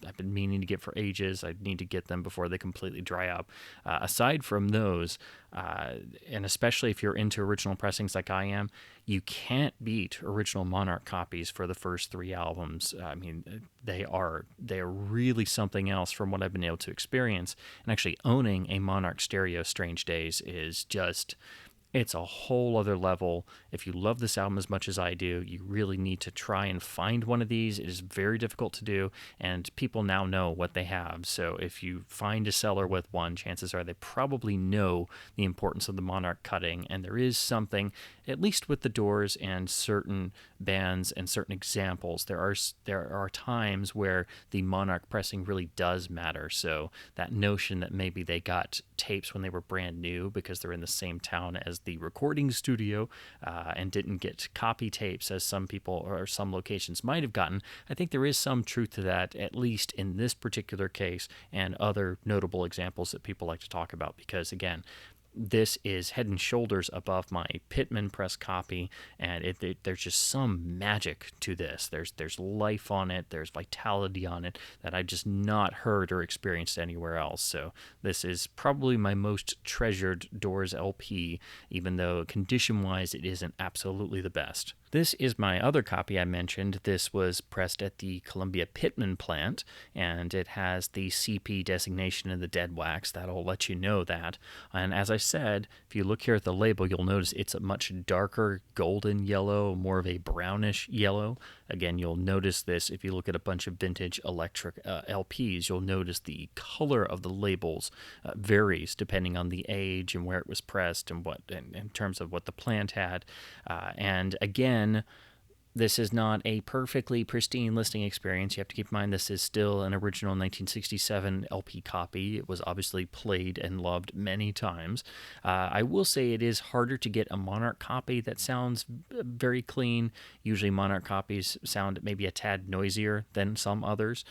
I've been meaning to get for ages, I need to get them before they completely dry up. Aside from those, and especially if you're into original pressings like I am, you can't beat original Monarch copies for the first three albums. I mean, they are really something else from what I've been able to experience. And actually owning a Monarch stereo Strange Days is just... it's a whole other level. If you love this album as much as I do, you really need to try and find one of these. It is very difficult to do, and people now know what they have. So if you find a seller with one, chances are they probably know the importance of the Monarch cutting, and there is something, at least with the Doors and certain bands and certain examples, there are times where the Monarch pressing really does matter. So that notion that maybe they got tapes when they were brand new because they're in the same town as the recording studio and didn't get copy tapes as some people or some locations might have gotten, I think there is some truth to that, at least in this particular case and other notable examples that people like to talk about, because again, this is head and shoulders above my Pittman press copy, and there's just some magic to this. There's life on it, there's vitality on it that I've just not heard or experienced anywhere else. So this is probably my most treasured Doors LP, even though condition-wise it isn't absolutely the best. This is my other copy I mentioned. This was pressed at the Columbia Pittman plant, and it has the CP designation in the dead wax. That'll let you know that. And as I said, if you look here at the label, you'll notice it's a much darker golden yellow, more of a brownish yellow. Again, you'll notice this if you look at a bunch of vintage electric LPs. You'll notice the color of the labels varies depending on the age and where it was pressed and what in terms of what the plant had. And again, this is not a perfectly pristine listening experience. You have to keep in mind this is still an original 1967 LP copy. It was obviously played and loved many times. I will say it is harder to get a Monarch copy that sounds very clean. Usually Monarch copies sound maybe a tad noisier than some others.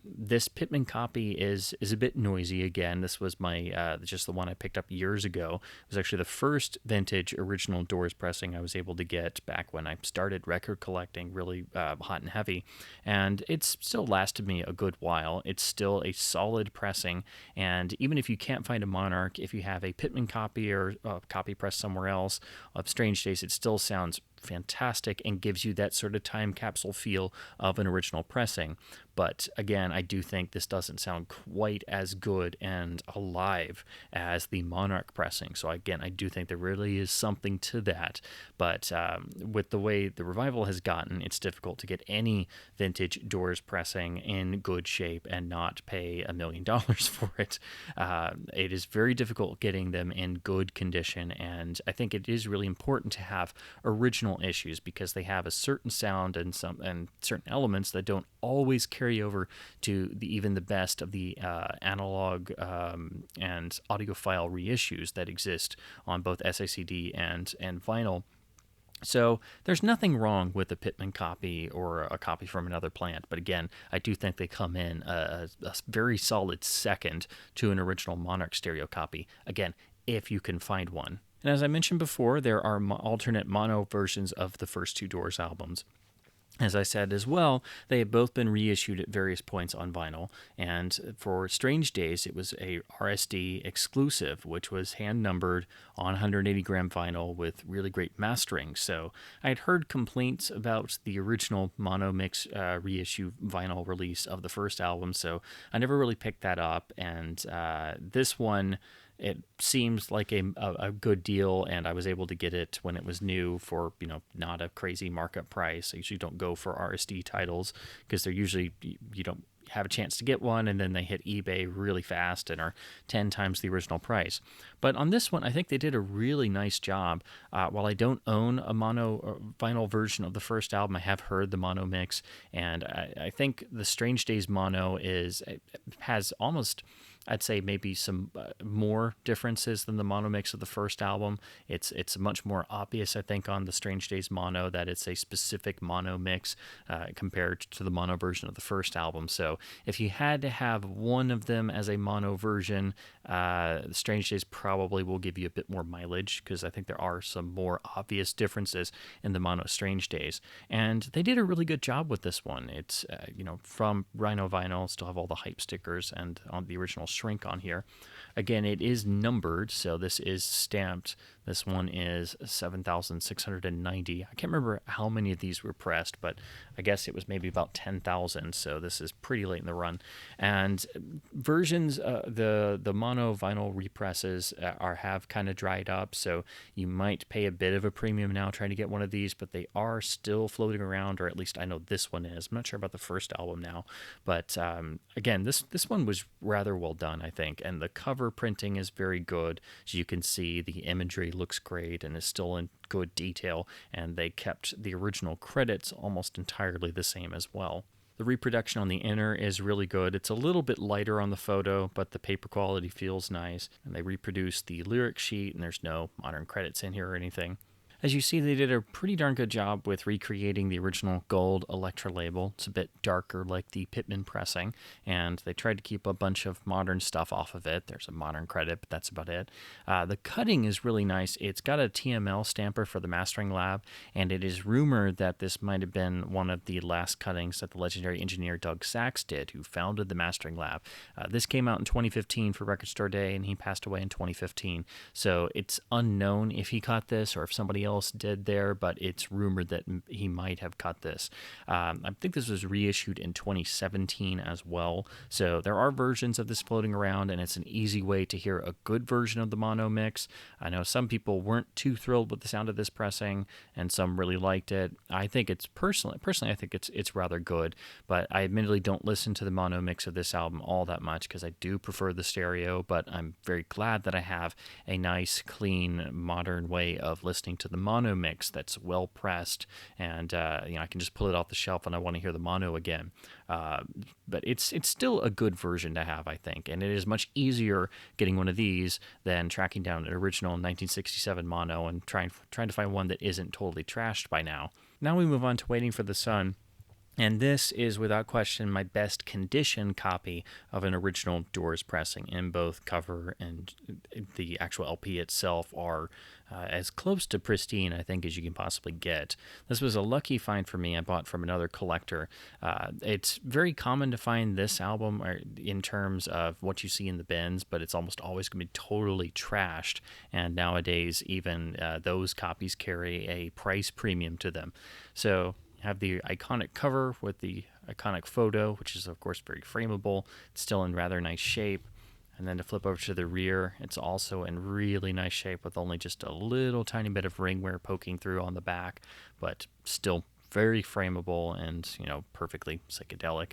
This Pittman copy is a bit noisy again. This was my just the one I picked up years ago. It was actually the first vintage original Doors pressing I was able to get back when I started record collecting really hot and heavy, and it's still lasted me a good while. It's still a solid pressing, and even if you can't find a Monarch, if you have a Pittman copy or a copy pressed somewhere else of Strange Days, it still sounds fantastic and gives you that sort of time capsule feel of an original pressing. But again, I do think this doesn't sound quite as good and alive as the Monarch pressing. So again, I do think there really is something to that. But with the way the revival has gotten, it's difficult to get any vintage Doors pressing in good shape and not pay $1 million for it. It is very difficult getting them in good condition, and I think it is really important to have original issues because they have a certain sound and certain elements that don't always carry over to even the best of the analog and audiophile reissues that exist on both SACD and vinyl. So there's nothing wrong with a Pittman copy or a copy from another plant, but again, I do think they come in a very solid second to an original Monarch stereo copy, again, if you can find one. And as I mentioned before, there are alternate mono versions of the first two Doors albums. As I said as well, they have both been reissued at various points on vinyl, and for Strange Days, it was a RSD exclusive, which was hand-numbered on 180-gram vinyl with really great mastering. So I had heard complaints about the original mono mix reissue vinyl release of the first album, so I never really picked that up, and this one, it seems like a good deal, and I was able to get it when it was new for, not a crazy markup price. I usually don't go for RSD titles because they're usually, you don't have a chance to get one, and then they hit eBay really fast and are 10 times the original price. But on this one, I think they did a really nice job. While I don't own a mono vinyl version of the first album, I have heard the mono mix, and I think the Strange Days mono has almost, I'd say, maybe some more differences than the mono mix of the first album. It's much more obvious, I think, on the Strange Days mono that it's a specific mono mix compared to the mono version of the first album. So if you had to have one of them as a mono version, Strange Days probably will give you a bit more mileage because I think there are some more obvious differences in the mono Strange Days. And they did a really good job with this one. It's, from Rhino Vinyl, still have all the hype stickers and on the original shrink on here. Again, it is numbered, so this is stamped. This one is 7,690. I can't remember how many of these were pressed, but I guess it was maybe about 10,000, so this is pretty late in the run. And versions, the mono vinyl represses have kind of dried up, so you might pay a bit of a premium now trying to get one of these, but they are still floating around, or at least I know this one is. I'm not sure about the first album now, but again, this one was rather well done, I think, and the cover printing is very good. As you can see, the imagery looks great and is still in good detail, and they kept the original credits almost entirely the same as well. The reproduction on the inner is really good. It's a little bit lighter on the photo, but the paper quality feels nice, and they reproduced the lyric sheet, and there's no modern credits in here or anything. As you see, they did a pretty darn good job with recreating the original gold Elektra label. It's a bit darker like the Pittman pressing, and they tried to keep a bunch of modern stuff off of it. There's a modern credit, but that's about it. The cutting is really nice. It's got a TML stamper for the mastering lab, and it is rumored that this might have been one of the last cuttings that the legendary engineer Doug Sachs did, who founded the mastering lab. This came out in 2015 for Record Store Day, and he passed away in 2015. So it's unknown if he cut this or if somebody else did there, but it's rumored that he might have cut this. I think this was reissued in 2017 as well. So there are versions of this floating around, and it's an easy way to hear a good version of the mono mix. I know some people weren't too thrilled with the sound of this pressing, and some really liked it. I think it's personally, I think it's rather good, but I admittedly don't listen to the mono mix of this album all that much because I do prefer the stereo, but I'm very glad that I have a nice, clean, modern way of listening to the mono mix that's well pressed, and I can just pull it off the shelf when I want to hear the mono again. But it's still a good version to have, I think, and it is much easier getting one of these than tracking down an original 1967 mono and trying to find one that isn't totally trashed by now. Now we move on to Waiting for the Sun. And this is, without question, my best condition copy of an original Doors pressing, and both cover and the actual LP itself are as close to pristine, I think, as you can possibly get. This was a lucky find for me. I bought from another collector. It's very common to find this album in terms of what you see in the bins, but it's almost always going to be totally trashed. And nowadays, even those copies carry a price premium to them. So have the iconic cover with the iconic photo, which is, of course, very frameable. It's still in rather nice shape. And then to flip over to the rear, it's also in really nice shape with only just a little tiny bit of ring wear poking through on the back, but still very frameable and, perfectly psychedelic.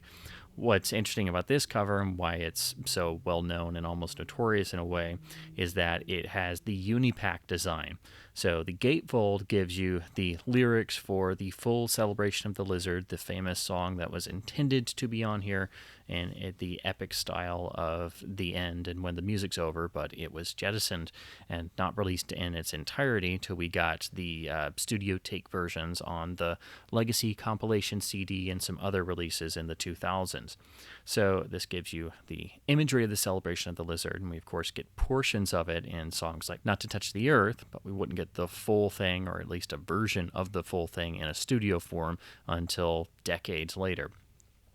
What's interesting about this cover and why it's so well known and almost notorious in a way is that it has the Unipack design. So the gatefold gives you the lyrics for the full Celebration of the Lizard, the famous song that was intended to be on here in the epic style of The End and When the Music's Over, but it was jettisoned and not released in its entirety till we got the studio take versions on the Legacy compilation CD and some other releases in the 2000s. So this gives you the imagery of the Celebration of the Lizard, and we of course get portions of it in songs like Not to Touch the Earth, but we wouldn't get the full thing, or at least a version of the full thing in a studio form until decades later.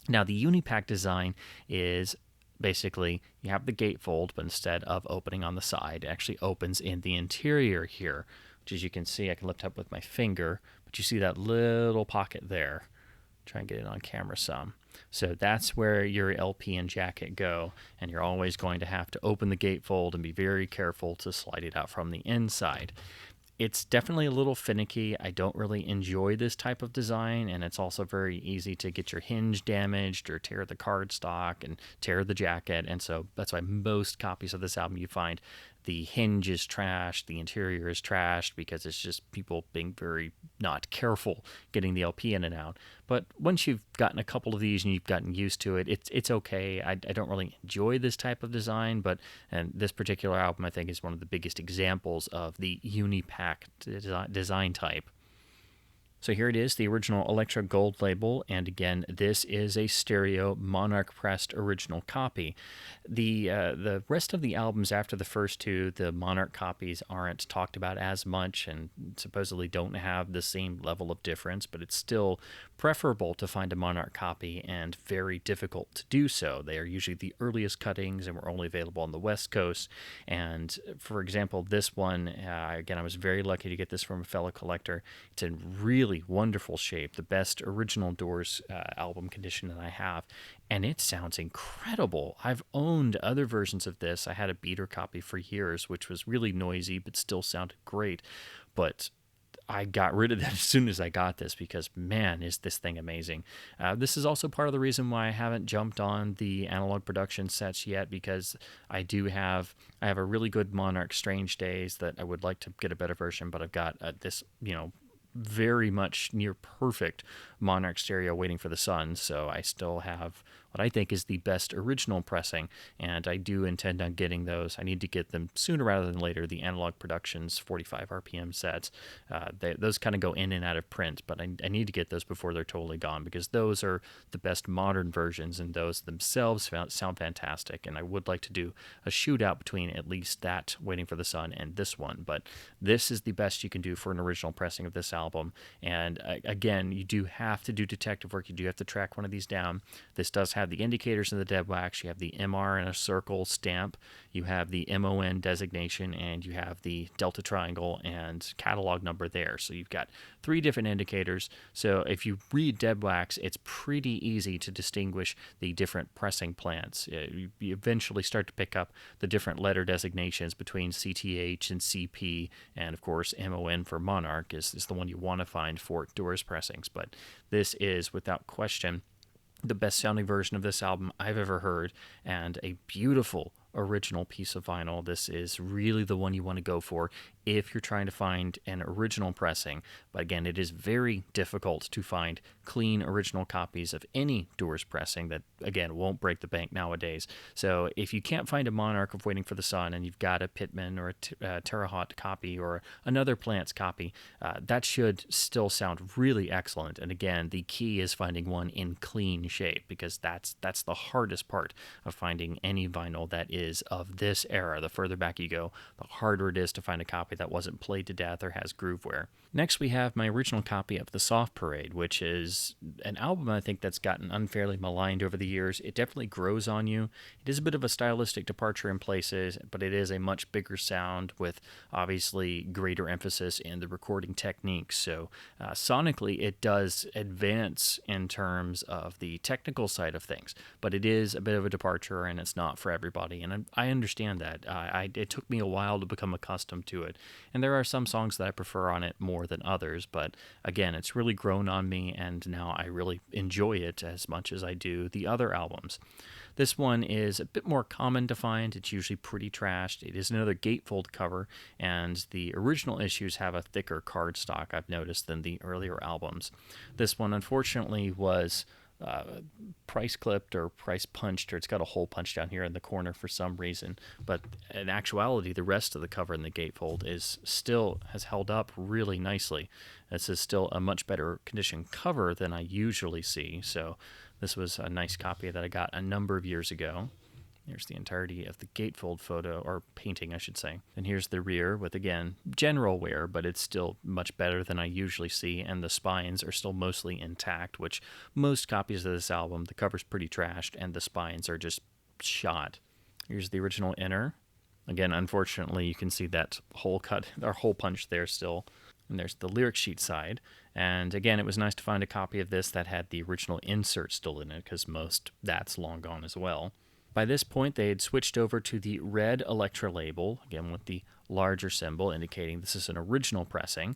Now the Unipack design is basically you have the gatefold, but instead of opening on the side, it actually opens in the interior here, which as you can see, I can lift up with my finger, but you see that little pocket there. Try and get it on camera some. So that's where your LP and jacket go, and you're always going to have to open the gatefold and be very careful to slide it out from the inside. It's definitely a little finicky. I don't really enjoy this type of design, and it's also very easy to get your hinge damaged or tear the cardstock and tear the jacket, and so that's why most copies of this album you find the hinge is trashed, the interior is trashed, because it's just people being very not careful getting the LP in and out. But once you've gotten a couple of these and you've gotten used to it, it's okay. I don't really enjoy this type of design, but and this particular album I think is one of the biggest examples of the Unipack design type. So here it is, the original Elektra Gold label, and again, this is a stereo Monarch pressed original copy. The rest of the albums after the first two, the Monarch copies aren't talked about as much and supposedly don't have the same level of difference, but it's still preferable to find a Monarch copy and very difficult to do so. They are usually the earliest cuttings and were only available on the West Coast. And for example, this one, again, I was very lucky to get this from a fellow collector. It's in really wonderful shape, the best original Doors album condition that I have, and it sounds incredible. I've owned other versions of this. I had a beater copy for years, which was really noisy but still sounded great, but I got rid of that as soon as I got this because, man, is this thing amazing. This is also part of the reason why I haven't jumped on the analog production sets yet, because I have a really good Monarch Strange Days that I would like to get a better version, but I've got this, very much near perfect Monarch stereo Waiting for the Sun, so I still have what I think is the best original pressing, and I do intend on getting those. I need to get them sooner rather than later, the Analog Productions 45 RPM sets. Those kind of go in and out of print, but I need to get those before they're totally gone, because those are the best modern versions, and those themselves sound fantastic, and I would like to do a shootout between at least that Waiting for the Sun and this one, but this is the best you can do for an original pressing of this album. And again, you do have to do detective work. You do have to track one of these down. This does have the indicators in the dead wax. You have the MR in a circle stamp. You have the MON designation, and you have the delta triangle and catalog number there. So you've got 3 different indicators. So if you read dead wax, it's pretty easy to distinguish the different pressing plants. You eventually start to pick up the different letter designations between CTH and CP, and of course MON for Monarch is the one you want to find for Doors pressings. But this is without question the best sounding version of this album I've ever heard, and a beautiful original piece of vinyl. This is really the one you want to go for if you're trying to find an original pressing. But again, it is very difficult to find clean original copies of any Doors pressing that, again, won't break the bank nowadays. So if you can't find a Monarch of Waiting for the Sun, and you've got a Pittman or a Terre Haute copy or another Plants copy, that should still sound really excellent. And again, the key is finding one in clean shape, because that's the hardest part of finding any vinyl that is of this era. The further back you go, the harder it is to find a copy that wasn't played to death or has groove wear. Next, we have my original copy of The Soft Parade, which is an album I think that's gotten unfairly maligned over the years. It definitely grows on you. It is a bit of a stylistic departure in places, but it is a much bigger sound with obviously greater emphasis in the recording techniques. So sonically, it does advance in terms of the technical side of things, but it is a bit of a departure, and it's not for everybody. And I understand that. It took me a while to become accustomed to it, and there are some songs that I prefer on it more than others, but again, it's really grown on me, and now I really enjoy it as much as I do the other albums. This one is a bit more common to find. It's usually pretty trashed. It is another gatefold cover, and the original issues have a thicker cardstock, I've noticed, than the earlier albums. This one, unfortunately, was price clipped or price punched, or it's got a hole punched down here in the corner for some reason. But in actuality, the rest of the cover in the gatefold has held up really nicely. This is still a much better condition cover than I usually see. So this was a nice copy that I got a number of years ago. Here's the entirety of the gatefold photo, or painting, I should say. And here's the rear with, again, general wear, but it's still much better than I usually see, and the spines are still mostly intact, which most copies of this album, the cover's pretty trashed, and the spines are just shot. Here's the original inner. Again, unfortunately, you can see that hole cut, or hole punch there still. And there's the lyric sheet side. And again, it was nice to find a copy of this that had the original insert still in it, because that's long gone as well. By this point, they had switched over to the red Elektra label, again with the larger symbol indicating this is an original pressing.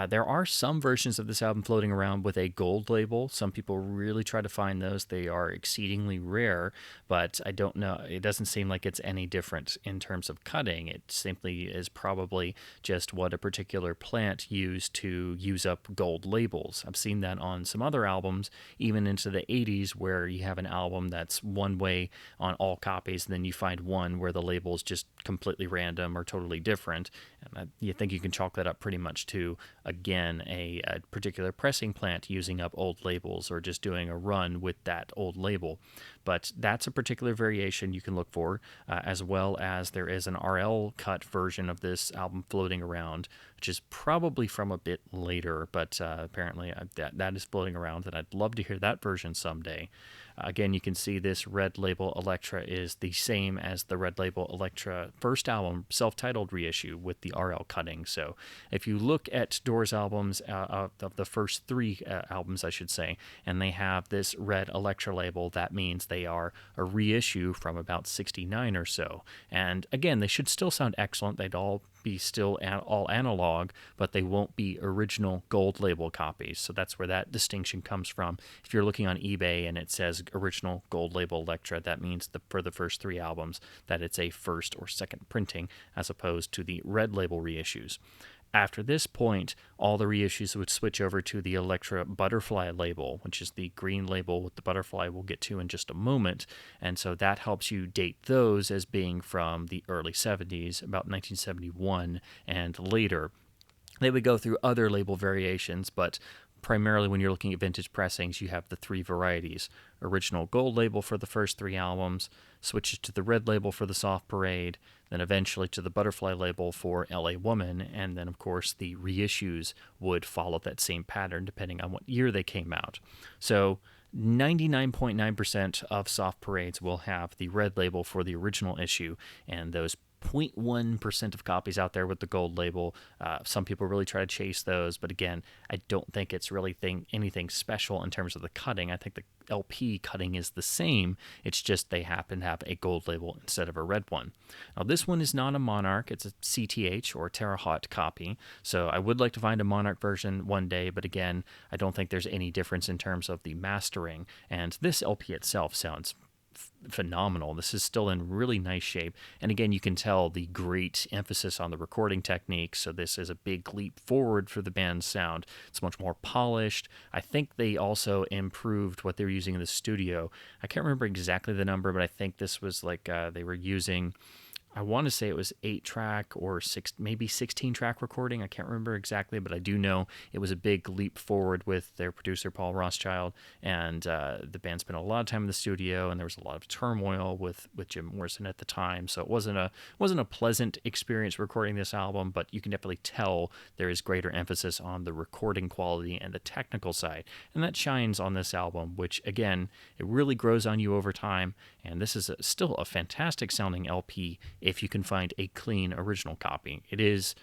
There are some versions of this album floating around with a gold label. Some people really try to find those. They are exceedingly rare, but I don't know. It doesn't seem like it's any different in terms of cutting. It simply is probably just what a particular plant used to use up gold labels. I've seen that on some other albums, even into the 80s, where you have an album that's one way on all copies, and then you find one where the label is just completely random or totally different. And you think you can chalk that up pretty much to, again, a particular pressing plant using up old labels or just doing a run with that old label. But that's a particular variation you can look for, as well as there is an RL cut version of this album floating around, which is probably from a bit later, but apparently that is floating around, and I'd love to hear that version someday. Again, you can see this red label Elektra is the same as the red label Elektra first album, self-titled reissue with the RL cutting. So if you look at Doors albums, of the first 3 albums, I should say, and they have this red Elektra label, that means they are a reissue from about 69 or so. And again, they should still sound excellent. They'd all be still all analog, but they won't be original gold label copies. So that's where that distinction comes from. If you're looking on eBay and it says original gold label Elektra, that means for the first 3 albums that it's a first or second printing, as opposed to the red label reissues. After this point, all the reissues would switch over to the Elektra Butterfly label, which is the green label with the butterfly we'll get to in just a moment. And so that helps you date those as being from the early 70s, about 1971 and later. They would go through other label variations, but primarily when you're looking at vintage pressings, you have the three varieties. Original gold label for the first three albums, switches to the red label for the Soft Parade, then eventually to the butterfly label for LA Woman, and then of course the reissues would follow that same pattern depending on what year they came out. So 99.9% of Soft Parades will have the red label for the original issue, and those 0.1% of copies out there with the gold label. Some people really try to chase those, but again, I don't think it's really anything special in terms of the cutting. I think the LP cutting is the same. It's just they happen to have a gold label instead of a red one. Now, this one is not a Monarch. It's a CTH or Terre Haute copy. So I would like to find a Monarch version one day, but again, I don't think there's any difference in terms of the mastering. And this LP itself sounds phenomenal. This is still in really nice shape. And again, you can tell the great emphasis on the recording technique. So this is a big leap forward for the band's sound. It's much more polished. I think they also improved what they were using in the studio. I can't remember exactly the number, but I think this was like they were using, I want to say it was 8-track or maybe 16-track recording. I can't remember exactly, but I do know it was a big leap forward with their producer, Paul Rothschild, and the band spent a lot of time in the studio, and there was a lot of turmoil with Jim Morrison at the time, so it wasn't a pleasant experience recording this album, but you can definitely tell there is greater emphasis on the recording quality and the technical side, and that shines on this album, which, again, it really grows on you over time, and this is still a fantastic sounding LP if you can find a clean original copy. It is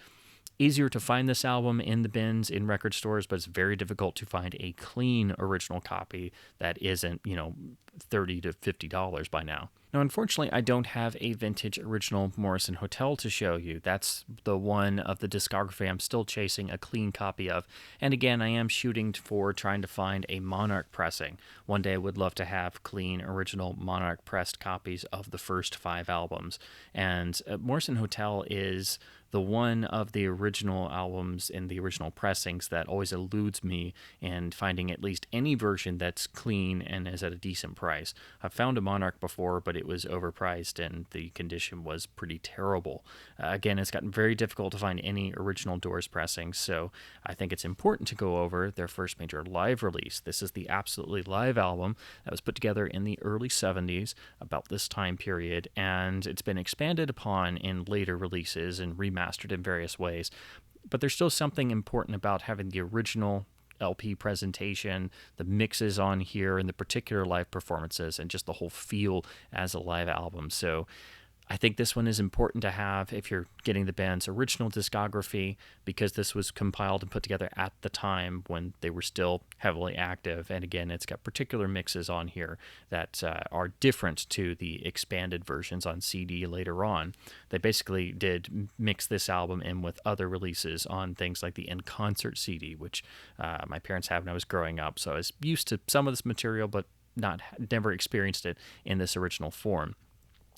easier to find this album in the bins in record stores, but it's very difficult to find a clean original copy that isn't, $30 to $50 by now. Now, unfortunately, I don't have a vintage original Morrison Hotel to show you. That's the one of the discography I'm still chasing a clean copy of. And again, I am shooting for trying to find a Monarch pressing. One day I would love to have clean original Monarch pressed copies of the first 5 albums. And Morrison Hotel is the one of the original albums in the original pressings that always eludes me in finding at least any version that's clean and is at a decent price. I've found a Monarch before, but it was overpriced and the condition was pretty terrible. Again, it's gotten very difficult to find any original Doors pressings, so I think it's important to go over their first major live release. This is the Absolutely Live album that was put together in the early 70s, about this time period, and it's been expanded upon in later releases and remastered in various ways. But there's still something important about having the original LP presentation, the mixes on here, and the particular live performances, and just the whole feel as a live album. So I think this one is important to have if you're getting the band's original discography, because this was compiled and put together at the time when they were still heavily active. And again, it's got particular mixes on here that are different to the expanded versions on CD later on. They basically did mix this album in with other releases on things like the In Concert CD, which my parents had when I was growing up. So I was used to some of this material, but never experienced it in this original form.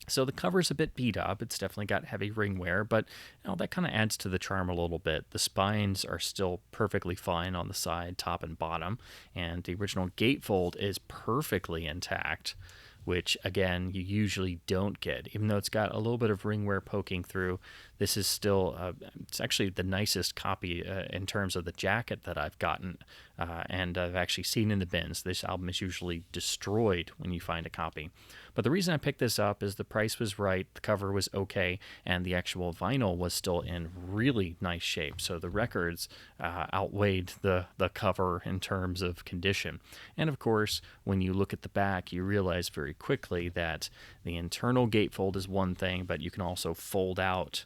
So the cover's a bit beat up. It's definitely got heavy ring wear, but that kind of adds to the charm a little bit. The spines are still perfectly fine on the side, top and bottom, and the original gatefold is perfectly intact, which, again, you usually don't get. Even though it's got a little bit of ring wear poking through, this is still, it's actually the nicest copy in terms of the jacket that I've gotten, and I've actually seen in the bins. This album is usually destroyed when you find a copy. But the reason I picked this up is the price was right, the cover was okay, and the actual vinyl was still in really nice shape. So the records outweighed the cover in terms of condition. And of course, when you look at the back, you realize very quickly that the internal gatefold is one thing, but you can also fold out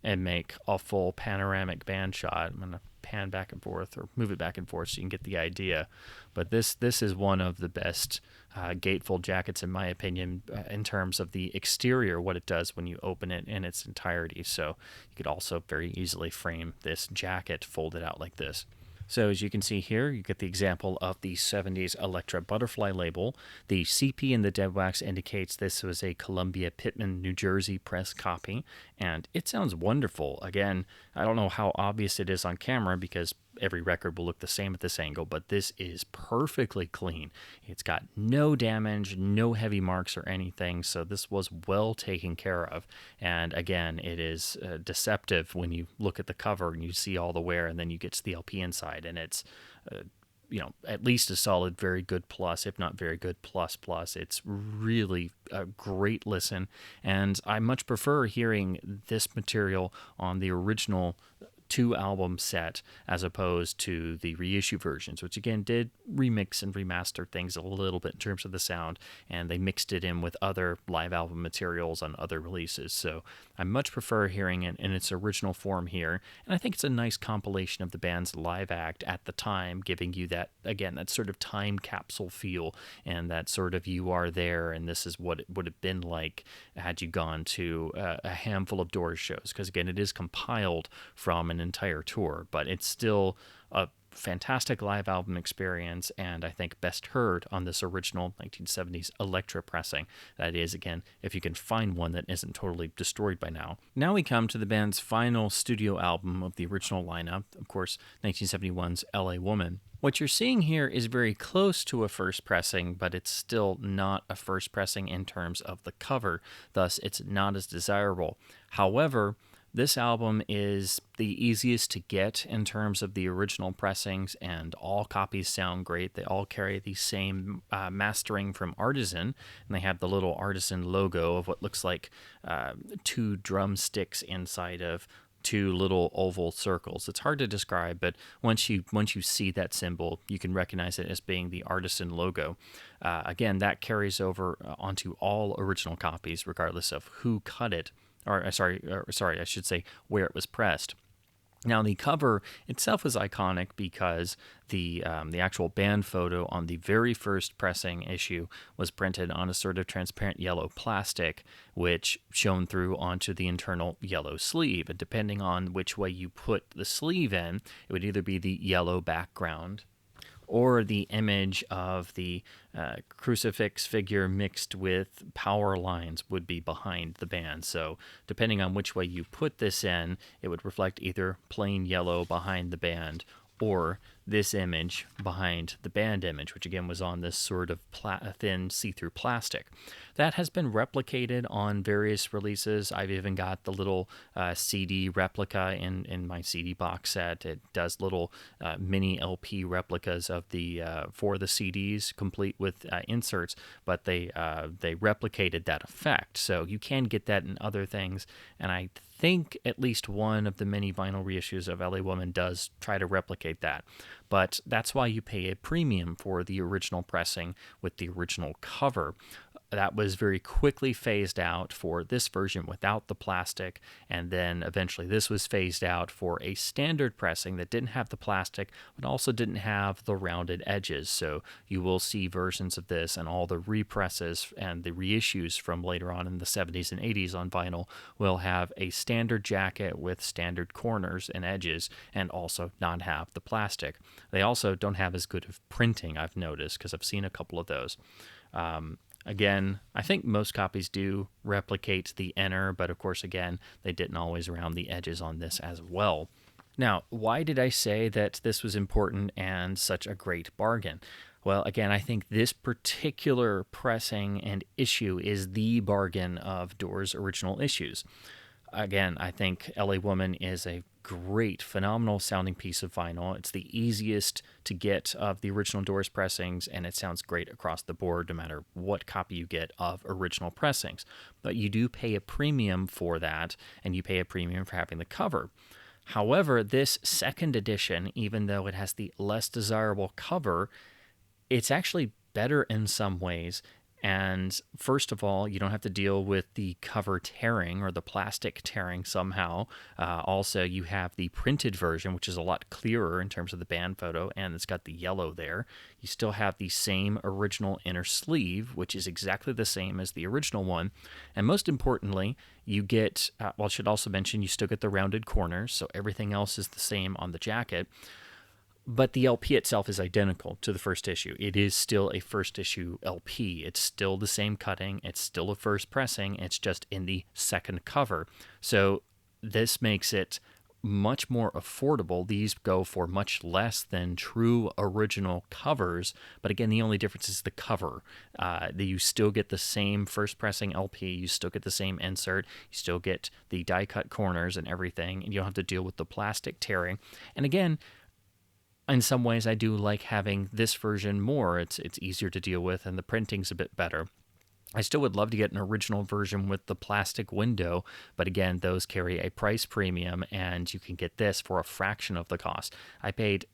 and make a full panoramic band shot. I'm going to pan back and forth or move it back and forth so you can get the idea. But this is one of the best gatefold jackets, in my opinion, in terms of the exterior, what it does when you open it in its entirety. So you could also very easily frame this jacket folded out like this. So as you can see here, you get the example of the 70s Electra Butterfly label. The CP in the dead wax indicates this was a Columbia Pittman, New Jersey press copy, and it sounds wonderful. Again, I don't know how obvious it is on camera because every record will look the same at this angle, but this is perfectly clean. It's got no damage, no heavy marks or anything, so this was well taken care of. And again, it is deceptive when you look at the cover and you see all the wear, and then you get to the LP inside, and it's at least a solid very good plus, if not very good plus plus. It's really a great listen, and I much prefer hearing this material on the original 2-album set as opposed to the reissue versions, which again did remix and remaster things a little bit in terms of the sound, and they mixed it in with other live album materials on other releases. So I much prefer hearing it in its original form here, and I think it's a nice compilation of the band's live act at the time, giving you that, again, that sort of time capsule feel, and that sort of you are there and this is what it would have been like had you gone to a handful of Doors shows, because again, it is compiled from an entire tour, but it's still a fantastic live album experience, and I think best heard on this original 1970s Electra pressing. That is, again, if you can find one that isn't totally destroyed by now. Now we come to the band's final studio album of the original lineup, of course, 1971's LA Woman. What you're seeing here is very close to a first pressing, but it's still not a first pressing in terms of the cover, thus it's not as desirable. However, this album is the easiest to get in terms of the original pressings, and all copies sound great. They all carry the same mastering from Artisan, and they have the little Artisan logo of what looks like 2 drumsticks inside of 2 little oval circles. It's hard to describe, but once you see that symbol, you can recognize it as being the Artisan logo. Again, that carries over onto all original copies, regardless of who cut it. I should say where it was pressed. Now, the cover itself is iconic because the actual band photo on the very first pressing issue was printed on a sort of transparent yellow plastic, which shone through onto the internal yellow sleeve. And depending on which way you put the sleeve in, it would either be the yellow background or the image of the crucifix figure mixed with power lines would be behind the band. So depending on which way you put this in, it would reflect either plain yellow behind the band or this image behind the band image, which again was on this sort of thin see-through plastic. That has been replicated on various releases. I've even got the little CD replica in my CD box set. It does little mini LP replicas of the for the CDs, complete with inserts, but they replicated that effect. So you can get that in other things, and I think at least one of the many vinyl reissues of LA Woman does try to replicate that. But that's why you pay a premium for the original pressing with the original cover. That was very quickly phased out for this version without the plastic, and then eventually this was phased out for a standard pressing that didn't have the plastic, but also didn't have the rounded edges. So you will see versions of this, and all the represses and the reissues from later on in the 70s and 80s on vinyl will have a standard jacket with standard corners and edges, and also not have the plastic. They also don't have as good of printing, I've noticed, because I've seen a couple of those. Again, I think most copies do replicate the inner, but of course, again, they didn't always round the edges on this as well. Now, why did I say that this was important and such a great bargain? Well, again, I think this particular pressing and issue is the bargain of Doors' original issues. Again, I think LA Woman is a great, phenomenal sounding piece of vinyl. It's the easiest to get of the original Doors pressings, and it sounds great across the board no matter what copy you get of original pressings. But you do pay a premium for that, and you pay a premium for having the cover. However, this second edition, even though it has the less desirable cover, it's actually better in some ways. And first of all, you don't have to deal with the cover tearing or the plastic tearing somehow. Also, you have the printed version, which is a lot clearer in terms of the band photo, and it's got the yellow there. You still have the same original inner sleeve, which is exactly the same as the original one. And most importantly, you get, I should also mention, you still get the rounded corners, so everything else is the same on the jacket. But the LP itself is identical to the first issue. It is still a first issue LP. It's still the same cutting. It's still a first pressing. It's just in the second cover. So this makes it much more affordable. These go for much less than true original covers. But again, the only difference is the cover. You still get the same first pressing LP. You still get the same insert. You still get the die cut corners and everything. And you don't have to deal with the plastic tearing. And again, in some ways, I do like having this version more. It's easier to deal with, and the printing's a bit better. I still would love to get an original version with the plastic window, but again, those carry a price premium, and you can get this for a fraction of the cost. I paid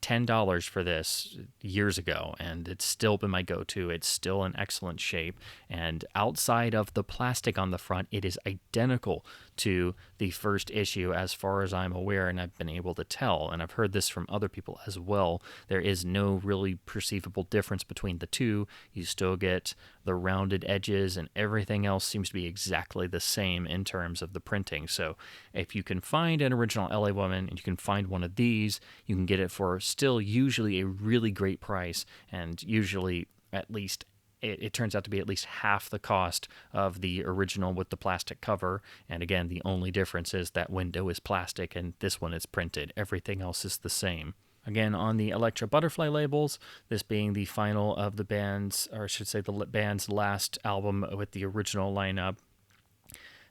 $10 for this years ago, and it's still been my go-to. It's still in excellent shape, and outside of the plastic on the front, it is identical to the first issue as far as I'm aware, and I've been able to tell, and I've heard this from other people as well. There is no really perceivable difference between the two. You still get the rounded edges, and everything else seems to be exactly the same in terms of the printing. So if you can find an original LA Woman and you can find one of these, you can get it for still usually a really great price, and usually at least it turns out to be at least half the cost of the original with the plastic cover. And again, the only difference is that window is plastic and this one is printed. Everything else is the same. Again, on the Electra Butterfly labels, this being the final of the band's, or I should say the band's last album with the original lineup,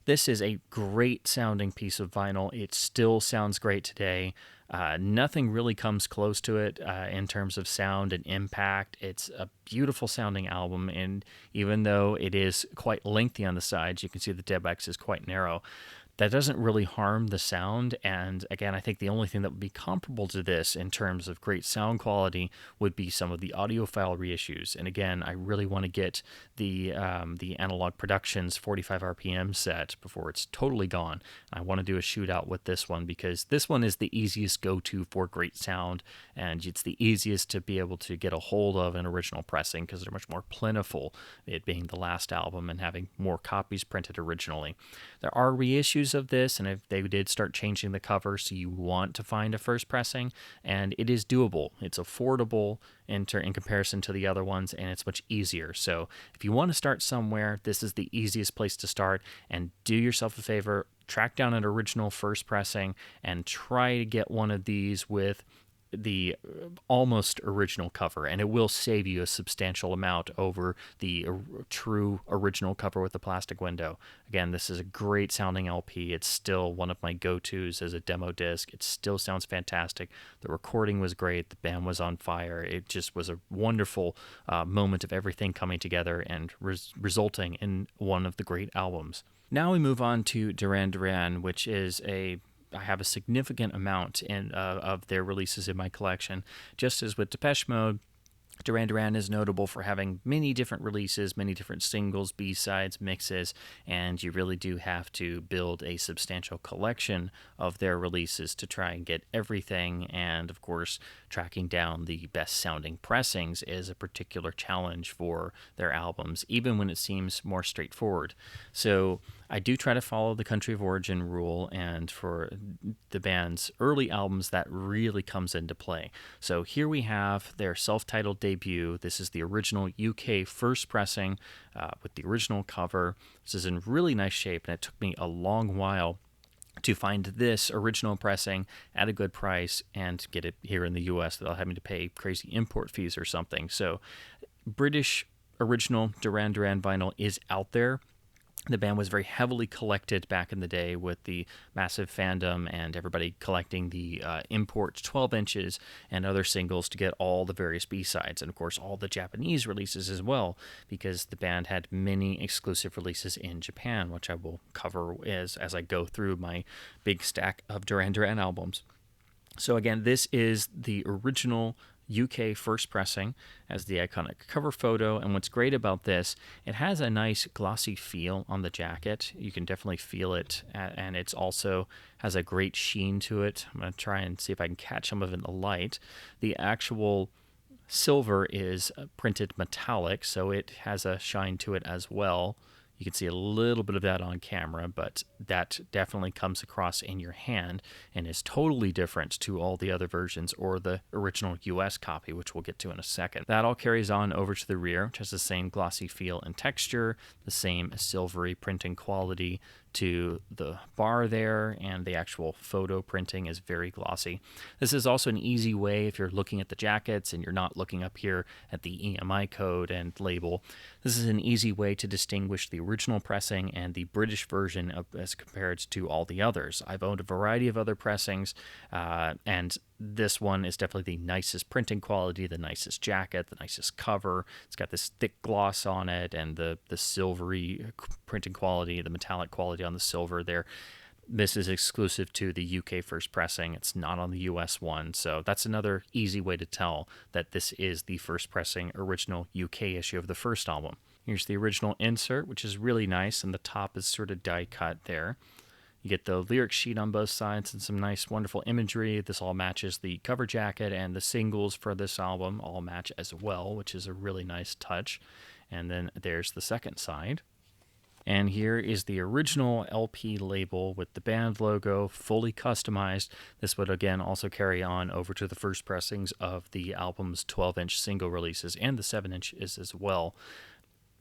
this is a great sounding piece of vinyl. It still sounds great today. Nothing really comes close to it in terms of sound and impact. It's a beautiful sounding album, and even though it is quite lengthy on the sides, you can see the Debex is quite narrow. That doesn't really harm the sound, and again, I think the only thing that would be comparable to this in terms of great sound quality would be some of the audiophile reissues. And again, I really want to get the Analog Productions 45 RPM set before it's totally gone. I want to do a shootout with this one because this one is the easiest go-to for great sound, and it's the easiest to be able to get a hold of an original pressing because they're much more plentiful, it being the last album and having more copies printed originally. There are reissues of this, and if they did start changing the cover, so you want to find a first pressing, and it is doable. It's affordable in comparison to the other ones, and it's much easier. So if you want to start somewhere, this is the easiest place to start, and do yourself a favor, track down an original first pressing and try to get one of these with the almost original cover, and it will save you a substantial amount over the true original cover with the plastic window. Again, this is a great sounding LP. It's still one of my go-tos as a demo disc. It still sounds fantastic. The recording was great. The band was on fire. It just was a wonderful moment of everything coming together and resulting in one of the great albums. Now we move on to Duran Duran, which is I have a significant amount of their releases in my collection. Just as with Depeche Mode, Duran Duran is notable for having many different releases, many different singles, B-sides, mixes, and you really do have to build a substantial collection of their releases to try and get everything, and of course, tracking down the best-sounding pressings is a particular challenge for their albums, even when it seems more straightforward. So I do try to follow the country of origin rule, and for the band's early albums, that really comes into play. So here we have their self-titled debut. This is the original UK first pressing with the original cover. This is in really nice shape, and it took me a long while to find this original pressing at a good price and get it here in the US without having to pay crazy import fees or something. So British original Duran Duran vinyl is out there. The band was very heavily collected back in the day with the massive fandom and everybody collecting the import 12 inches and other singles to get all the various B-sides, and of course all the Japanese releases as well, because the band had many exclusive releases in Japan, which I will cover as I go through my big stack of Duran Duran albums. So again, this is the original UK first pressing as the iconic cover photo, and what's great about this, it has a nice glossy feel on the jacket. You can definitely feel it, and it's also has a great sheen to it. I'm going to try and see if I can catch some of it in the light. The actual silver is printed metallic, so it has a shine to it as well. You can see a little bit of that on camera, but that definitely comes across in your hand and is totally different to all the other versions or the original US copy, which we'll get to in a second. That all carries on over to the rear, which has the same glossy feel and texture, the same silvery printing quality to the bar there, and the actual photo printing is very glossy. This is also an easy way if you're looking at the jackets and you're not looking up here at the EMI code and label. This is an easy way to distinguish the original pressing and the British version as compared to all the others. I've owned a variety of other pressings, and this one is definitely the nicest printing quality, the nicest jacket, the nicest cover. It's got this thick gloss on it and the silvery printing quality, the metallic quality on the silver there. This is exclusive to the UK first pressing. It's not on the US one. So that's another easy way to tell that this is the first pressing original UK issue of the first album. Here's the original insert, which is really nice, and the top is sort of die cut there. You get the lyric sheet on both sides and some nice, wonderful imagery. This all matches the cover jacket, and the singles for this album all match as well, which is a really nice touch. And then there's the second side. And here is the original LP label with the band logo, fully customized. This would again also carry on over to the first pressings of the album's 12-inch single releases and the 7-inches as well.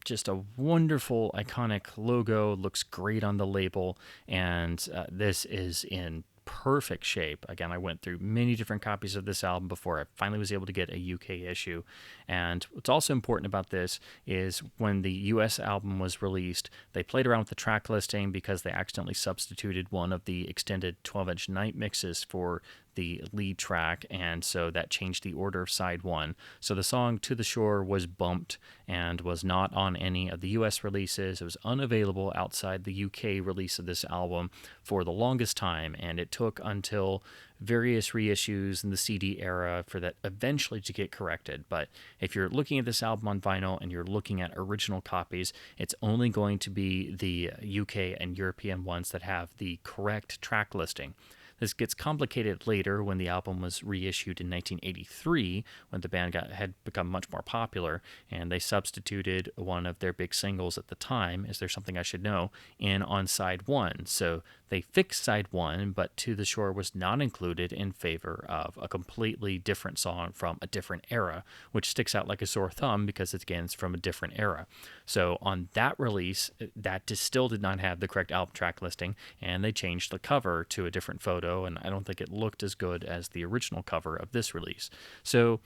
Just a wonderful, iconic logo, looks great on the label, and this is in perfect shape. Again, I went through many different copies of this album before I finally was able to get a UK issue. And what's also important about this is when the US album was released, they played around with the track listing because they accidentally substituted one of the extended 12-inch night mixes for the lead track, and so that changed the order of side one. So the song To the Shore was bumped and was not on any of the US releases. It was unavailable outside the UK release of this album for the longest time, and it took until various reissues in the CD era for that eventually to get corrected. But if you're looking at this album on vinyl and you're looking at original copies, it's only going to be the UK and European ones that have the correct track listing. This gets complicated later when the album was reissued in 1983, when the band had become much more popular, and they substituted one of their big singles at the time, Is There Something I Should Know, in on side one. So they fixed side one, but To the Shore was not included in favor of a completely different song from a different era, which sticks out like a sore thumb because it's from a different era. So on that release, that still did not have the correct album track listing, and they changed the cover to a different photo, and I don't think it looked as good as the original cover of this release. So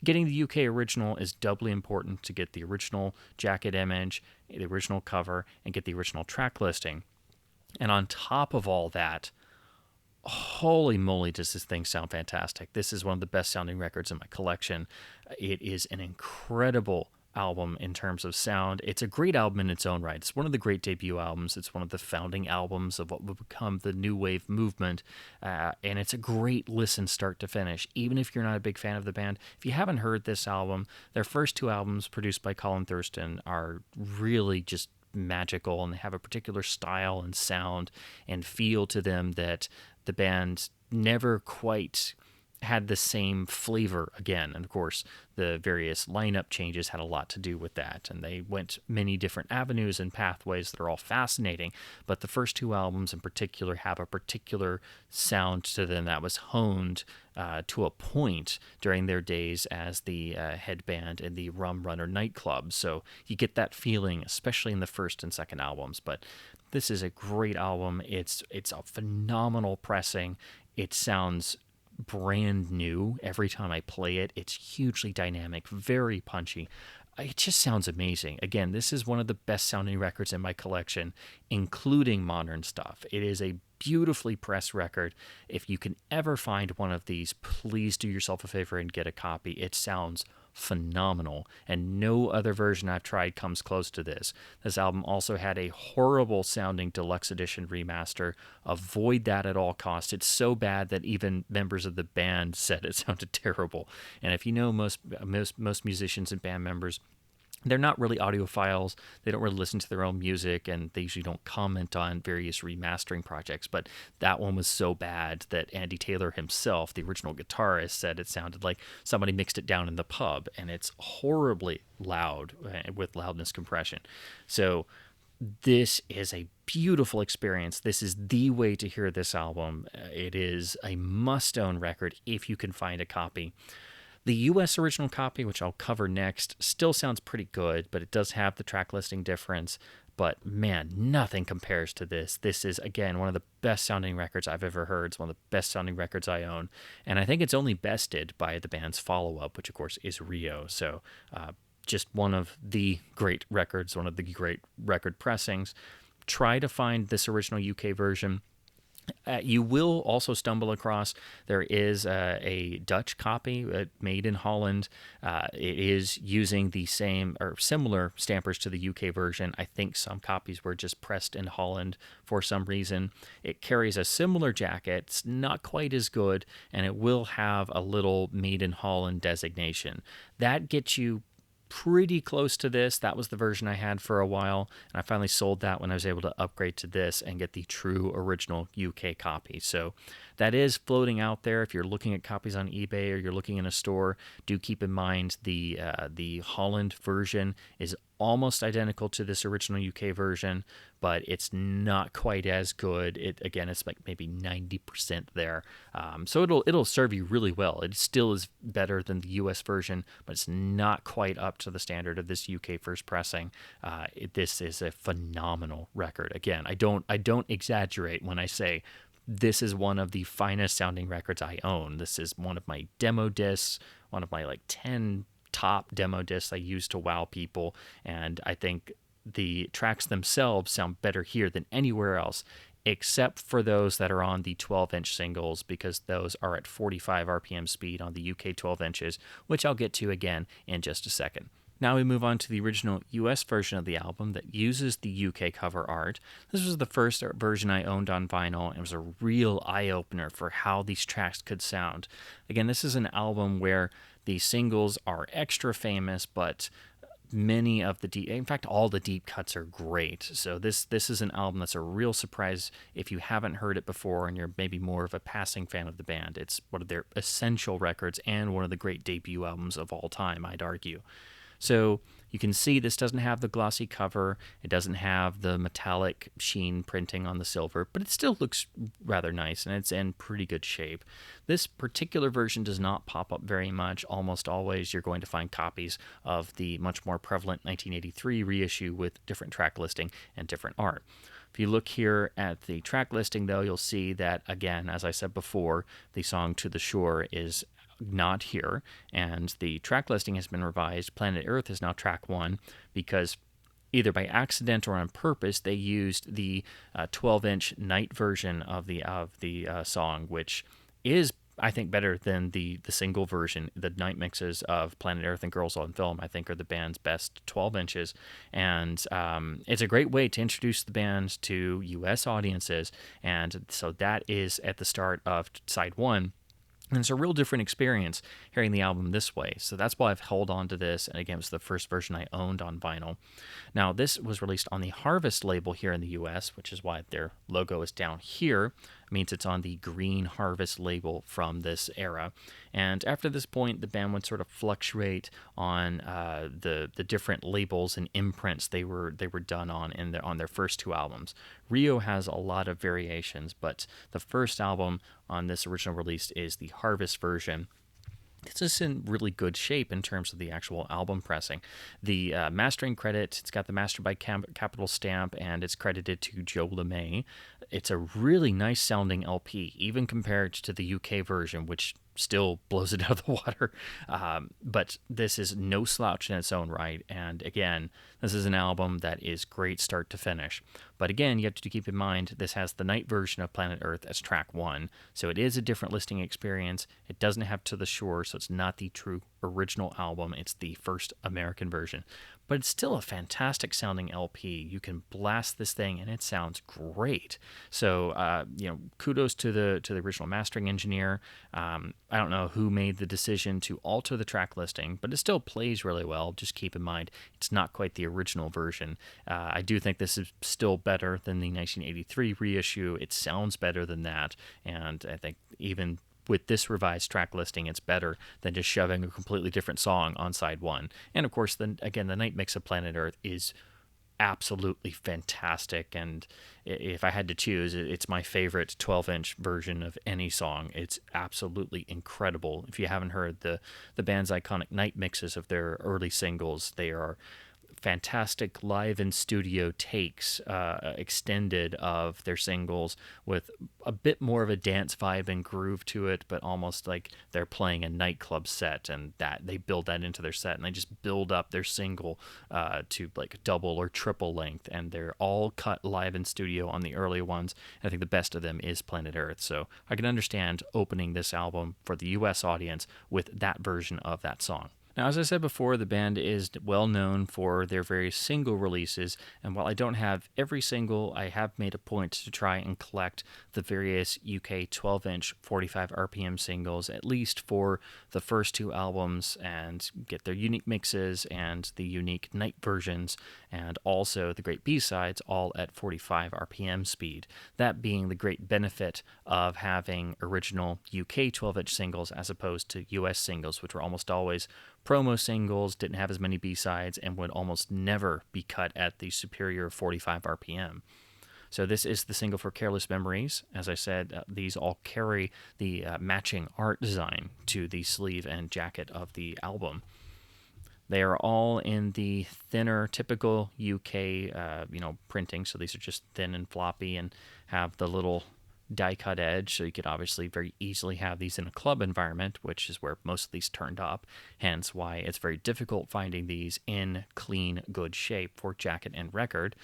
getting the UK original is doubly important to get the original jacket image, the original cover, and get the original track listing. And on top of all that, holy moly, does this thing sound fantastic. This is one of the best sounding records in my collection. It is an incredible album in terms of sound. It's a great album in its own right. It's one of the great debut albums. It's one of the founding albums of what would become the new wave movement, and it's a great listen start to finish, even if you're not a big fan of the band. If you haven't heard this album, their first two albums produced by Colin Thurston are really just magical, and they have a particular style and sound and feel to them that the band never quite had the same flavor again. And of course, the various lineup changes had a lot to do with that, and they went many different avenues and pathways that are all fascinating. But the first two albums in particular have a particular sound to them that was honed to a point during their days as the head band in the Rum Runner nightclub. So you get that feeling, especially in the first and second albums. But this is a great album. It's a phenomenal pressing. It sounds brand new every time I play it. It's hugely dynamic, very punchy. It just sounds amazing. Again, this is one of the best sounding records in my collection, including modern stuff. It is a beautifully pressed record. If you can ever find one of these, please do yourself a favor and get a copy. It sounds phenomenal, and no other version I've tried comes close to this. This album also had a horrible sounding deluxe edition remaster. Avoid that at all costs. It's so bad that even members of the band said it sounded terrible. And if you know most musicians and band members, they're not really audiophiles. They don't really listen to their own music, and they usually don't comment on various remastering projects. But that one was so bad that Andy Taylor himself, the original guitarist, said it sounded like somebody mixed it down in the pub, and it's horribly loud with loudness compression. So this is a beautiful experience. This is the way to hear this album. It is a must-own record if you can find a copy. The US original copy, which I'll cover next, still sounds pretty good, but it does have the track listing difference. But man, nothing compares to this. This is, again, one of the best sounding records I've ever heard. It's one of the best sounding records I own. And I think it's only bested by the band's follow-up, which of course is Rio. So just one of the great records, one of the great record pressings. Try to find this original UK version. You will also stumble across, there is a Dutch copy made in Holland. It is using the same or similar stampers to the UK version. I think some copies were just pressed in Holland for some reason. It carries a similar jacket. It's not quite as good, and it will have a little made in Holland designation. That gets you pretty close to this. That was the version I had for a while, and I finally sold that when I was able to upgrade to this and get the true original UK copy. So that is floating out there. If you're looking at copies on eBay or you're looking in a store, do keep in mind the Holland version is almost identical to this original UK version, but it's not quite as good. It's like maybe 90% there. So it'll serve you really well. It still is better than the US version, but it's not quite up to the standard of this UK first pressing. This is a phenomenal record. Again, I don't exaggerate when I say this is one of the finest sounding records I own. This is one of my demo discs, one of my like 10 top demo discs I use to wow people, and I think the tracks themselves sound better here than anywhere else, except for those that are on the 12-inch singles, because those are at 45 RPM speed on the UK 12 inches, which I'll get to again in just a second. Now we move on to the original US version of the album that uses the UK cover art. This was the first version I owned on vinyl, and it was a real eye-opener for how these tracks could sound. Again, this is an album where the singles are extra famous, but many of in fact, all the deep cuts are great. So this is an album that's a real surprise if you haven't heard it before and you're maybe more of a passing fan of the band. It's one of their essential records and one of the great debut albums of all time, I'd argue. So you can see this doesn't have the glossy cover. It doesn't have the metallic sheen printing on the silver, but it still looks rather nice, and it's in pretty good shape. This particular version does not pop up very much. Almost always you're going to find copies of the much more prevalent 1983 reissue with different track listing and different art. If you look here at the track listing, though, you'll see that, again, as I said before, the song To the Shore is not here, and the track listing has been revised. Planet Earth is now track 1 because either by accident or on purpose they used the 12-inch night version of the song, which is, I think, better than the single version. The night mixes of Planet Earth and Girls on Film, I think, are the band's best 12 inches, and it's a great way to introduce the band to U.S. audiences, and so that is at the start of side 1. And it's a real different experience hearing the album this way. So that's why I've held on to this. And again, it's the first version I owned on vinyl. Now, this was released on the Harvest label here in the US, which is why their logo is down here. It means it's on the green Harvest label from this era. And after this point, the band would sort of fluctuate on the different labels and imprints they were done on their first 2 albums. Rio has a lot of variations, but the first album on this original release is the Harvest version. This is in really good shape in terms of the actual album pressing. The mastering credit, it's got the master by capital stamp, and it's credited to Joe LeMay. It's a really nice sounding LP, even compared to the UK version, which still blows it out of the water. But this is no slouch in its own right. And again, this is an album that is great start to finish. But again, you have to keep in mind, this has the night version of Planet Earth as track 1. So it is a different listening experience. It doesn't have To the Shore, so it's not the true original album. It's the first American version. But it's still a fantastic sounding LP. You can blast this thing and it sounds great. So, kudos to the original mastering engineer. I don't know who made the decision to alter the track listing, but it still plays really well. Just keep in mind, it's not quite the original version. I do think this is still better than the 1983 reissue. It sounds better than that, and I think even with this revised track listing, it's better than just shoving a completely different song on side 1. And of course, the night mix of Planet Earth is absolutely fantastic. And if I had to choose, it's my favorite 12-inch version of any song. It's absolutely incredible. If you haven't heard the band's iconic night mixes of their early singles, they are fantastic live in studio takes, extended of their singles with a bit more of a dance vibe and groove to it, but almost like they're playing a nightclub set, and that they build that into their set, and they just build up their single to like double or triple length, and they're all cut live in studio on the early ones. I think the best of them is Planet Earth, so I can understand opening this album for the US audience with that version of that song. Now, as I said before, the band is well known for their various single releases, and while I don't have every single, I have made a point to try and collect the various UK 12-inch 45 RPM singles, at least for the first two albums, and get their unique mixes and the unique night versions, and also the great B-sides, all at 45 RPM speed. That being the great benefit of having original UK 12-inch singles as opposed to US singles, which were almost always promo singles, didn't have as many B-sides, and would almost never be cut at the superior 45 RPM. So this is the single for Careless Memories. As I said, these all carry the matching art design to the sleeve and jacket of the album. They are all in the thinner, typical UK, printing. So these are just thin and floppy and have the little die-cut edge, so you could obviously very easily have these in a club environment, which is where most of these turned up, hence why it's very difficult finding these in clean, good shape for jacket and record.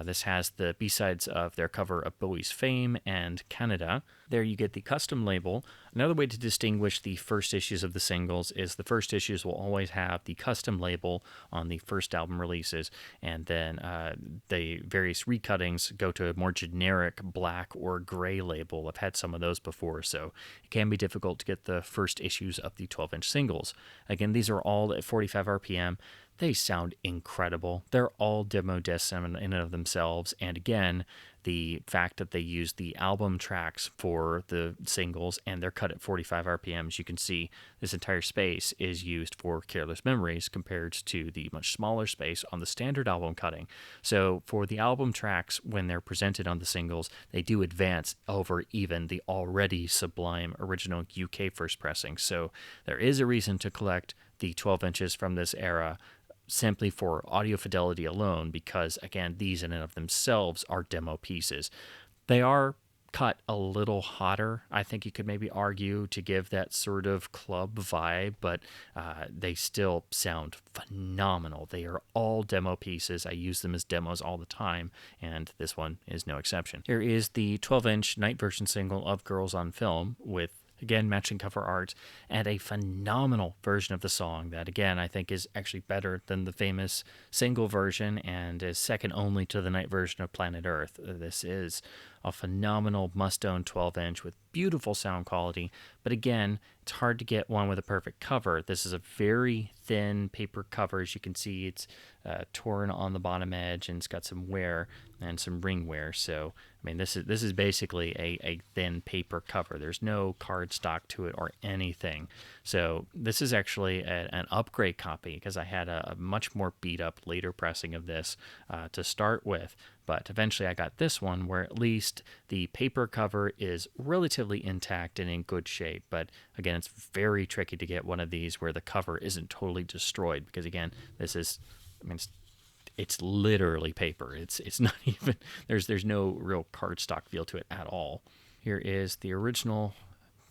This has the B-sides of their cover of Bowie's Fame and Canada. There you get the custom label. Another way to distinguish the first issues of the singles is the first issues will always have the custom label on the first album releases, and then the various recuttings go to a more generic black or gray label. I've had some of those before, so it can be difficult to get the first issues of the 12-inch singles. Again, these are all at 45 RPM. They sound incredible. They're all demo discs in and of themselves. And again, the fact that they use the album tracks for the singles and they're cut at 45 RPM, as you can see, this entire space is used for Careless Memories compared to the much smaller space on the standard album cutting. So for the album tracks, when they're presented on the singles, they do advance over even the already sublime original UK first pressing. So there is a reason to collect the 12 inches from this era simply for audio fidelity alone, because again, these in and of themselves are demo pieces. They are cut a little hotter, I think you could maybe argue, to give that sort of club vibe, but they still sound phenomenal. They are all demo pieces. I use them as demos all the time, and this one is no exception. Here is the 12-inch night version single of Girls on Film with, again, matching cover art, and a phenomenal version of the song that, again, I think is actually better than the famous single version and is second only to the night version of Planet Earth. This is a phenomenal must-own 12-inch with beautiful sound quality, but again, it's hard to get one with a perfect cover. This is a very thin paper cover. As you can see, it's torn on the bottom edge, and it's got some wear and some ring wear. So, I mean, this is basically a thin paper cover. There's no cardstock to it or anything. So this is actually an upgrade copy, because I had a much more beat up later pressing of this to start with. But eventually I got this one where at least the paper cover is relatively intact and in good shape. But again, it's very tricky to get one of these where the cover isn't totally destroyed, because again, this is, I mean, it's literally paper. It's not even, there's no real cardstock feel to it at all. Here is the original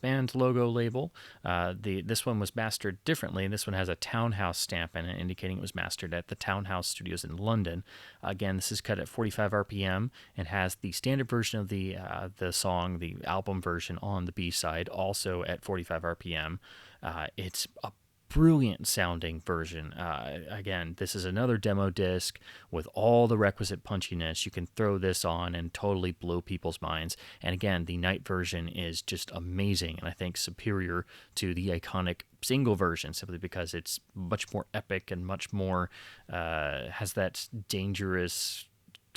band logo label. This one was mastered differently. This one has a Townhouse stamp in it, indicating it was mastered at the Townhouse Studios in London. Again, this is cut at 45 RPM and has the standard version of the song, the album version on the B-side, also at 45 RPM. It's a brilliant sounding version. Again, this is another demo disc with all the requisite punchiness. You can throw this on and totally blow people's minds. And again, the night version is just amazing, and I think superior to the iconic single version, simply because it's much more epic and much more has that dangerous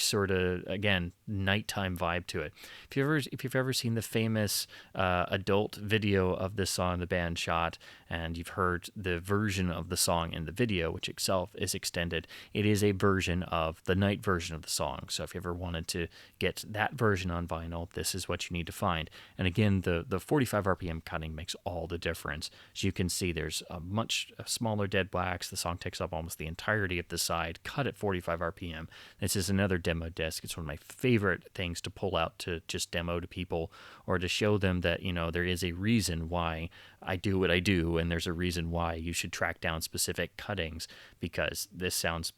sort of, again, nighttime vibe to it. If you've ever seen the famous adult video of this song the band shot, and you've heard the version of the song in the video, which itself is extended, it is a version of the night version of the song. So if you ever wanted to get that version on vinyl, this is what you need to find. And again, the 45 RPM cutting makes all the difference. As you can see, there's a much smaller dead blacks. The song takes up almost the entirety of the side, cut at 45 RPM. This is another demo disc. It's one of my favorite things to pull out to just demo to people, or to show them that, there is a reason why I do what I do, and there's a reason why you should track down specific cuttings, because this sounds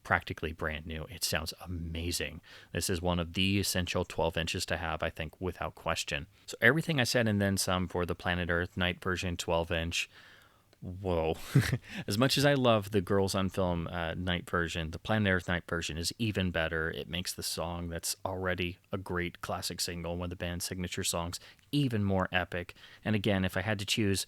practically brand new. It sounds amazing. This is one of the essential 12 inches to have, I think, without question. So everything I said and then some for the Planet Earth night version 12 inch. Whoa. As much as I love the Girls on Film night version, the Planet Earth night version is even better. It makes the song that's already a great classic single, one of the band's signature songs, even more epic. And again, if I had to choose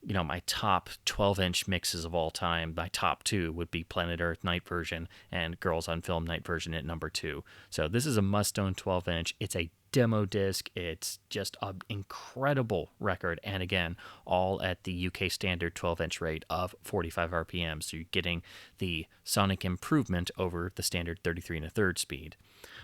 my top 12-inch mixes of all time, my top two would be Planet Earth night version and Girls on Film night version at number 2. So this is a must-own 12-inch. It's a demo disc. It's just an incredible record. And again, all at the UK standard 12-inch rate of 45 RPM. So you're getting the sonic improvement over the standard 33 1/3 speed.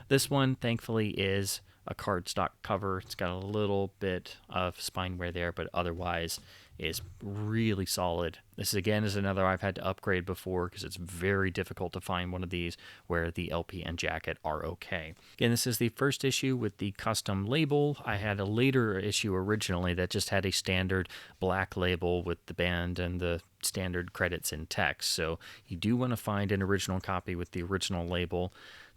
This one, thankfully, is a cardstock cover. It's got a little bit of spine wear there, but otherwise is really solid. This again is another I've had to upgrade before, because it's very difficult to find one of these where the LP and jacket are okay. Again, this is the first issue with the custom label. I had a later issue originally that just had a standard black label with the band and the standard credits in text. So you do want to find an original copy with the original label.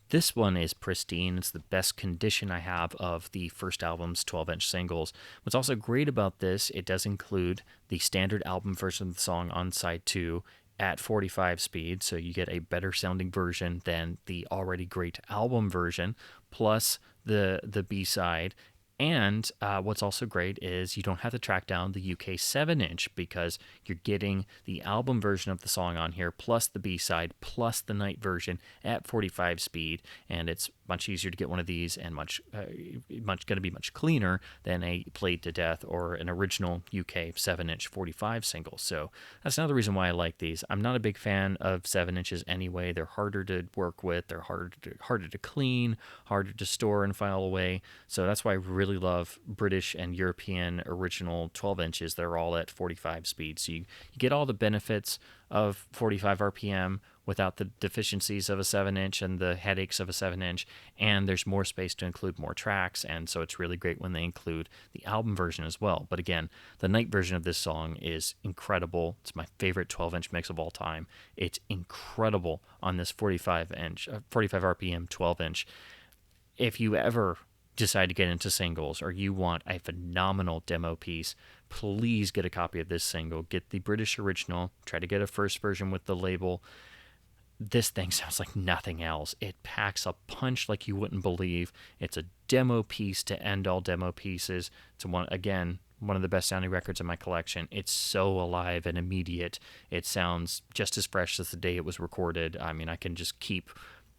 This one is pristine. It's the best condition I have of the first album's 12-inch singles. What's also great about this, it does include the standard album version of the song on side 2 at 45 speed, so you get a better sounding version than the already great album version, plus the B-side. And what's also great is you don't have to track down the UK 7-inch, because you're getting the album version of the song on here, plus the B-side, plus the night version at 45 speed. And it's much easier to get one of these, and much going to be much cleaner than a Played to Death or an original UK 7-inch 45 single. So that's another reason why I like these. I'm not a big fan of 7 inches anyway. They're harder to work with. They're harder to clean, harder to store and file away. So that's why I really love British and European original 12 inches. They're all at 45 speed. So you get all the benefits of 45 RPM without the deficiencies of a 7-inch and the headaches of a 7-inch, and there's more space to include more tracks, and so it's really great when they include the album version as well. But again, the night version of this song is incredible. It's my favorite 12-inch mix of all time. It's incredible on this 45 RPM 12-inch. If you ever decide to get into singles, or you want a phenomenal demo piece, please get a copy of this single. Get the British original. Try to get a first version with the label. This thing sounds like nothing else. It packs a punch like you wouldn't believe. It's a demo piece to end all demo pieces. It's one of the best sounding records in my collection. It's so alive and immediate. It sounds just as fresh as the day it was recorded. I mean, I can just keep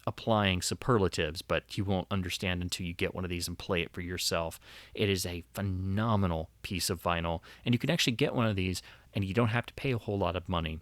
applying superlatives, but you won't understand until you get one of these and play it for yourself. It is a phenomenal piece of vinyl, and you can actually get one of these and you don't have to pay a whole lot of money.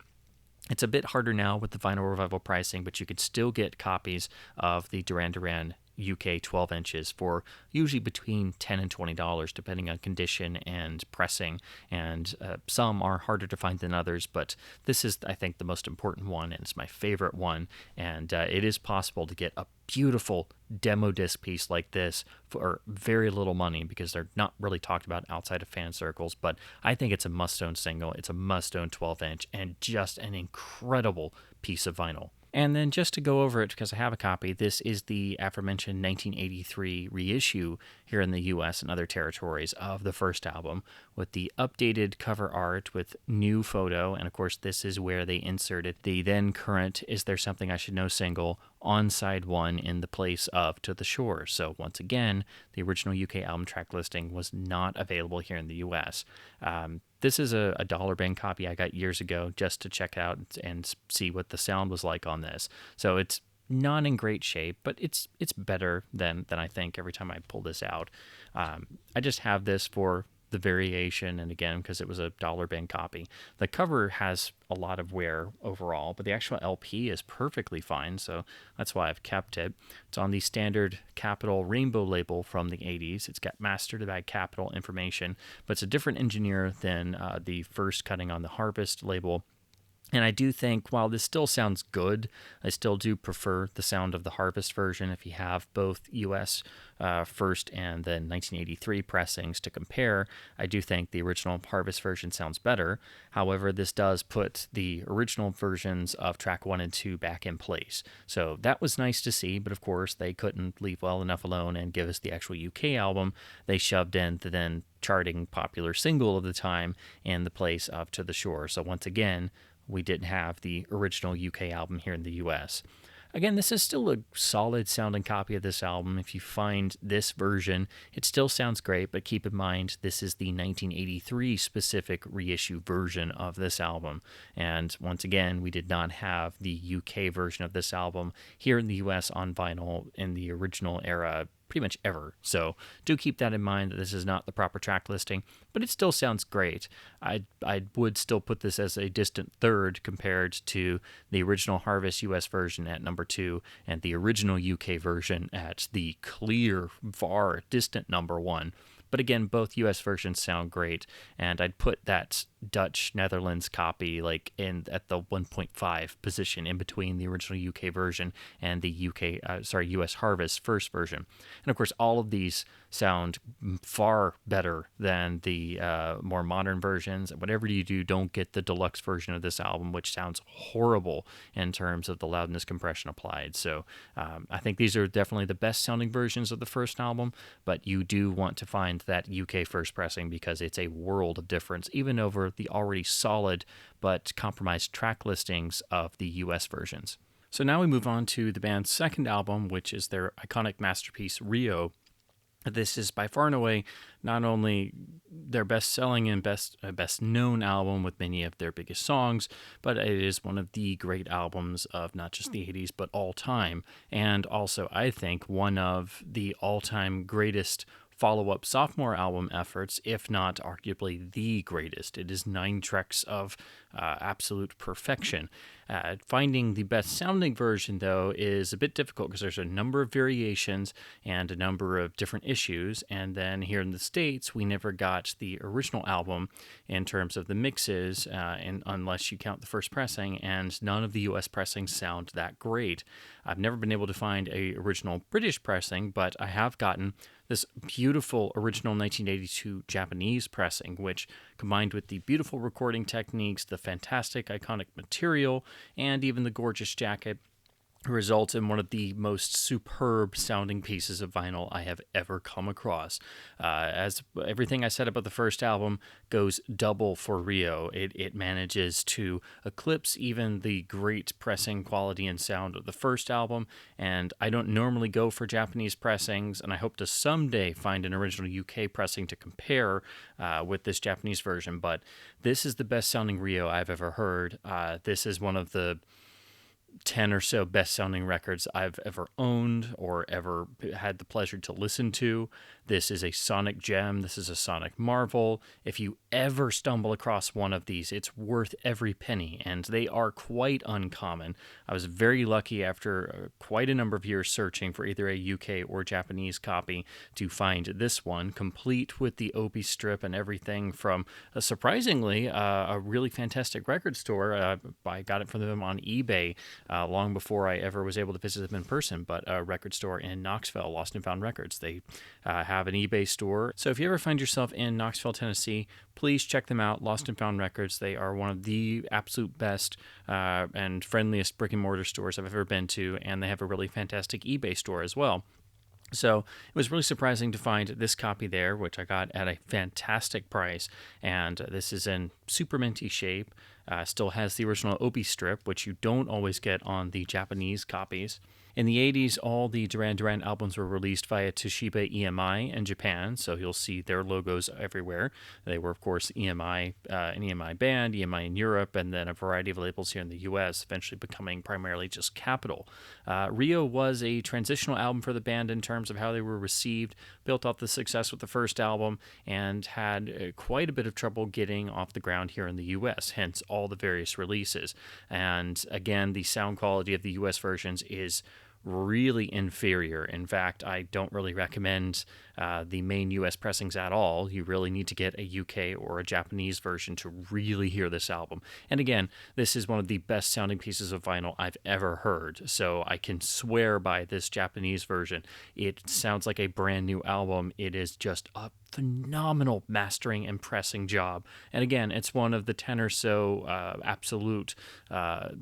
It's a bit harder now with the Vinyl Revival pricing, but you could still get copies of the Duran Duran UK 12 inches for usually between $10 and $20, depending on condition and pressing. And some are harder to find than others, but this is, I think, the most important one, and it's my favorite one. And it is possible to get a beautiful demo disc piece like this for very little money, because they're not really talked about outside of fan circles. But I think it's a must-own single. It's a must-own 12-inch, and just an incredible piece of vinyl. And then just to go over it, because I have a copy, this is the aforementioned 1983 reissue here in the US and other territories of the first album, with the updated cover art with new photo. And of course, this is where they inserted the then current Is There Something I Should Know single on side 1 in the place of To the Shore. So once again, the original UK album track listing was not available here in the US. This is a dollar bang copy I got years ago just to check out and see what the sound was like on this. So it's not in great shape, but it's better than I think every time I pull this out. I just have this for the variation, and again, because it was a dollar bin copy. The cover has a lot of wear overall, but the actual LP is perfectly fine, so that's why I've kept it. It's on the standard Capitol Rainbow label from the 80s. It's got mastered by Capitol information, but it's a different engineer than the first cutting on the Harvest label. And I do think, while this still sounds good, I still do prefer the sound of the Harvest version if you have both US first and then 1983 pressings to compare. I do think the original Harvest version sounds better. However, this does put the original versions of track 1 and 2 back in place. So that was nice to see, but of course they couldn't leave well enough alone and give us the actual UK album. They shoved in the then charting popular single of the time in the place of To the Shore. So once again, we didn't have the original UK album here in the US. Again, this is still a solid sounding copy of this album. If you find this version, it still sounds great, but keep in mind this is the 1983 specific reissue version of this album. And once again, we did not have the UK version of this album here in the US on vinyl in the original era pretty much ever. So do keep that in mind, that this is not the proper track listing, but it still sounds great. I would still put this as a distant third compared to the original Harvest US version at number 2 and the original UK version at the clear, far distant number 1. But again, both US versions sound great, and I'd put that Dutch Netherlands copy like in at the 1.5 position in between the original UK version and the US Harvest first version. And of course, all of these sound far better than the more modern versions. Whatever you do, don't get the deluxe version of this album, which sounds horrible in terms of the loudness compression applied. So I think these are definitely the best sounding versions of the first album, but you do want to find that UK first pressing because it's a world of difference, even over the already solid but compromised track listings of the US versions. So now we move on to the band's second album, which is their iconic masterpiece, Rio. This is by far and away not only their best-selling and best-known album with many of their biggest songs, but it is one of the great albums of not just the 80s, but all time. And also, I think, one of the all-time greatest follow-up sophomore album efforts, if not arguably the greatest. It is 9 tracks of absolute perfection. Finding the best sounding version, though, is a bit difficult because there's a number of variations and a number of different issues. And then here in the States, we never got the original album in terms of the mixes, unless you count the first pressing, and none of the US pressings sound that great. I've never been able to find a original British pressing, but I have gotten this beautiful original 1982 Japanese pressing, which, combined with the beautiful recording techniques, the fantastic iconic material, and even the gorgeous jacket, results in one of the most superb sounding pieces of vinyl I have ever come across. As everything I said about the first album goes double for Rio. It manages to eclipse even the great pressing quality and sound of the first album, and I don't normally go for Japanese pressings, and I hope to someday find an original UK pressing to compare with this Japanese version, but this is the best sounding Rio I've ever heard. This is one of the 10 or so best-sounding records I've ever owned or ever had the pleasure to listen to. This is a sonic gem. This is a sonic marvel. If you ever stumble across one of these, it's worth every penny, and they are quite uncommon. I was very lucky after quite a number of years searching for either a UK or Japanese copy to find this one, complete with the Opie strip and everything from, surprisingly, a really fantastic record store. I got it from them on eBay long before I ever was able to visit them in person, but a record store in Knoxville, Lost and Found Records. They have an eBay store. So if you ever find yourself in Knoxville, Tennessee, please check them out, Lost and Found Records. They are one of the absolute best and friendliest brick and mortar stores I've ever been to, and they have a really fantastic eBay store as well. So it was really surprising to find this copy there, which I got at a fantastic price, and this is in super minty shape. Still has the original Obi strip, which you don't always get on the Japanese copies. In the 80s, all the Duran Duran albums were released via Toshiba EMI in Japan, so you'll see their logos everywhere. They were, of course, EMI, an EMI band, EMI in Europe, and then a variety of labels here in the US, eventually becoming primarily just Capitol. Rio was a transitional album for the band in terms of how they were received, built off the success with the first album, and had quite a bit of trouble getting off the ground here in the US, hence all the various releases. And again, the sound quality of the US versions is really inferior. In fact, I don't really recommend the main US pressings at all. You really need to get a UK or a Japanese version to really hear this album. And again, this is one of the best sounding pieces of vinyl I've ever heard, so I can swear by this Japanese version. It sounds like a brand new album. It is just a phenomenal mastering and pressing job. And again, it's one of the 10 or so absolute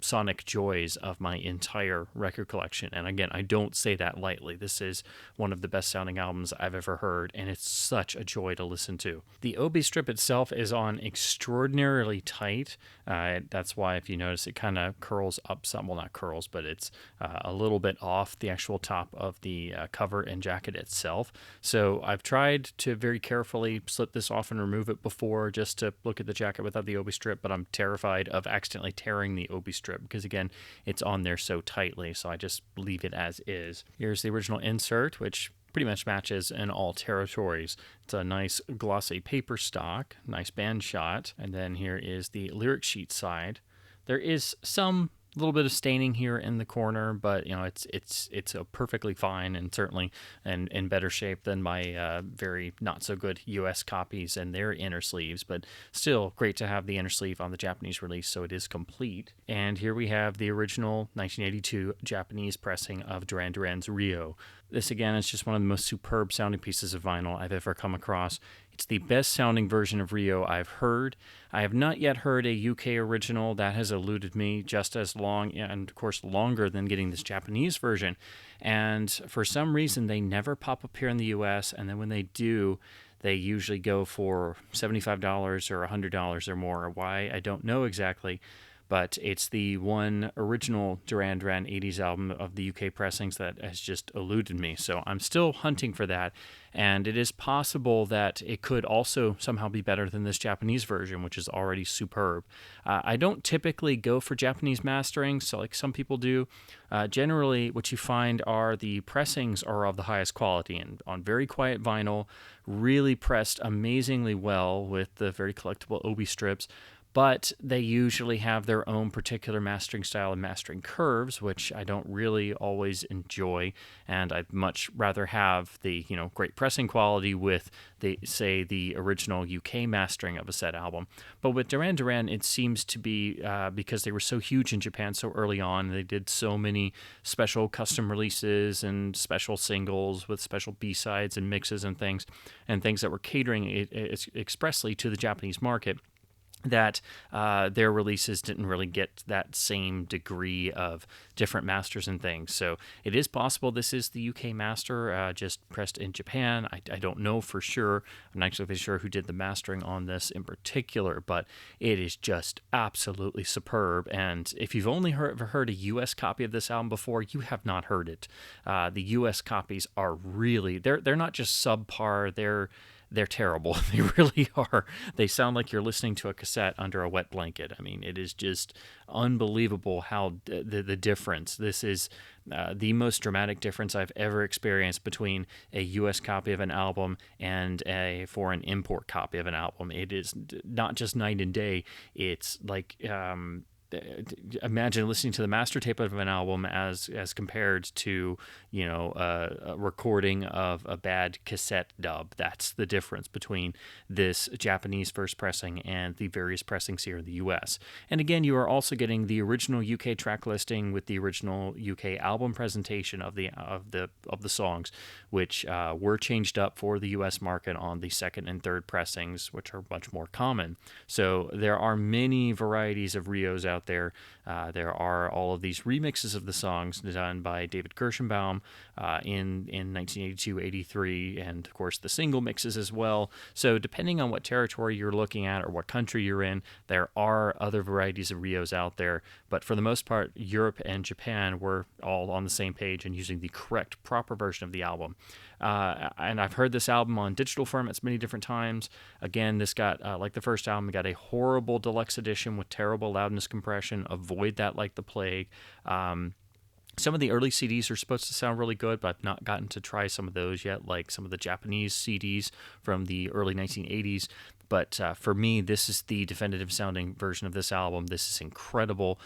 sonic joys of my entire record collection. And again, I don't say that lightly. This is one of the best sounding albums I've ever heard, and it's such a joy to listen to. The Obi strip itself is on extraordinarily tight. That's why, if you notice, it kind of curls up some. Well, not curls, but it's a little bit off the actual top of the cover and jacket itself. So I've tried to very carefully slip this off and remove it before, just to look at the jacket without the Obi strip, but I'm terrified of accidentally tearing the Obi strip because, again, it's on there so tightly, so I just leave it as is. Here's the original insert, which pretty much matches in all territories. It's a nice glossy paper stock, nice band shot, and then here is the lyric sheet side. There is some little bit of staining here in the corner, but it's a perfectly fine, and certainly in better shape than my very not so good US copies and their inner sleeves, but still great to have the inner sleeve on the Japanese release, so it is complete. And here we have the original 1982 Japanese pressing of Duran Duran's Rio. This, again, is just one of the most superb sounding pieces of vinyl I've ever come across. It's the best sounding version of Rio I've heard. I have not yet heard a UK original. That has eluded me just as long, and of course longer, than getting this Japanese version. And for some reason, they never pop up here in the US, and then when they do, they usually go for $75 or $100 or more. Why, I don't know exactly. But it's the one original Duran Duran 80s album of the UK pressings that has just eluded me. So I'm still hunting for that. And it is possible that it could also somehow be better than this Japanese version, which is already superb. I don't typically go for Japanese mastering, so like some people do. Generally, what you find are the pressings are of the highest quality and on very quiet vinyl, really pressed amazingly well with the very collectible Obi strips. But they usually have their own particular mastering style and mastering curves, which I don't really always enjoy, and I'd much rather have the great pressing quality with the original UK mastering of a said album. But with Duran Duran, it seems to be because they were so huge in Japan so early on, they did so many special custom releases and special singles with special B-sides and mixes and things that were catering expressly to the Japanese market, that their releases didn't really get that same degree of different masters and things. So it is possible this is the UK master, just pressed in Japan. I don't know for sure. I'm not exactly sure who did the mastering on this in particular, but it is just absolutely superb. And if you've only ever heard a US copy of this album before, you have not heard it. The US copies are really, they're not just subpar, they're terrible. They really are. They sound like you're listening to a cassette under a wet blanket. I mean, it is just unbelievable how the difference. This is the most dramatic difference I've ever experienced between a U.S. copy of an album and a foreign import copy of an album. It is not just night and day. It's like imagine listening to the master tape of an album as compared to a recording of a bad cassette dub. That's the difference between this Japanese first pressing and the various pressings here in the US. And again, you are also getting the original UK track listing with the original UK album presentation of the songs, which were changed up for the US market on the second and third pressings, which are much more common. So there are many varieties of Rios out there. There are all of these remixes of the songs done by David Kirschenbaum in 1982, 83, and of course the single mixes as well. So depending on what territory you're looking at or what country you're in, there are other varieties of Rios out there. But for the most part, Europe and Japan were all on the same page and using the correct, proper version of the album. And I've heard this album on digital formats many different times. Again, this got, like the first album, got a horrible deluxe edition with terrible loudness compression. Avoid that like the plague. Some of the early CDs are supposed to sound really good, but I've not gotten to try some of those yet, like some of the Japanese CDs from the early 1980s. But for me, this is the definitive sounding version of this album. This is incredible.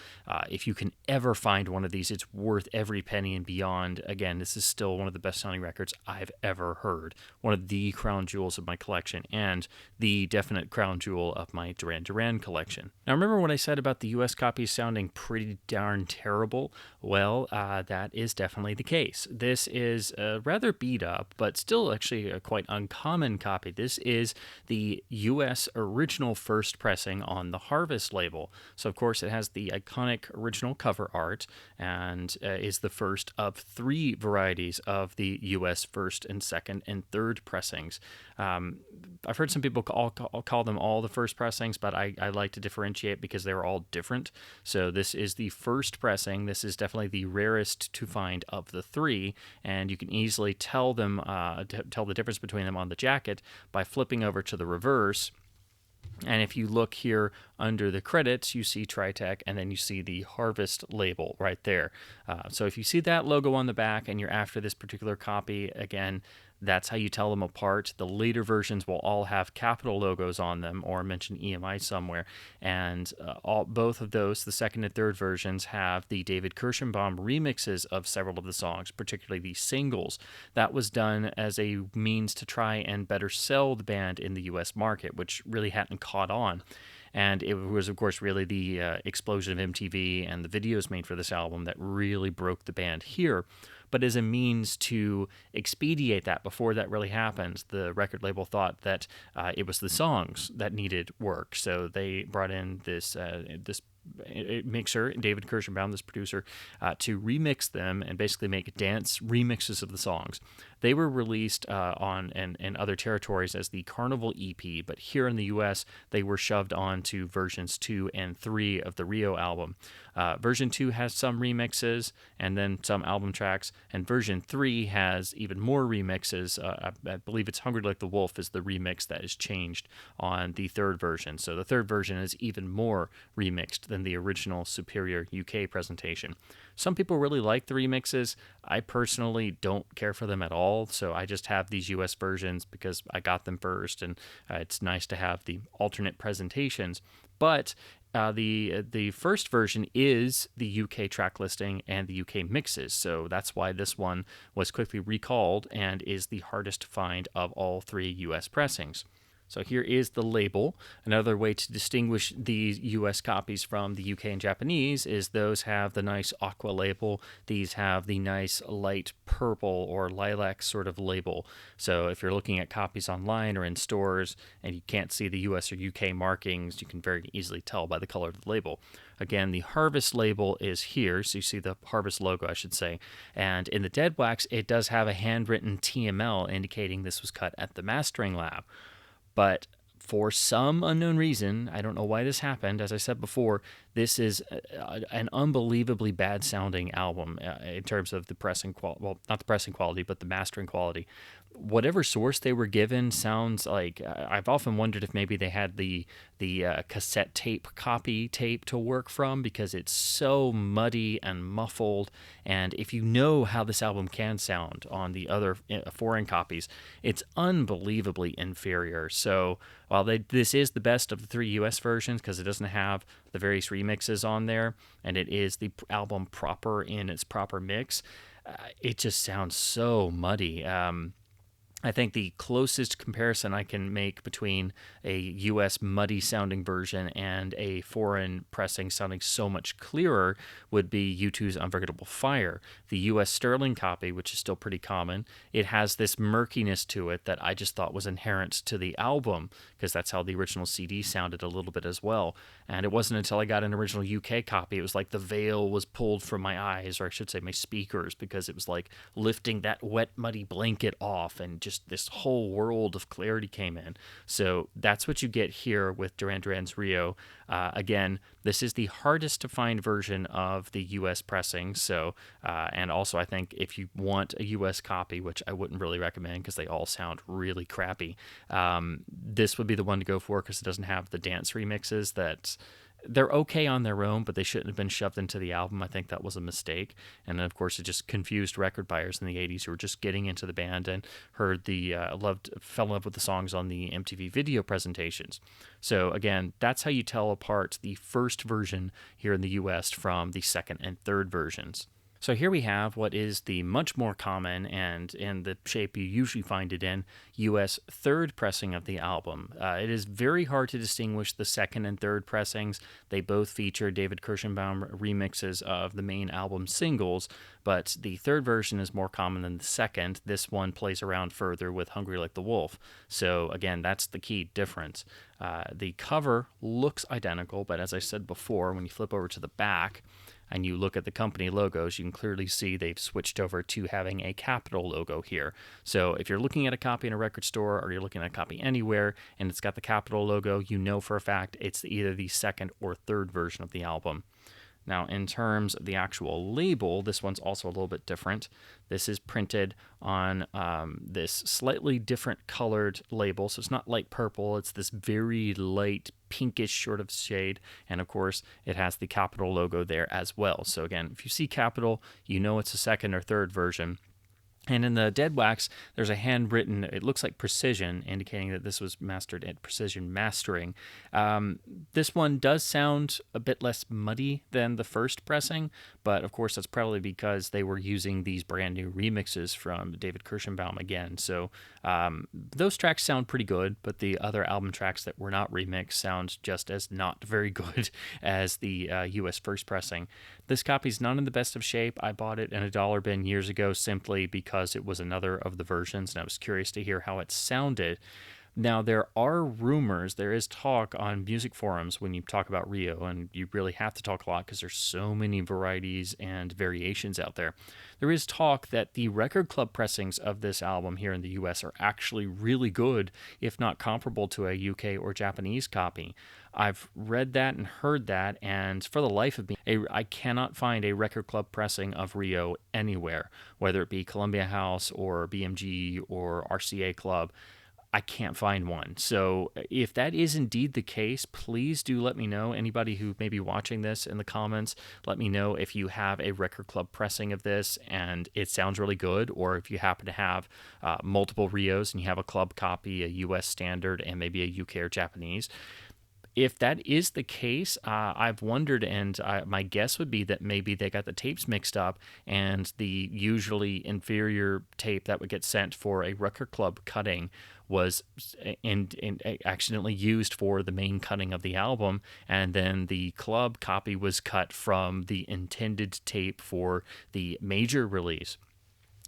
If you can ever find one of these, it's worth every penny and beyond. Again, this is still one of the best sounding records I've ever heard. One of the crown jewels of my collection and the definite crown jewel of my Duran Duran collection. Now, remember what I said about the US copies sounding pretty darn terrible? Well, that is definitely the case. This is rather beat up, but still actually a quite uncommon copy. This is the US original first pressing on the Harvest label. So, of course, it has the iconic original cover art and is the first of 3 varieties of the US first and second and third pressings. I've heard some people call them all the first pressings, but I like to differentiate because they're all different. So this is the first pressing. This is definitely the rarest to find of the 3, and you can easily tell them tell the difference between them on the jacket by flipping over to the reverse. And if you look here under the credits, you see Tritech, and then you see the Harvest label right there. So if you see that logo on the back and you're after this particular copy, again, that's how you tell them apart. The later versions will all have capital logos on them or mention EMI somewhere. And both of those, the second and third versions, have the David Kirschenbaum remixes of several of the songs, particularly the singles. That was done as a means to try and better sell the band in the US market, which really hadn't caught on. And it was, of course, really the explosion of MTV and the videos made for this album that really broke the band here. But as a means to expedite that before that really happens, the record label thought that it was the songs that needed work. So they brought in this mixer, David Kirschenbaum, this producer, to remix them and basically make dance remixes of the songs. They were released in other territories as the Carnival EP, but here in the US, they were shoved onto versions 2 and 3 of the Rio album. Version 2 has some remixes and then some album tracks, and version 3 has even more remixes. I believe it's Hungry Like the Wolf is the remix that is changed on the third version. So the third version is even more remixed than the original superior UK presentation. Some people really like the remixes. I personally don't care for them at all, so I just have these US versions because I got them first, and it's nice to have the alternate presentations. But the first version is the UK track listing and the UK mixes, so that's why this one was quickly recalled and is the hardest to find of all 3 US pressings. So here is the label. Another way to distinguish these US copies from the UK and Japanese is those have the nice aqua label. These have the nice light purple or lilac sort of label. So if you're looking at copies online or in stores and you can't see the US or UK markings, you can very easily tell by the color of the label. Again, the Harvest label is here, so you see the Harvest logo, I should say. And in the dead wax, it does have a handwritten TML indicating this was cut at the mastering lab. But for some unknown reason, I don't know why this happened, as I said before, this is an unbelievably bad sounding album in terms of the pressing quality. Well, not the pressing quality, but the mastering quality. Whatever source they were given sounds like, I've often wondered if maybe they had the cassette tape copy tape to work from, because it's so muddy and muffled. And if you know how this album can sound on the other foreign copies, it's unbelievably inferior. So while this is the best of the 3 US versions because it doesn't have the various remixes on there, and it is the album proper in its proper mix, it just sounds so muddy. I think the closest comparison I can make between a US muddy sounding version and a foreign pressing sounding so much clearer would be U2's Unforgettable Fire. The US Sterling copy, which is still pretty common, it has this murkiness to it that I just thought was inherent to the album, because that's how the original CD sounded a little bit as well. And it wasn't until I got an original UK copy, it was like the veil was pulled from my eyes, or I should say my speakers, because it was like lifting that wet, muddy blanket off, and just this whole world of clarity came in. So that's what you get here with Duran Duran's Rio. Again, this is the hardest to find version of the US pressing. So, and also I think if you want a US copy, which I wouldn't really recommend because they all sound really crappy, this would be the one to go for, because it doesn't have the dance remixes that they're okay on their own, but they shouldn't have been shoved into the album. I think that was a mistake. And then, of course, it just confused record buyers in the 80s who were just getting into the band and heard fell in love with the songs on the MTV video presentations. So again, that's how you tell apart the first version here in the US from the second and third versions. So here we have what is the much more common, and in the shape you usually find it in, US third pressing of the album. It is very hard to distinguish the second and third pressings. They both feature David Kirschenbaum remixes of the main album singles, but the third version is more common than the second. This one plays around further with Hungry Like the Wolf. So again, that's the key difference. The cover looks identical, but as I said before, when you flip over to the back, and you look at the company logos, you can clearly see they've switched over to having a capital logo here. So if you're looking at a copy in a record store, or you're looking at a copy anywhere, and it's got the capital logo, you know for a fact it's either the second or third version of the album. Now, in terms of the actual label, this one's also a little bit different. This is printed on this slightly different colored label. So it's not light purple. It's this very light pinkish sort of shade. And of course, it has the Capitol logo there as well. So again, if you see Capitol, you know it's a second or third version. And in the dead wax, there's a handwritten, it looks like Precision, indicating that this was mastered at Precision Mastering. This one does sound a bit less muddy than the first pressing, but of course that's probably because they were using these brand new remixes from David Kirschenbaum again. So those tracks sound pretty good, but the other album tracks that were not remixed sound just as not very good as the US first pressing. This copy's not in the best of shape. I bought it in a dollar bin years ago simply because it was another of the versions, and I was curious to hear how it sounded. Now, there are rumors, there is talk on music forums when you talk about Rio, and you really have to talk a lot because there's so many varieties and variations out there. There is talk that the record club pressings of this album here in the US are actually really good, if not comparable to a UK or Japanese copy. I've read that and heard that, and for the life of me, I cannot find a record club pressing of Rio anywhere, whether it be Columbia House or BMG or RCA Club. I can't find one. So if that is indeed the case, please do let me know. Anybody who may be watching this in the comments, let me know if you have a record club pressing of this and it sounds really good, or if you happen to have multiple Rios and you have a club copy, a US standard, and maybe a UK or Japanese. If that is the case, I've wondered, and my guess would be that maybe they got the tapes mixed up, and the usually inferior tape that would get sent for a record club cutting was accidentally used for the main cutting of the album, and then the club copy was cut from the intended tape for the major release.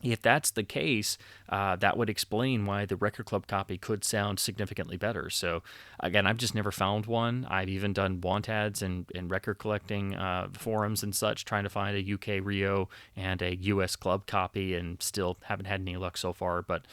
If that's the case, that would explain why the record club copy could sound significantly better. So, again, I've just never found one. I've even done want ads and record collecting forums and such, trying to find a UK Rio and a US club copy, and still haven't had any luck so far. But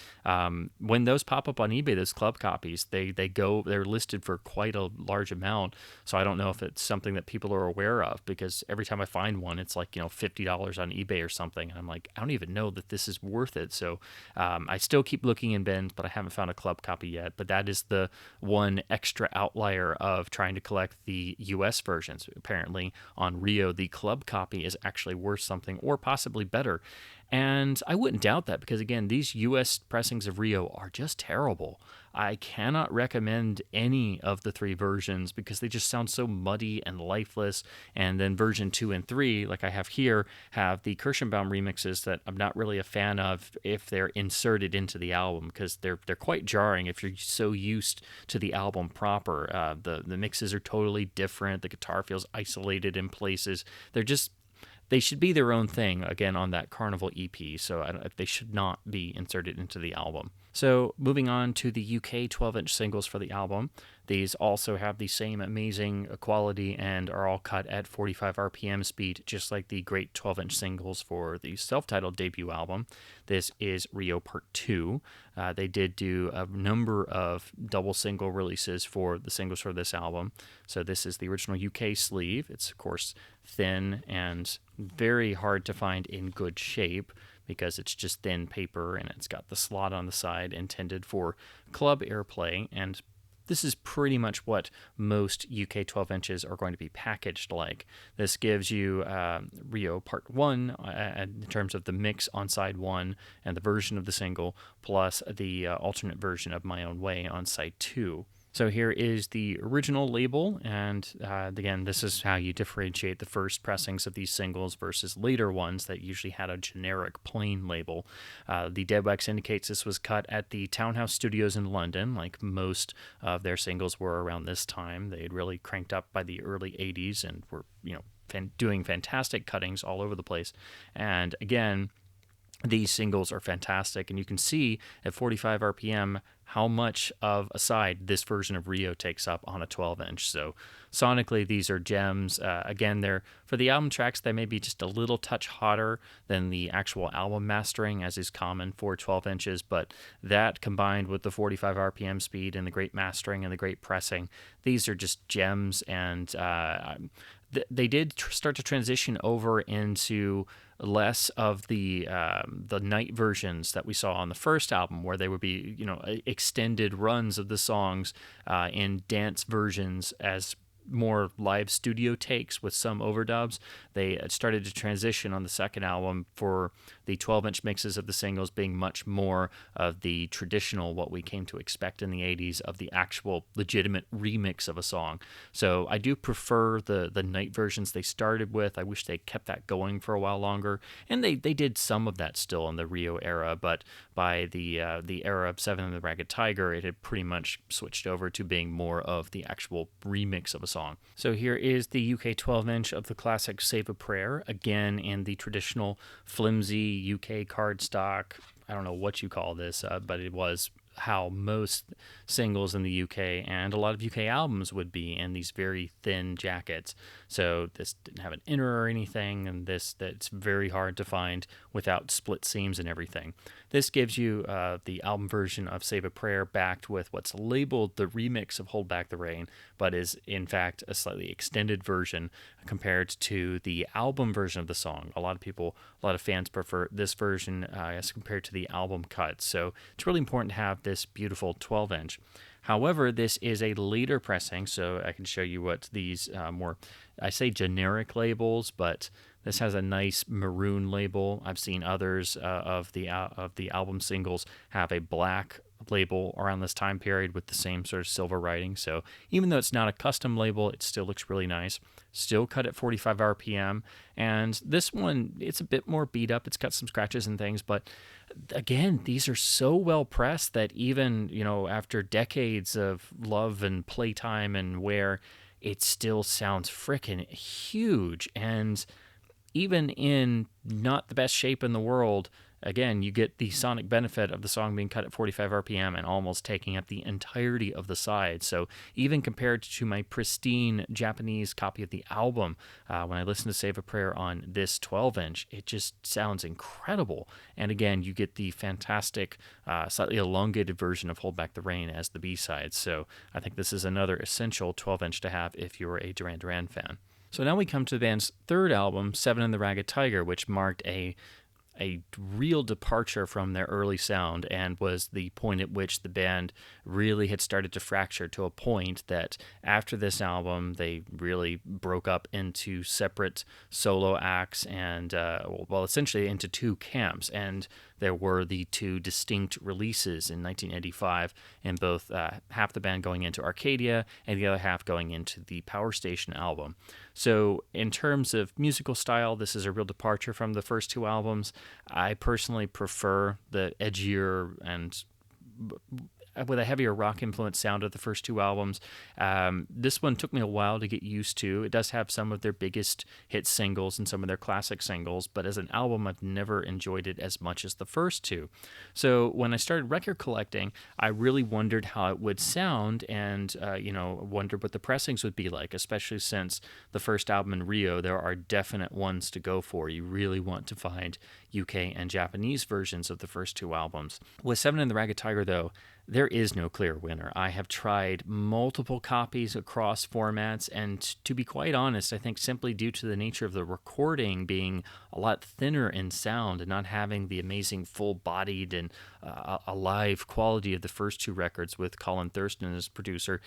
when those pop up on eBay, those club copies, they're listed for quite a large amount. So I don't know if it's something that people are aware of, because every time I find one, it's like, $50 on eBay or something, and I'm like, I don't even know that this is worth it. So I still keep looking in bins, but I haven't found a club copy yet. But that is the one extra outlier of trying to collect the US versions. Apparently on Rio, the club copy is actually worth something, or possibly better. And I wouldn't doubt that because, again, these US pressings of Rio are just terrible. I cannot recommend any of the 3 versions because they just sound so muddy and lifeless. And then version 2 and 3, like I have here, have the Kirschenbaum remixes that I'm not really a fan of if they're inserted into the album because they're quite jarring if you're so used to the album proper. The mixes are totally different. The guitar feels isolated in places. They should be their own thing, again, on that Carnival EP, so they should not be inserted into the album. So moving on to the UK 12-inch singles for the album, these also have the same amazing quality and are all cut at 45 RPM speed, just like the great 12-inch singles for the self-titled debut album. This is Rio Part 2. They did do a number of double single releases for the singles for this album. So this is the original UK sleeve. It's, of course, thin and very hard to find in good shape because it's just thin paper and it's got the slot on the side intended for club airplay, and this is pretty much what most UK 12 inches are going to be packaged like. This gives you Rio Part 1 in terms of the mix on side 1 and the version of the single, plus the alternate version of My Own Way on side 2. So here is the original label, and again, this is how you differentiate the first pressings of these singles versus later ones that usually had a generic plain label. The dead wax indicates this was cut at the Townhouse Studios in London, like most of their singles were around this time. They had really cranked up by the early 80s and were, doing fantastic cuttings all over the place. And again, these singles are fantastic, and you can see at 45 RPM how much of a side this version of Rio takes up on a 12-inch. So sonically, these are gems. Again, they're for the album tracks, they may be just a little touch hotter than the actual album mastering, as is common for 12 inches, but that combined with the 45 RPM speed and the great mastering and the great pressing, these are just gems, and they did start to transition over into less of the night versions that we saw on the first album, where they would be extended runs of the songs in dance versions as more live studio takes with some overdubs. They started to transition on the second album for the 12-inch mixes of the singles being much more of the traditional, what we came to expect in the 80s, of the actual legitimate remix of a song. So I do prefer the night versions they started with. I wish they kept that going for a while longer, and they did some of that still in the Rio era, but by the era of Seven and the Ragged Tiger, it had pretty much switched over to being more of the actual remix of a song. So here is the UK 12-inch of the classic Save a Prayer, again in the traditional flimsy UK cardstock. I don't know what you call this, but it was how most singles in the UK and a lot of UK albums would be, in these very thin jackets. So this didn't have an inner or anything, and that's very hard to find without split seams and everything. This gives you the album version of Save a Prayer backed with what's labeled the remix of Hold Back the Rain, but is in fact a slightly extended version compared to the album version of the song. A lot of fans prefer this version as compared to the album cut. So it's really important to have this beautiful 12-inch. However, this is a later pressing, so I can show you what these more, I say generic labels, but this has a nice maroon label. I've seen others of the album singles have a black label around this time period with the same sort of silver writing. So even though it's not a custom label, it still looks really nice. Still cut at 45 RPM. And this one, it's a bit more beat up. It's got some scratches and things, but again, these are so well pressed that even, after decades of love and playtime and wear, it still sounds freaking huge. And even in not the best shape in the world, again, you get the sonic benefit of the song being cut at 45 RPM and almost taking up the entirety of the side. So even compared to my pristine Japanese copy of the album, when I listen to Save a Prayer on this 12-inch, it just sounds incredible. And again, you get the fantastic, slightly elongated version of Hold Back the Rain as the B-side. So I think this is another essential 12-inch to have if you're a Duran Duran fan. So now we come to the band's third album, Seven and the Ragged Tiger, which marked a a real departure from their early sound and was the point at which the band really had started to fracture to a point that after this album they really broke up into separate solo acts and essentially into two camps, and there were the two distinct releases in 1985, and both half the band going into Arcadia and the other half going into the Power Station album. So in terms of musical style, this is a real departure from the first two albums. I personally prefer the edgier and with a heavier rock influence sound of the first two albums. This one took me a while to get used to. It does have some of their biggest hit singles and some of their classic singles, but as an album, I've never enjoyed it as much as the first two. So when I started record collecting, I really wondered how it would sound and, wondered what the pressings would be like, especially since the first album in Rio, there are definite ones to go for. You really want to find UK and Japanese versions of the first two albums. With Seven and the Ragged Tiger, though, there is no clear winner. I have tried multiple copies across formats, and to be quite honest, I think simply due to the nature of the recording being a lot thinner in sound and not having the amazing full-bodied and alive quality of the first two records with Colin Thurston as producer,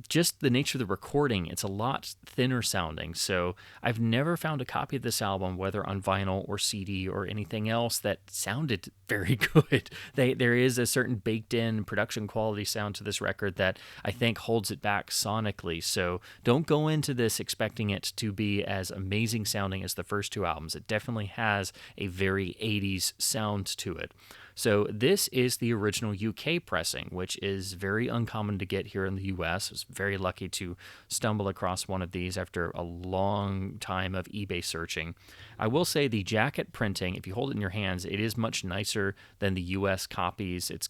just the nature of the recording, it's a lot thinner sounding. So I've never found a copy of this album, whether on vinyl or CD or anything else, that sounded very good. There is a certain baked-in production quality sound to this record that I think holds it back sonically. So don't go into this expecting it to be as amazing sounding as the first two albums. It definitely has a very 80s sound to it. So this is the original UK pressing, which is very uncommon to get here in the US. I was very lucky to stumble across one of these after a long time of eBay searching. I will say the jacket printing, if you hold it in your hands, it is much nicer than the US copies. It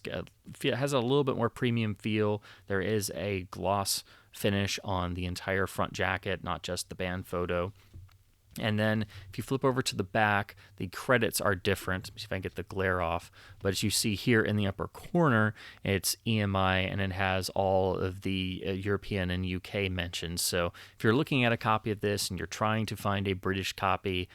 has a little bit more premium feel. There is a gloss finish on the entire front jacket, not just the band photo. And then if you flip over to the back, the credits are different. Let me see if I can get the glare off. But as you see here in the upper corner, it's EMI, and it has all of the European and UK mentions. So if you're looking at a copy of this and you're trying to find a British copy,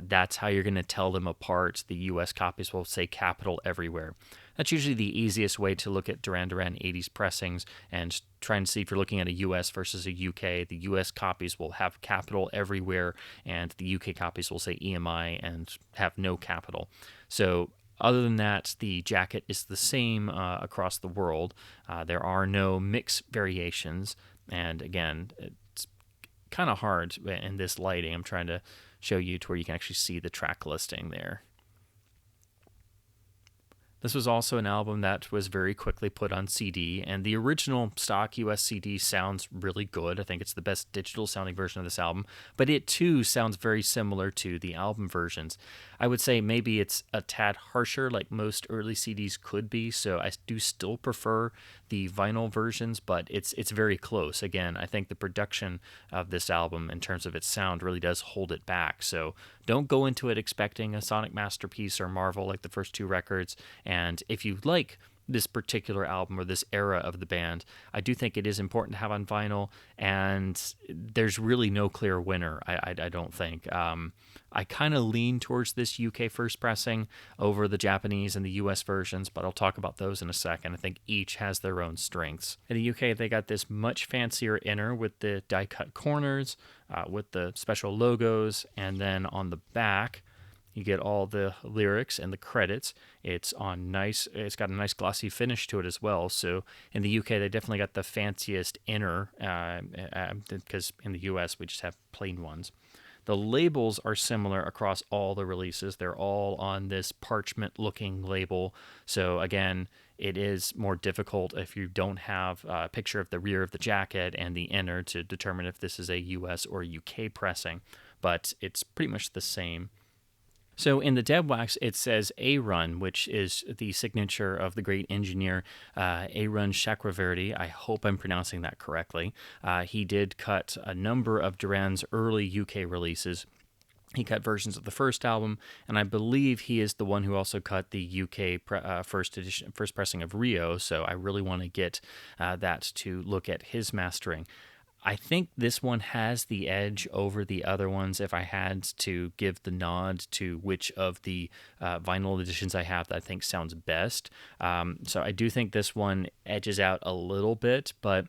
that's how you're going to tell them apart. The US copies will say capital everywhere. That's usually the easiest way to look at Duran Duran 80s pressings and trying to see if you're looking at a US versus a UK. The US copies will have capital everywhere, and the UK copies will say EMI and have no capital. So other than that, the jacket is the same across the world. There are no mix variations, and again, it's kind of hard in this lighting. I'm trying to show you to where you can actually see the track listing there. This was also an album that was very quickly put on CD, and the original stock US CD sounds really good. I think it's the best digital sounding version of this album, but it too sounds very similar to the album versions. I would say maybe it's a tad harsher like most early CDs could be, so I do still prefer the vinyl versions, but it's very close. Again, I think the production of this album in terms of its sound really does hold it back, so don't go into it expecting a sonic masterpiece or marvel like the first two records. And if you like this particular album or this era of the band, I do think it is important to have on vinyl, and there's really no clear winner, I don't think. I kind of lean towards this UK first pressing over the Japanese and the US versions, but I'll talk about those in a second. I think each has their own strengths. In the UK, they got this much fancier inner with the die-cut corners, with the special logos, and then on the back, you get all the lyrics and the credits. It's got a nice glossy finish to it as well. So in the UK, they definitely got the fanciest inner, because in the US, we just have plain ones. The labels are similar across all the releases. They're all on this parchment-looking label. So again, it is more difficult if you don't have a picture of the rear of the jacket and the inner to determine if this is a US or UK pressing, but it's pretty much the same. So in the dead wax, it says A-Run, which is the signature of the great engineer A-Run Chakravarty. I hope I'm pronouncing that correctly. He did cut a number of Duran's early UK releases. He cut versions of the first album, and I believe he is the one who also cut the UK first pressing of Rio, so I really want to get that to look at his mastering. I think this one has the edge over the other ones if I had to give the nod to which of the vinyl editions I have that I think sounds best. So I do think this one edges out a little bit, but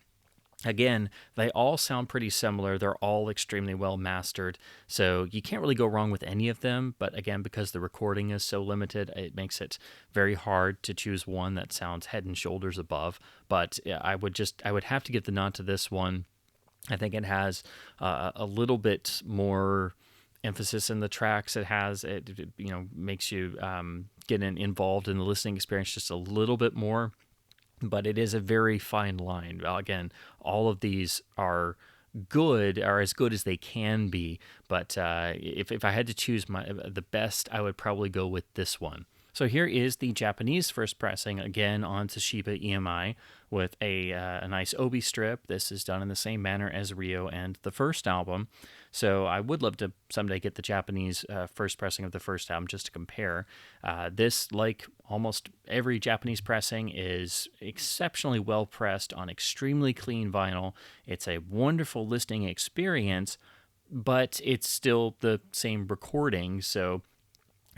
again, they all sound pretty similar. They're all extremely well mastered. So you can't really go wrong with any of them. But again, because the recording is so limited, it makes it very hard to choose one that sounds head and shoulders above. But yeah, I would have to give the nod to this one. I think it has a little bit more emphasis in the tracks. It makes you get involved in the listening experience just a little bit more. But it is a very fine line. Again, all of these are as good as they can be. But if I had to choose the best, I would probably go with this one. So here is the Japanese first pressing, again on Toshiba EMI with a nice obi strip. This is done in the same manner as Rio and the first album. So I would love to someday get the Japanese first pressing of the first album just to compare. This, like almost every Japanese pressing, is exceptionally well pressed on extremely clean vinyl. It's a wonderful listening experience, but it's still the same recording, so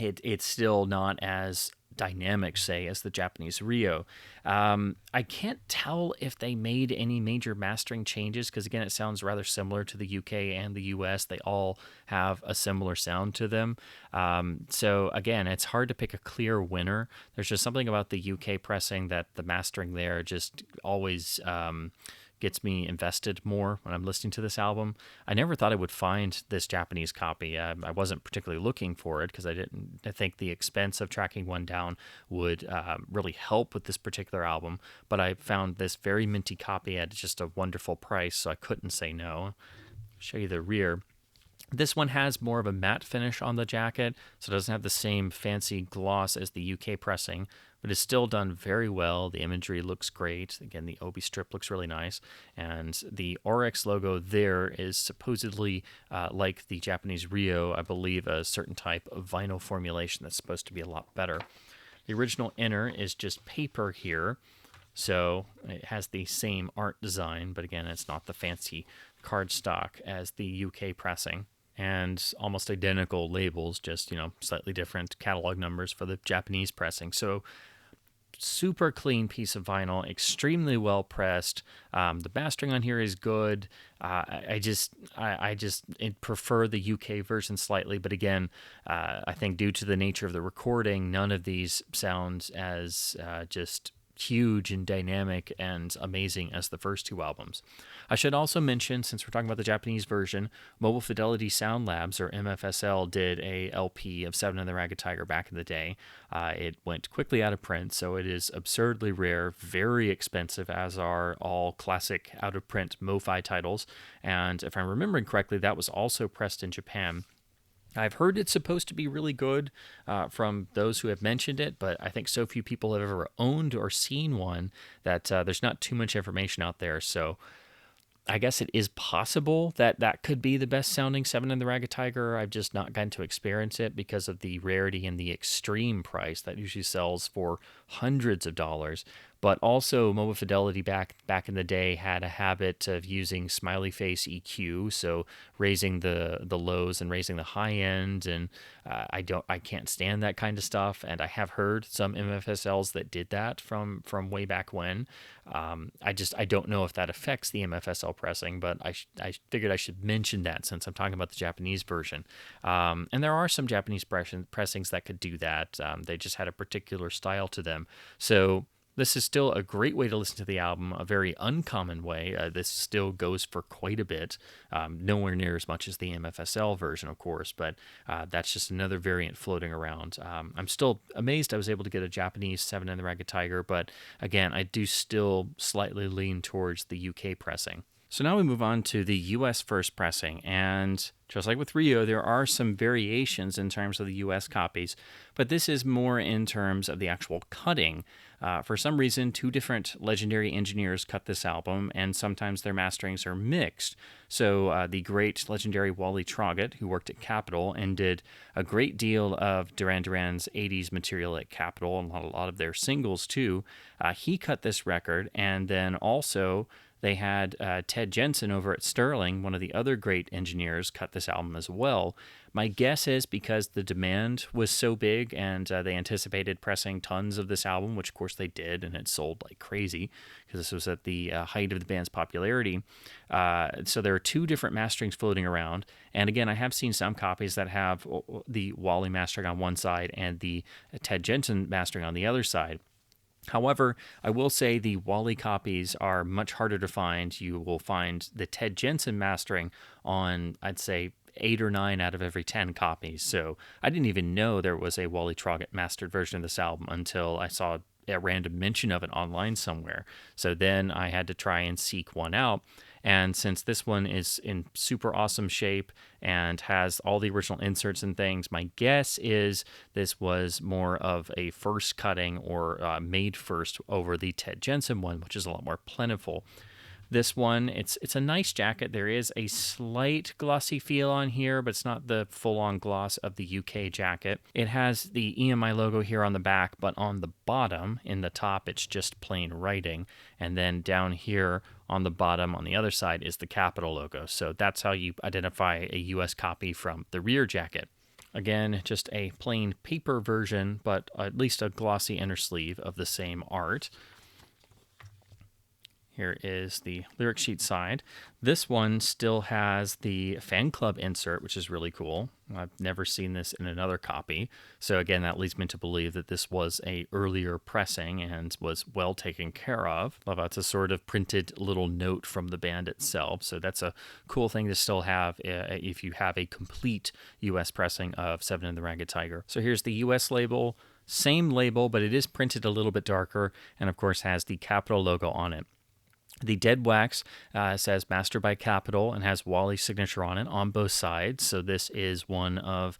it's still not as dynamic, say, as the Japanese Rio. I can't tell if they made any major mastering changes because, again, it sounds rather similar to the UK and the US. They all have a similar sound to them. So, again, it's hard to pick a clear winner. There's just something about the UK pressing that the mastering there just always gets me invested more when I'm listening to this album. I never thought I would find this Japanese copy. I wasn't particularly looking for it because I think the expense of tracking one down would really help with this particular album. But I found this very minty copy at just a wonderful price, so I couldn't say no. I'll show you the rear. This one has more of a matte finish on the jacket, so it doesn't have the same fancy gloss as the UK pressing, but it's still done very well. The imagery looks great. Again, the obi strip looks really nice, and the Oryx logo there is supposedly, like the Japanese Rio, I believe, a certain type of vinyl formulation that's supposed to be a lot better. The original inner is just paper here, so it has the same art design, but again, it's not the fancy cardstock as the UK pressing. And almost identical labels, just, slightly different catalog numbers for the Japanese pressing. So super clean piece of vinyl, extremely well pressed. The mastering on here is good. I just prefer the UK version slightly, but again, I think due to the nature of the recording, none of these sound as just huge and dynamic and amazing as the first two albums. I should also mention, since we're talking about the Japanese version, Mobile Fidelity Sound Labs, or MFSL, did a LP of Seven and the Ragged Tiger back in the day. It went quickly out of print, so it is absurdly rare, very expensive, as are all classic out-of-print MoFi titles. And if I'm remembering correctly, that was also pressed in Japan. I've heard it's supposed to be really good from those who have mentioned it, but I think so few people have ever owned or seen one that there's not too much information out there. So I guess it is possible that that could be the best sounding Seven and the Ragged Tiger. I've just not gotten to experience it because of the rarity and the extreme price that usually sells for hundreds of dollars. But also, Mobile Fidelity back in the day had a habit of using smiley face EQ, so raising the lows and raising the high end, and I can't stand that kind of stuff. And I have heard some MFSLs that did that from way back when. I don't know if that affects the MFSL pressing, but I figured I should mention that since I'm talking about the Japanese version. And there are some Japanese pressings that could do that. They just had a particular style to them. So this is still a great way to listen to the album, a very uncommon way. This still goes for quite a bit, nowhere near as much as the MFSL version, of course, but that's just another variant floating around. I'm still amazed I was able to get a Japanese Seven and the Ragged Tiger, but again, I do still slightly lean towards the UK pressing. So now we move on to the US first pressing, and just like with Rio, there are some variations in terms of the US copies, but this is more in terms of the actual cutting. For some reason, two different legendary engineers cut this album, and sometimes their masterings are mixed. So the great legendary Wally Trogett, who worked at Capitol and did a great deal of Duran Duran's 80s material at Capitol, and a lot of their singles too, he cut this record, and then also they had Ted Jensen over at Sterling, one of the other great engineers, cut this album as well. My guess is because the demand was so big and they anticipated pressing tons of this album, which of course they did, and it sold like crazy because this was at the height of the band's popularity. So there are two different masterings floating around. And again, I have seen some copies that have the Wally mastering on one side and the Ted Jensen mastering on the other side. However, I will say the Wally copies are much harder to find. You will find the Ted Jensen mastering on, I'd say, 8 or 9 out of every 10 copies. So I didn't even know there was a Wally Troggett mastered version of this album until I saw a random mention of it online somewhere. So then I had to try and seek one out. And since this one is in super awesome shape and has all the original inserts and things, my guess is this was more of a first cutting or made first over the Ted Jensen one, which is a lot more plentiful. This one, it's a nice jacket. There is a slight glossy feel on here, but it's not the full-on gloss of the UK jacket. It has the EMI logo here on the back, but on the bottom, in the top, it's just plain writing. And then down here on the bottom, on the other side, is the Capitol logo. So that's how you identify a US copy from the rear jacket. Again, just a plain paper version, but at least a glossy inner sleeve of the same art. Here is the lyric sheet side. This one still has the fan club insert, which is really cool. I've never seen this in another copy. So again, that leads me to believe that this was a earlier pressing and was well taken care of. Love how it's a sort of printed little note from the band itself. So that's a cool thing to still have if you have a complete US pressing of Seven and the Ragged Tiger. So here's the US label. Same label, but it is printed a little bit darker and of course has the Capitol logo on it. The dead wax says Mastered by Capitol and has Wally's signature on it on both sides. So this is one of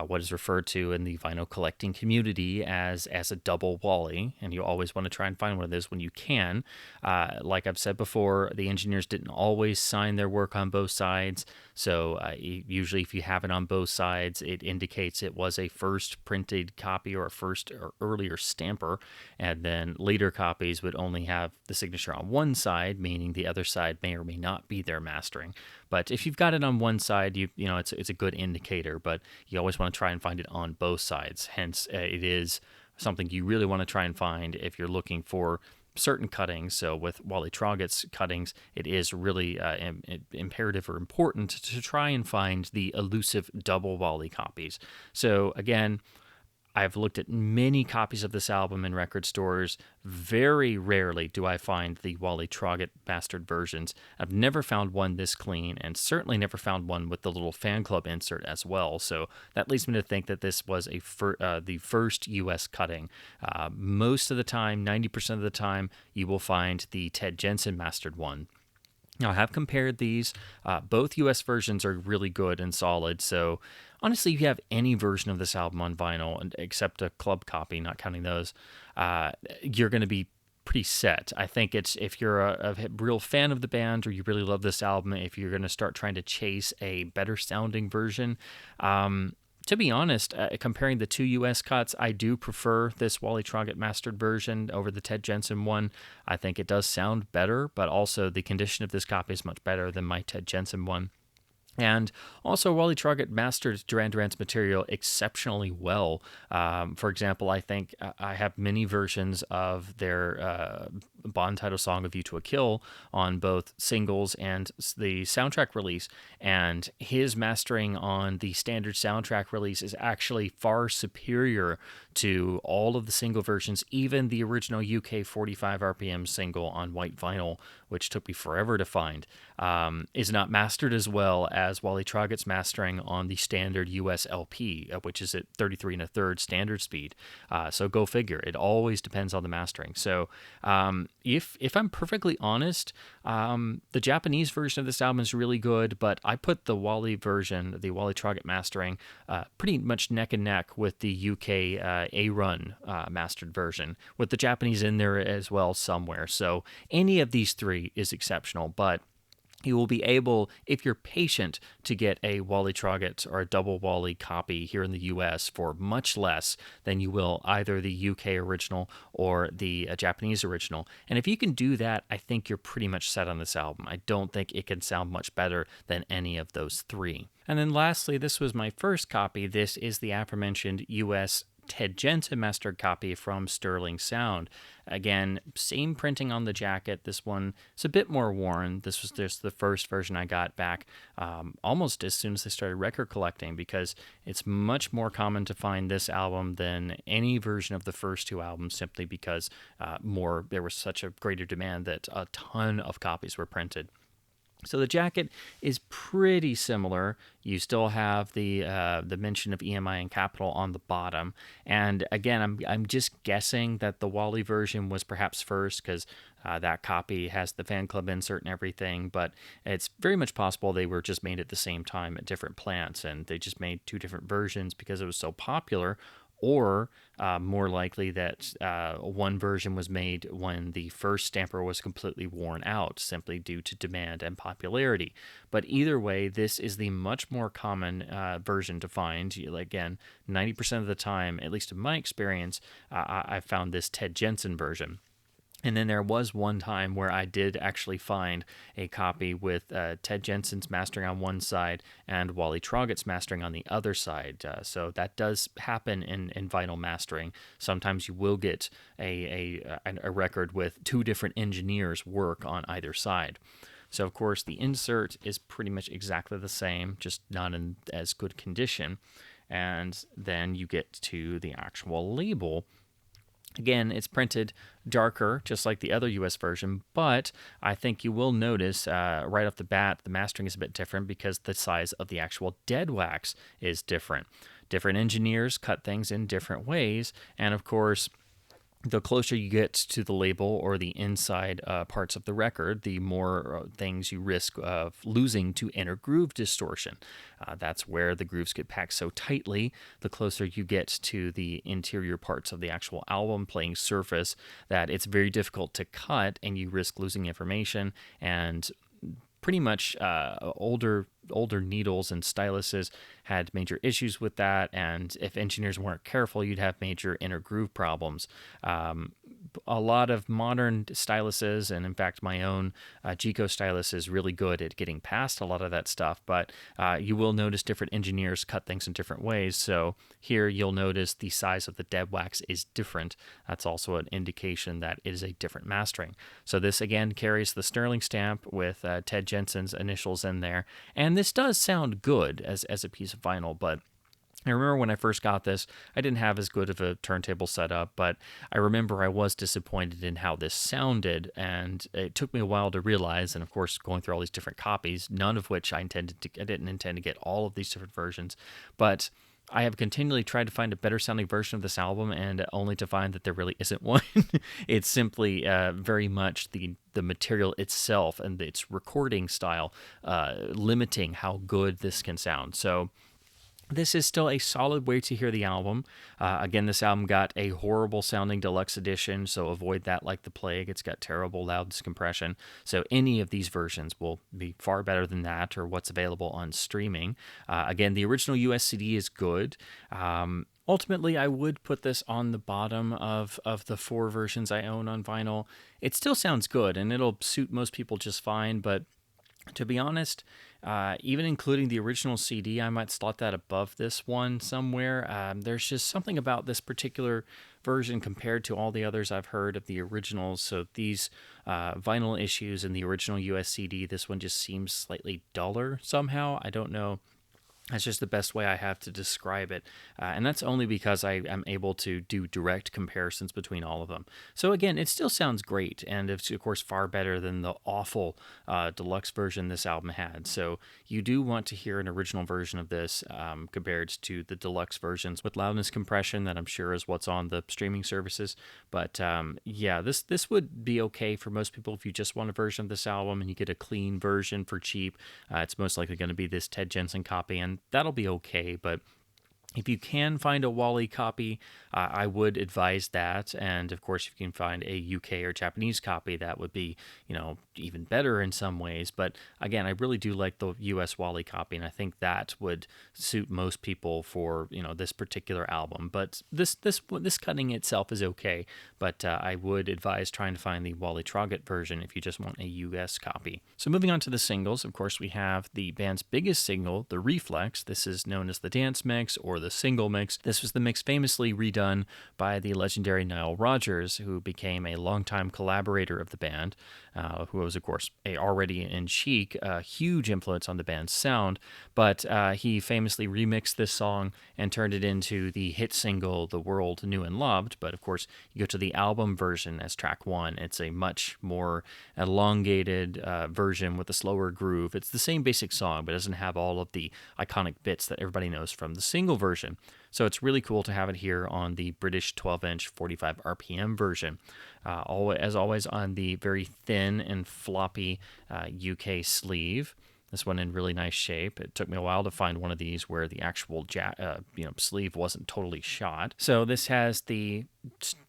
what is referred to in the vinyl collecting community as a double Wally. And you always want to try and find one of those when you can. Like I've said before, the engineers didn't always sign their work on both sides. So usually if you have it on both sides, it indicates it was a first printed copy or a first or earlier stamper. And then later copies would only have the signature on one side, meaning the other side may or may not be their mastering. But if you've got it on one side, you know it's a good indicator, but you always want to try and find it on both sides. Hence, it is something you really want to try and find if you're looking for certain cuttings. So with Wally Troggett's cuttings, it is really imperative or important to try and find the elusive double Wally copies. So again, I've looked at many copies of this album in record stores. Very rarely do I find the Wally Troggett mastered versions. I've never found one this clean, and certainly never found one with the little fan club insert as well. So that leads me to think that this was the first US cutting. Most of the time, 90% of the time, you will find the Ted Jensen mastered one. Now, I have compared these. Both US versions are really good and solid. So honestly, if you have any version of this album on vinyl, except a club copy, not counting those, you're going to be pretty set. I think it's if you're a real fan of the band or you really love this album, if you're going to start trying to chase a better sounding version, to be honest, comparing the two US cuts, I do prefer this Wally Troggett mastered version over the Ted Jensen one. I think it does sound better, but also the condition of this copy is much better than my Ted Jensen one. And also, Wally Troggett mastered Duran Duran's material exceptionally well. For example, I think I have many versions of their Bond title song, A View to a Kill, on both singles and the soundtrack release. And his mastering on the standard soundtrack release is actually far superior to all of the single versions, even the original UK 45 RPM single on white vinyl, which took me forever to find, is not mastered as well as Wally Troggett's mastering on the standard US LP, which is at 33 1/3 standard speed. So go figure. It always depends on the mastering. So if I'm perfectly honest, the Japanese version of this album is really good, but I put the Wally version, the Wally Troggett mastering, pretty much neck and neck with the UK A-Run mastered version, with the Japanese in there as well somewhere. So any of these three is exceptional, but you will be able, if you're patient, to get a Wally Troggett or a double Wally copy here in the US for much less than you will either the UK original or the Japanese original. And if you can do that, I think you're pretty much set on this album. I don't think it can sound much better than any of those three. And then lastly, this was my first copy. This is the aforementioned US Ted Jensen mastered copy from Sterling Sound. Again, same printing on the jacket. This one is a bit more worn. This was just the first version I got back almost as soon as I started record collecting, because it's much more common to find this album than any version of the first two albums, simply because there was such a greater demand that a ton of copies were printed. So the jacket is pretty similar. You still have the mention of EMI and Capital on the bottom. And again, I'm just guessing that the Wally version was perhaps first, because that copy has the fan club insert and everything. But it's very much possible they were just made at the same time at different plants, and they just made two different versions because it was so popular. Or more likely that one version was made when the first stamper was completely worn out, simply due to demand and popularity. But either way, this is the much more common version to find. Again, 90% of the time, at least in my experience, I found this Ted Jensen version. And then there was one time where I did actually find a copy with Ted Jensen's mastering on one side and Wally Troggett's mastering on the other side. So that does happen in vinyl mastering. Sometimes you will get a record with two different engineers work on either side. So, of course, the insert is pretty much exactly the same, just not in as good condition. And then you get to the actual label. Again, it's printed darker, just like the other US version, but I think you will notice right off the bat the mastering is a bit different because the size of the actual dead wax is different. Different engineers cut things in different ways, and of course, the closer you get to the label or the inside parts of the record, the more things you risk of losing to inner groove distortion. That's where the grooves get packed so tightly, the closer you get to the interior parts of the actual album playing surface, that it's very difficult to cut and you risk losing information. And pretty much older needles and styluses had major issues with that, and if engineers weren't careful, you'd have major inner groove problems. A lot of modern styluses, and in fact my own Gico stylus is really good at getting past a lot of that stuff, but you will notice different engineers cut things in different ways. So here you'll notice the size of the dead wax is different. That's also an indication that it is a different mastering. So this again carries the Sterling stamp with Ted Jensen's initials in there, and this does sound good as a piece of vinyl, but I remember when I first got this, I didn't have as good of a turntable setup, but I remember I was disappointed in how this sounded, and it took me a while to realize, and of course going through all these different copies, none of which I didn't intend to get all of these different versions, but I have continually tried to find a better sounding version of this album, and only to find that there really isn't one. It's simply very much the material itself and its recording style limiting how good this can sound. So this is still a solid way to hear the album. Again, this album got a horrible sounding deluxe edition, so avoid that like the plague. It's got terrible loud compression. So any of these versions will be far better than that or what's available on streaming. Again, the original US CD is good. Ultimately, I would put this on the bottom of the four versions I own on vinyl. It still sounds good, and it'll suit most people just fine, but to be honest, even including the original CD, I might slot that above this one somewhere. There's just something about this particular version compared to all the others I've heard of the originals. So these vinyl issues in the original US CD, this one just seems slightly duller somehow. I don't know. That's just the best way I have to describe it. And that's only because I am able to do direct comparisons between all of them. So again, it still sounds great. And it's, of course, far better than the awful deluxe version this album had. So you do want to hear an original version of this compared to the deluxe versions with loudness compression that I'm sure is what's on the streaming services. But yeah, this would be okay for most people if you just want a version of this album and you get a clean version for cheap. It's most likely going to be this Ted Jensen copy, and that'll be okay. But if you can find a Wally copy, I would advise that. And of course, if you can find a UK or Japanese copy, that would be, even better in some ways. But again, I really do like the US Wally copy, and I think that would suit most people for this particular album. But this cutting itself is okay. But I would advise trying to find the Wally Trogget version if you just want a US copy. So moving on to the singles, of course, we have the band's biggest single, the Reflex. This is known as the dance mix or the single mix. This was the mix famously redone by the legendary Nile Rodgers, who became a longtime collaborator of the band, who was, of course, already in Chic, a huge influence on the band's sound, but he famously remixed this song and turned it into the hit single The World Knew and Loved. But of course, you go to the album version as track 1. It's a much more elongated version with a slower groove. It's the same basic song, but it doesn't have all of the iconic bits that everybody knows from the single version. So it's really cool to have it here on the British 12-inch 45 RPM version. As always, on the very thin and floppy UK sleeve. This one in really nice shape. It took me a while to find one of these where the actual sleeve wasn't totally shot. So this has the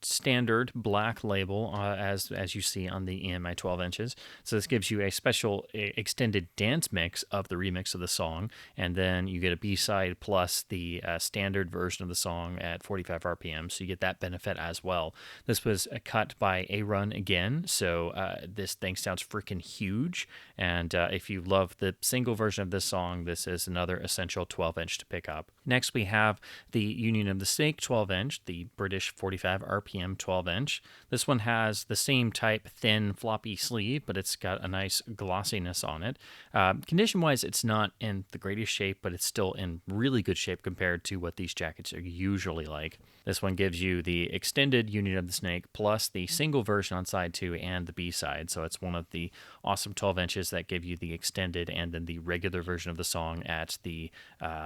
standard black label as you see on the EMI 12 inches. So this gives you a special extended dance mix of the remix of the song, and then you get a B-side plus the standard version of the song at 45 RPM, so you get that benefit as well. This was cut by A-Run again, so this thing sounds freaking huge, and if you love the single version of this song, this is another essential 12-inch to pick up. Next we have the Union of the Snake 12-inch, the British 45 RPM 12-inch. This one has the same type thin floppy sleeve, but it's got a nice glossiness on it. Condition-wise, it's not in the greatest shape, but it's still in really good shape compared to what these jackets are usually like. This one gives you the extended Union of the Snake plus the single version on side 2 and the B-side, so it's one of the awesome 12 inches that give you the extended and then the regular version of the song at the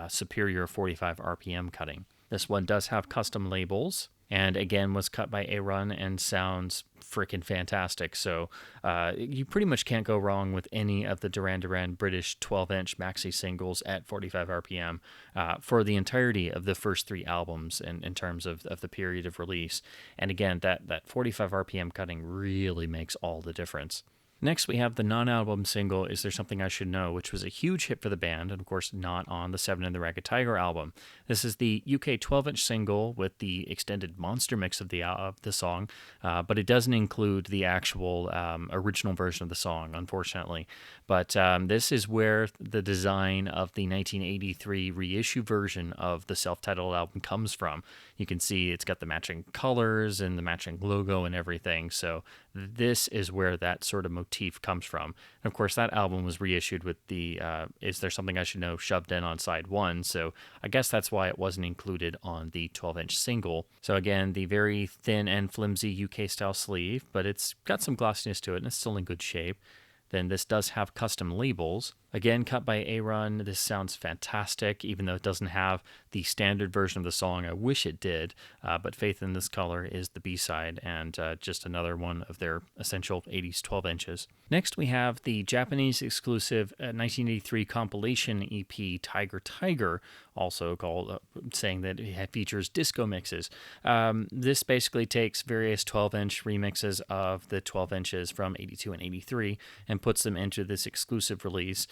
superior 45 RPM cutting. This one does have custom labels, and again was cut by A-Run and sounds freaking fantastic. So you pretty much can't go wrong with any of the Duran Duran British 12-inch maxi singles at 45 RPM for the entirety of the first 3 albums in terms of the period of release. And again, that 45 RPM cutting really makes all the difference. Next, we have the non-album single, Is There Something I Should Know, which was a huge hit for the band, and of course not on the Seven and the Ragged Tiger album. This is the UK 12-inch single with the extended monster mix of the song, but it doesn't include the actual original version of the song, unfortunately. But this is where the design of the 1983 reissue version of the self-titled album comes from. You can see it's got the matching colors and the matching logo and everything, so this is where that sort of motif comes from. And of course, that album was reissued with the Is There Something I Should Know shoved in on side 1, so I guess that's why it wasn't included on the 12-inch single. So again, the very thin and flimsy UK-style sleeve, but it's got some glossiness to it, and it's still in good shape. Then this does have custom labels. Again, cut by A-Run. This sounds fantastic, even though it doesn't have the standard version of the song. I wish it did, but Faith in This Color is the B-side, and just another one of their essential 80s 12 inches. Next, we have the Japanese exclusive 1983 compilation EP Tiger Tiger, also called, saying that it features disco mixes. This basically takes various 12-inch remixes of the 12 inches from 82 and 83 and puts them into this exclusive release.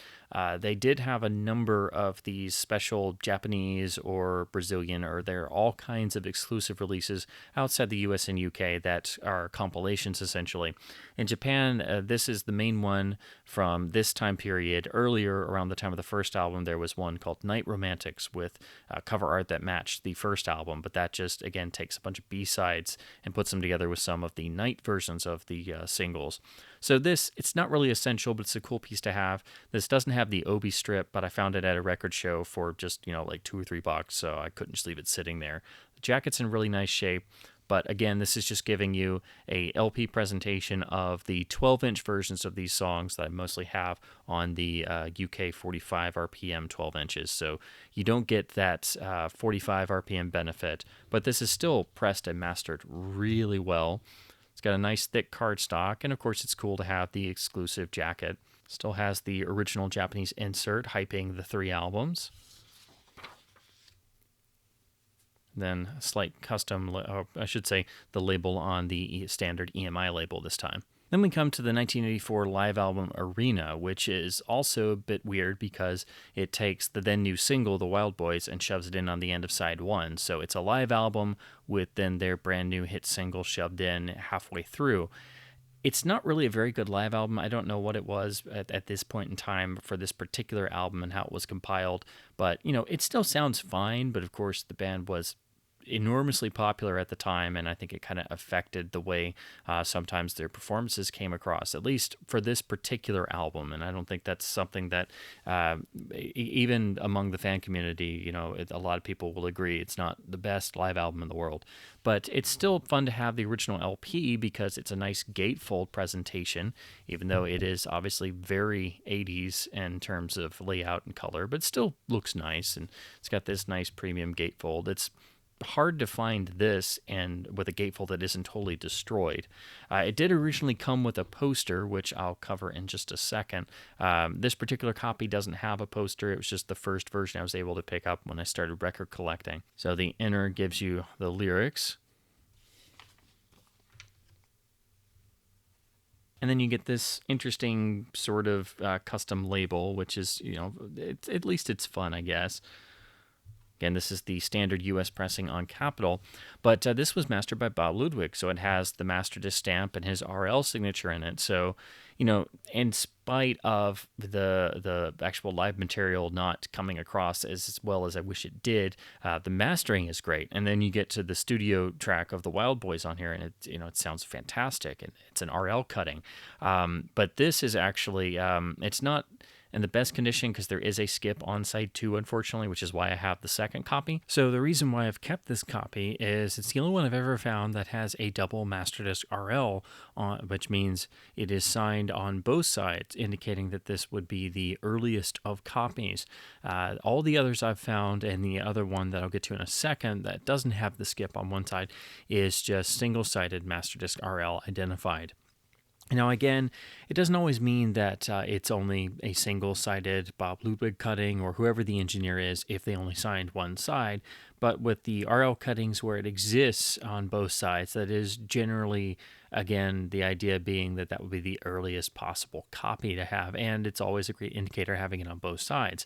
They did have a number of these special Japanese or Brazilian, or there are all kinds of exclusive releases outside the US and UK that are compilations essentially. In Japan, this is the main one from this time period. Earlier, around the time of the first album, there was one called Night Romantics with cover art that matched the first album, but that just, again, takes a bunch of B-sides and puts them together with some of the Night versions of the singles. So this, it's not really essential, but it's a cool piece to have. This doesn't have the Obi strip, but I found it at a record show for just, like $2 or $3, so I couldn't just leave it sitting there. The jacket's in really nice shape, but again, this is just giving you a LP presentation of the 12-inch versions of these songs that I mostly have on the UK 45 RPM 12 inches. So you don't get that 45 RPM benefit, but this is still pressed and mastered really well. It's got a nice thick cardstock, and of course it's cool to have the exclusive jacket. Still has the original Japanese insert hyping the 3 albums. Then a slight custom, or I should say the label on the standard EMI label this time. Then we come to the 1984 live album Arena, which is also a bit weird because it takes the then new single, The Wild Boys, and shoves it in on the end of side one. So it's a live album with then their brand new hit single shoved in halfway through. It's not really a very good live album. I don't know what it was at this point in time for this particular album and how it was compiled, but it still sounds fine. But of course, the band was enormously popular at the time, and I think it kind of affected the way sometimes their performances came across, at least for this particular album. And I don't think that's something that even among the fan community, a lot of people will agree it's not the best live album in the world. But it's still fun to have the original LP because it's a nice gatefold presentation, even though it is obviously very 80s in terms of layout and color, but it still looks nice, and it's got this nice premium gatefold. It's hard to find this and with a gatefold that isn't totally destroyed. It did originally come with a poster, which I'll cover in just a second. This particular copy doesn't have a poster. It was just the first version I was able to pick up when I started record collecting. So the inner gives you the lyrics. And then you get this interesting sort of custom label, which is, at least it's fun, I guess. Again, this is the standard U.S. pressing on Capitol, but this was mastered by Bob Ludwig, so it has the master disc stamp and his RL signature in it. So, in spite of the actual live material not coming across as well as I wish it did, the mastering is great. And then you get to the studio track of the Wild Boys on here, and it sounds fantastic, and it's an RL cutting. But this is actually it's not in the best condition because there is a skip on side 2, unfortunately, which is why I have the second copy. So the reason why I've kept this copy is it's the only one I've ever found that has a double master disc RL, which means it is signed on both sides, indicating that this would be the earliest of copies. All the others I've found, and the other one that I'll get to in a second that doesn't have the skip on one side, is just single-sided master disc RL identified. Now, again, it doesn't always mean that it's only a single-sided Bob Ludwig cutting or whoever the engineer is if they only signed one side. But with the RL cuttings where it exists on both sides, that is generally, again, the idea being that would be the earliest possible copy to have. And it's always a great indicator having it on both sides.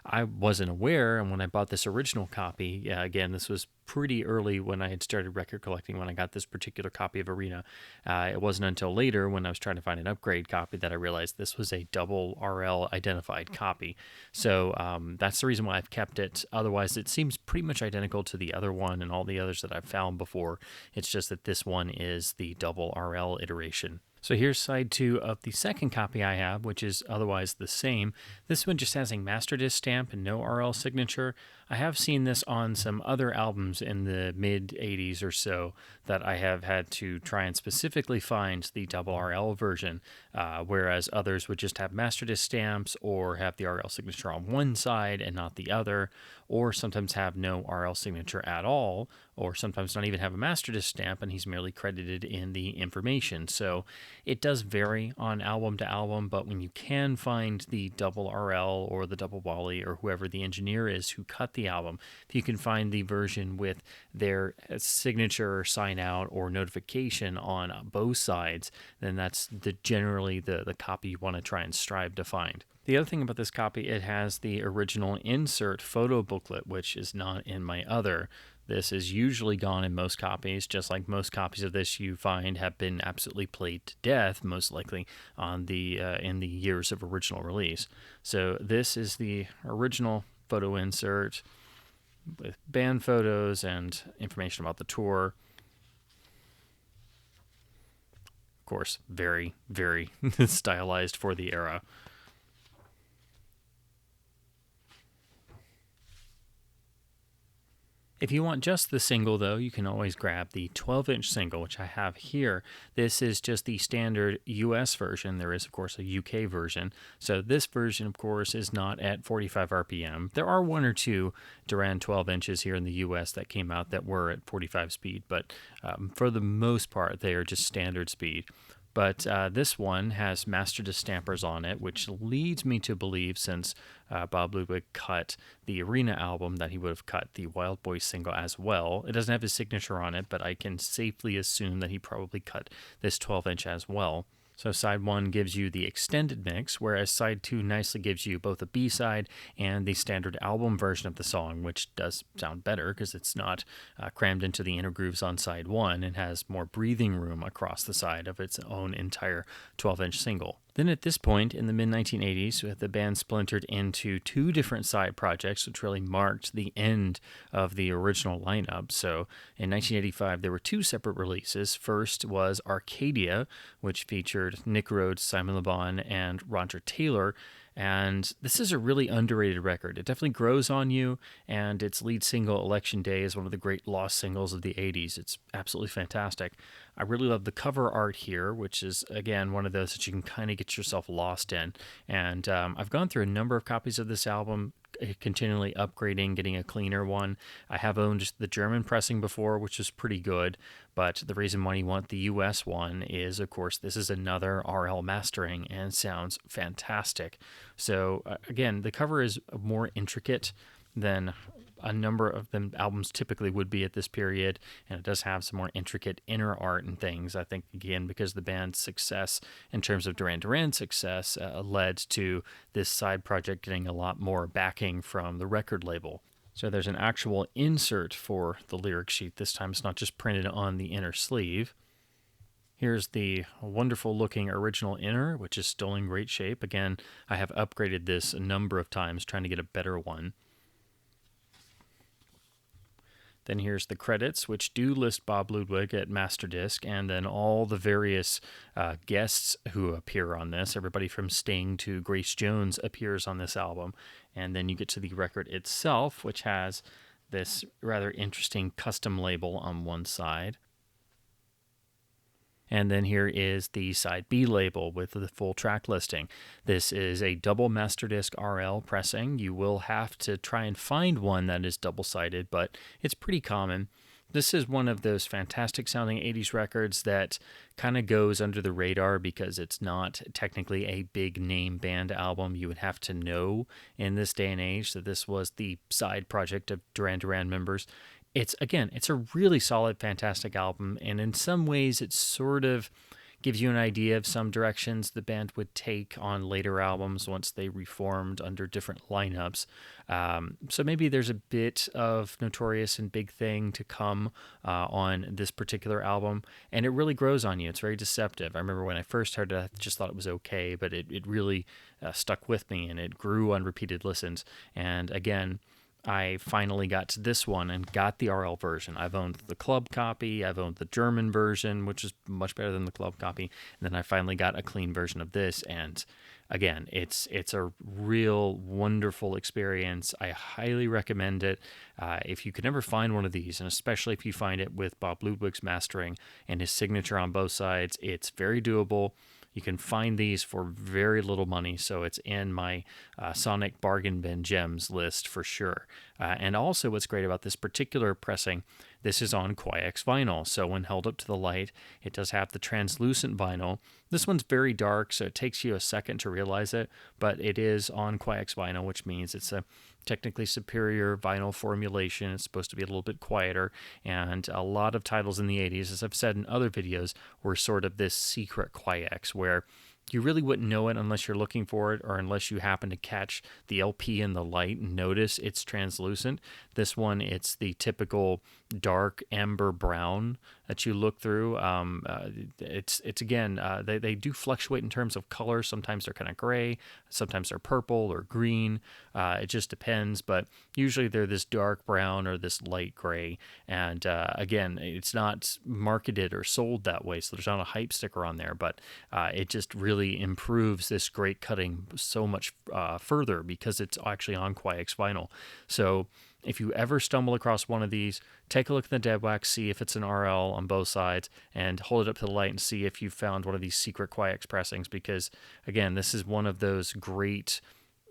I wasn't aware, and when I bought this original copy, again, this was pretty early when I had started record collecting when I got this particular copy of Arena. It wasn't until later when I was trying to find an upgrade copy that I realized this was a double RL identified copy. So that's the reason why I've kept it. Otherwise, it seems pretty much identical to the other one and all the others that I've found before. It's just that this one is the double RL iteration. So here's side 2 of the second copy I have, which is otherwise the same. This one just has a master disc stamp and no RL signature. I have seen this on some other albums in the mid-80s or so that I have had to try and specifically find the double RL version, whereas others would just have master disc stamps or have the RL signature on one side and not the other, or sometimes have no RL signature at all, or sometimes not even have a master disc stamp and he's merely credited in the information. So it does vary on album to album, but when you can find the double RL or the double Wally or whoever the engineer is who cut the album, if you can find the version with their signature or sign out or notification on both sides, then that's generally the copy you want to try and strive to find. The other thing about this copy, it has the original insert photo booklet, which is not in my other. This is usually gone in most copies, just like most copies of this you find have been absolutely played to death, most likely on in the years of original release. So this is the original photo insert with band photos and information about the tour. Of course, very, very stylized for the era. If you want just the single, though, you can always grab the 12-inch single, which I have here. This is just the standard US version. There is, of course, a UK version. So this version, of course, is not at 45 RPM. There are one or two Duran 12 inches here in the US that came out that were at 45 speed, but for the most part, they are just standard speed. But this one has master disc stampers on it, which leads me to believe, since Bob Ludwig cut the Arena album, that he would have cut the Wild Boys single as well. It doesn't have his signature on it, but I can safely assume that he probably cut this 12-inch as well. So side 1 gives you the extended mix, whereas side 2 nicely gives you both a B-side and the standard album version of the song, which does sound better because it's not crammed into the inner grooves on side 1 and has more breathing room across the side of its own entire 12-inch single. Then at this point, in the mid-1980s, the band splintered into 2 different side projects, which really marked the end of the original lineup. So in 1985, there were 2 separate releases. First was Arcadia, which featured Nick Rhodes, Simon Le Bon, and Roger Taylor. And this is a really underrated record. It definitely grows on you, and its lead single, Election Day, is one of the great lost singles of the 80s. It's absolutely fantastic. I really love the cover art here, which is, again, one of those that you can kind of get yourself lost in. And I've gone through a number of copies of this album, continually upgrading, getting a cleaner one. I have owned the German pressing before, which is pretty good, but the reason why you want the US one is, of course, this is another RL mastering and sounds fantastic. So again, the cover is more intricate than a number of the albums typically would be at this period, and it does have some more intricate inner art and things. I think, again, because the band's success in terms of Duran Duran's success led to this side project getting a lot more backing from the record label. So there's an actual insert for the lyric sheet. This time it's not just printed on the inner sleeve. Here's the wonderful looking original inner, which is still in great shape. Again, I have upgraded this a number of times trying to get a better one. Then here's the credits, which do list Bob Ludwig at master disc, and then all the various guests who appear on this. Everybody from Sting to Grace Jones appears on this album. And then you get to the record itself, which has this rather interesting custom label on one side. And then here is the side B label with the full track listing. This is a double master disc RL pressing. You will have to try and find one that is double-sided, but it's pretty common. This is one of those fantastic sounding 80s records that kind of goes under the radar because it's not technically a big name band album. You would have to know in this day and age that this was the side project of Duran Duran members. It's a really solid, fantastic album, and in some ways it sort of gives you an idea of some directions the band would take on later albums once they reformed under different lineups. So maybe there's a bit of Notorious and Big Thing to come on this particular album, and it really grows on you. It's very deceptive. I remember when I first heard it, I just thought it was okay, but it really stuck with me, and it grew on repeated listens. And again, I finally got to this one and got the RL version. I've owned the club copy, I've owned the German version, which is much better than the club copy, and then I finally got a clean version of this, and again, it's a real wonderful experience. I highly recommend it. If you could ever find one of these, and especially if you find it with Bob Ludwig's mastering and his signature on both sides, it's very doable. You can find these for very little money, so it's in my Sonic Bargain Bin Gems list for sure. And also what's great about this particular pressing, this is on Quiex vinyl, so when held up to the light, it does have the translucent vinyl. This one's very dark, so it takes you a second to realize it, but it is on Quiex vinyl, which means it's a technically superior vinyl formulation. It's supposed to be a little bit quieter, and a lot of titles in the 80s, as I've said in other videos, were sort of this secret Quiex where you really wouldn't know it unless you're looking for it or unless you happen to catch the LP in the light and notice it's translucent. This one, it's the typical dark amber brown that you look through. It's again, they do fluctuate in terms of color. Sometimes they're kind of gray, sometimes they're purple or green. It just depends, but usually they're this dark brown or this light gray. And again, it's not marketed or sold that way, so there's not a hype sticker on there, but it just really improves this great cutting so much further because it's actually on Quiex vinyl. So if you ever stumble across one of these, take a look at the dead wax, see if it's an RL on both sides, and hold it up to the light and see if you found one of these secret Quiex pressings, because again, this is one of those great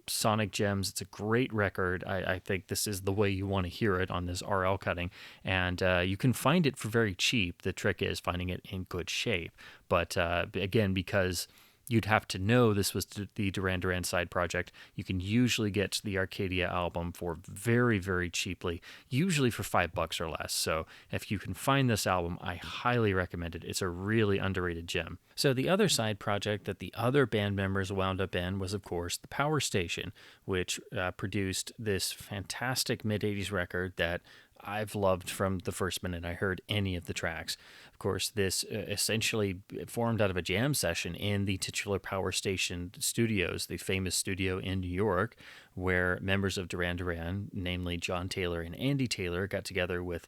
sonic gems. It's a great record. I think this is the way you want to hear it on this RL cutting, and you can find it for very cheap. The trick is finding it in good shape, but again, because you'd have to know this was the Duran Duran side project. You can usually get the Arcadia album for very, very cheaply, usually for $5 or less. So if you can find this album, I highly recommend it. It's a really underrated gem. So the other side project that the other band members wound up in was, of course, the Power Station, which produced this fantastic mid-'80s record that I've loved from the first minute I heard any of the tracks. Of course, this essentially formed out of a jam session in the titular Power Station studios, the famous studio in New York, where members of Duran Duran, namely John Taylor and Andy Taylor, got together with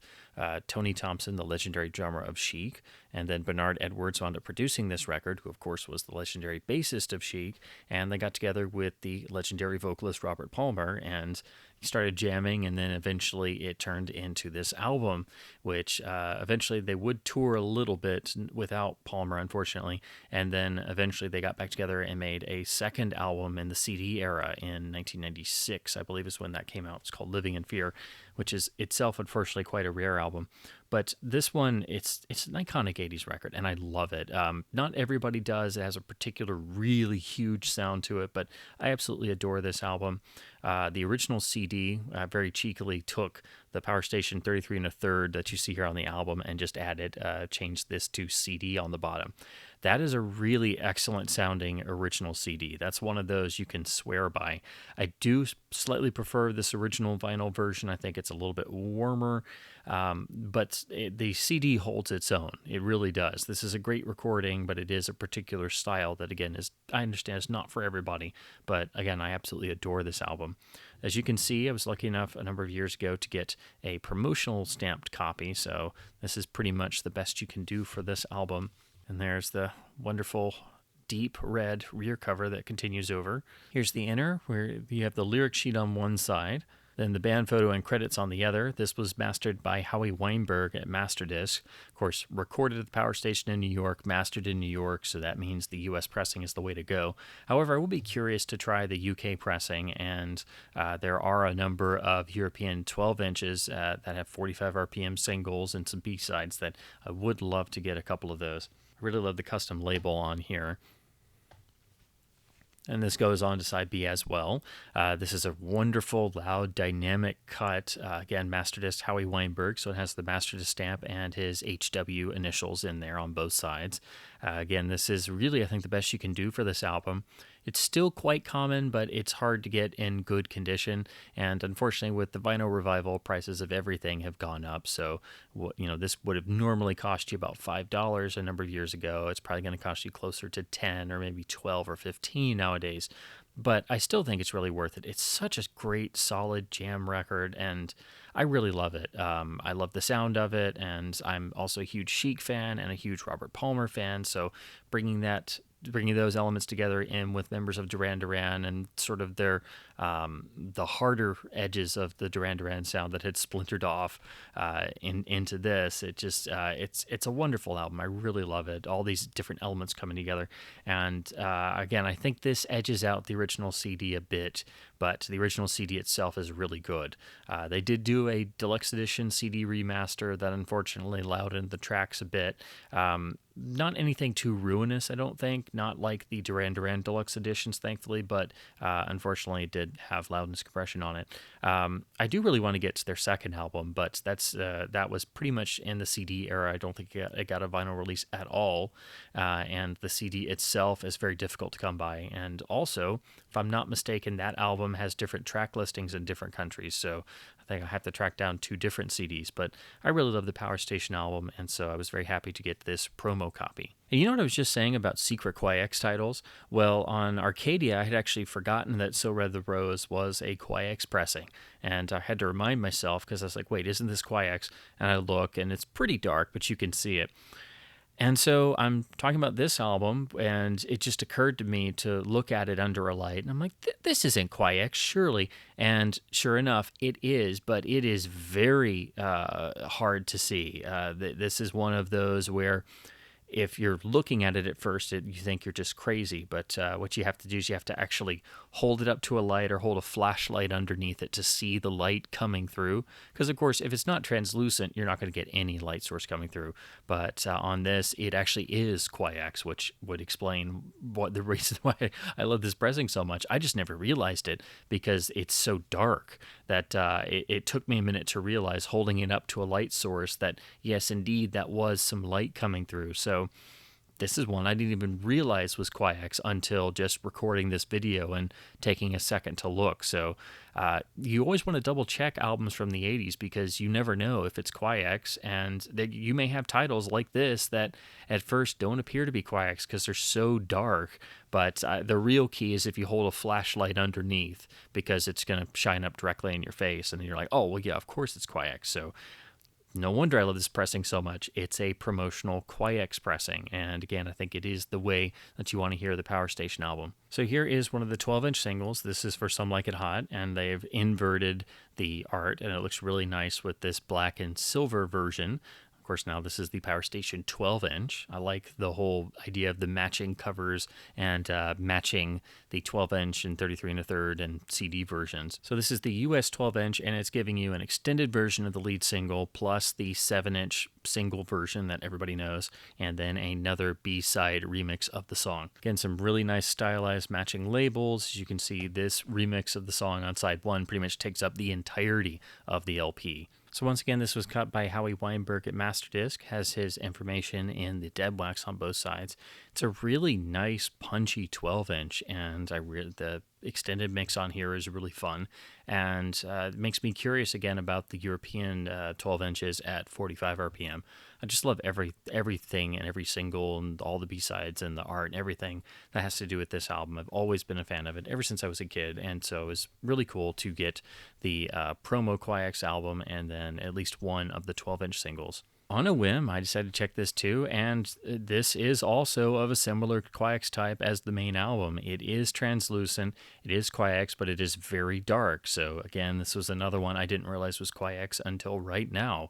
Tony Thompson, the legendary drummer of Chic, and then Bernard Edwards wound up producing this record, who of course was the legendary bassist of Chic, and they got together with the legendary vocalist Robert Palmer and started jamming, and then eventually it turned into this album, which eventually they would tour a little bit without Palmer, unfortunately, and then eventually they got back together and made a second album in the CD era in 1996, I believe is when that came out. It's called Living in Fear, which is itself unfortunately quite a rare album. But this one, it's an iconic 80s record, and I love it. Not everybody does. It has a particular really huge sound to it, but I absolutely adore this album. The original CD very cheekily took the Power Station 33 1/3 that you see here on the album and just changed this to CD on the bottom. That is a really excellent sounding original CD. That's one of those you can swear by. I do slightly prefer this original vinyl version. I think it's a little bit warmer, but the CD holds its own. It really does. This is a great recording, but it is a particular style that, again, I understand is not for everybody. But again, I absolutely adore this album. As you can see, I was lucky enough a number of years ago to get a promotional stamped copy, so this is pretty much the best you can do for this album. And there's the wonderful deep red rear cover that continues over. Here's the inner, where you have the lyric sheet on one side, then the band photo and credits on the other. This was mastered by Howie Weinberg at Masterdisc. Of course, recorded at the Power Station in New York, mastered in New York, so that means the US pressing is the way to go. However, I will be curious to try the UK pressing, and there are a number of European 12 inches that have 45 RPM singles and some B-sides that I would love to get a couple of those. I really love the custom label on here. And this goes on to side B as well. This is a wonderful, loud, dynamic cut. Again, Masterdisc Howie Weinberg, so it has the Masterdisc stamp and his HW initials in there on both sides. Again, this is really, I think, the best you can do for this album. It's still quite common, but it's hard to get in good condition. And unfortunately, with the vinyl revival, prices of everything have gone up. So, this would have normally cost you about $5 a number of years ago. It's probably going to cost you closer to 10 or maybe 12 or 15 nowadays. But I still think it's really worth it. It's such a great, solid jam record, and I really love it. I love the sound of it, and I'm also a huge Chic fan and a huge Robert Palmer fan. So bringing those elements together in with members of Duran Duran and sort of their the harder edges of the Duran Duran sound that had splintered off into this, it's a wonderful album. I really love it. All these different elements coming together, and again, I think this edges out the original CD a bit, but the original CD itself is really good. They did do a deluxe edition CD remaster that unfortunately loudened the tracks a bit. Not anything too ruinous, I don't think. Not like the Duran Duran deluxe editions, thankfully, but unfortunately it did have loudness compression on it. I do really want to get to their second album, but that was pretty much in the CD era. I don't think it got a vinyl release at all, and the CD itself is very difficult to come by. And also, if I'm not mistaken, that album has different track listings in different countries, so I think I have to track down 2 different CDs, but I really love the Power Station album, and so I was very happy to get this promo copy. And you know what I was just saying about secret QuiX titles? Well, on Arcadia, I had actually forgotten that So Red the Rose was a QuiX pressing, and I had to remind myself because I was like, wait, isn't this QuiX? And I look, and it's pretty dark, but you can see it. And so I'm talking about this album, and it just occurred to me to look at it under a light. And I'm like, this isn't QuiX, surely. And sure enough, it is, but it is very hard to see. This is one of those where if you're looking at it at first, you think you're just crazy. But what you have to do is you have to actually hold it up to a light or hold a flashlight underneath it to see the light coming through. Because, of course, if it's not translucent, you're not going to get any light source coming through. But on this, it actually is Quiax, which would explain what the reason why I love this pressing so much. I just never realized it because it's so dark that it took me a minute to realize, holding it up to a light source, that yes, indeed, that was some light coming through. So this is one I didn't even realize was Quiax until just recording this video and taking a second to look. So you always want to double check albums from the 80s because you never know if it's Quiax, and you may have titles like this that at first don't appear to be Quiax because they're so dark. But the real key is if you hold a flashlight underneath, because it's going to shine up directly in your face, and then you're like, oh, well, yeah, of course it's Quiax. So no wonder I love this pressing so much. It's a promotional Quiax pressing, and again, I think it is the way that you want to hear the Power Station album. So here is one of the 12-inch singles. This is for Some Like It Hot, and they've inverted the art, and it looks really nice with this black and silver version. Of course, now this is the Power Station 12-inch. I like the whole idea of the matching covers and matching the 12-inch and 33 1/3 and CD versions. So this is the US 12-inch, and it's giving you an extended version of the lead single plus the 7-inch single version that everybody knows, and then another B-side remix of the song. Again, some really nice stylized matching labels. As you can see, this remix of the song on side 1 pretty much takes up the entirety of the LP. So once again, this was cut by Howie Weinberg at Masterdisc, has his information in the dead wax on both sides. It's a really nice, punchy 12-inch, and the extended mix on here is really fun, and it makes me curious again about the European 12 inches at 45 RPM. I just love everything and every single and all the B-sides and the art and everything that has to do with this album. I've always been a fan of it ever since I was a kid, and so it's really cool to get the promo Quiax album and then at least one of the 12-inch singles. On a whim, I decided to check this too, and this is also of a similar Quiax type as the main album. It is translucent, it is Quiax, but it is very dark. So again, this was another one I didn't realize was Quiax until right now.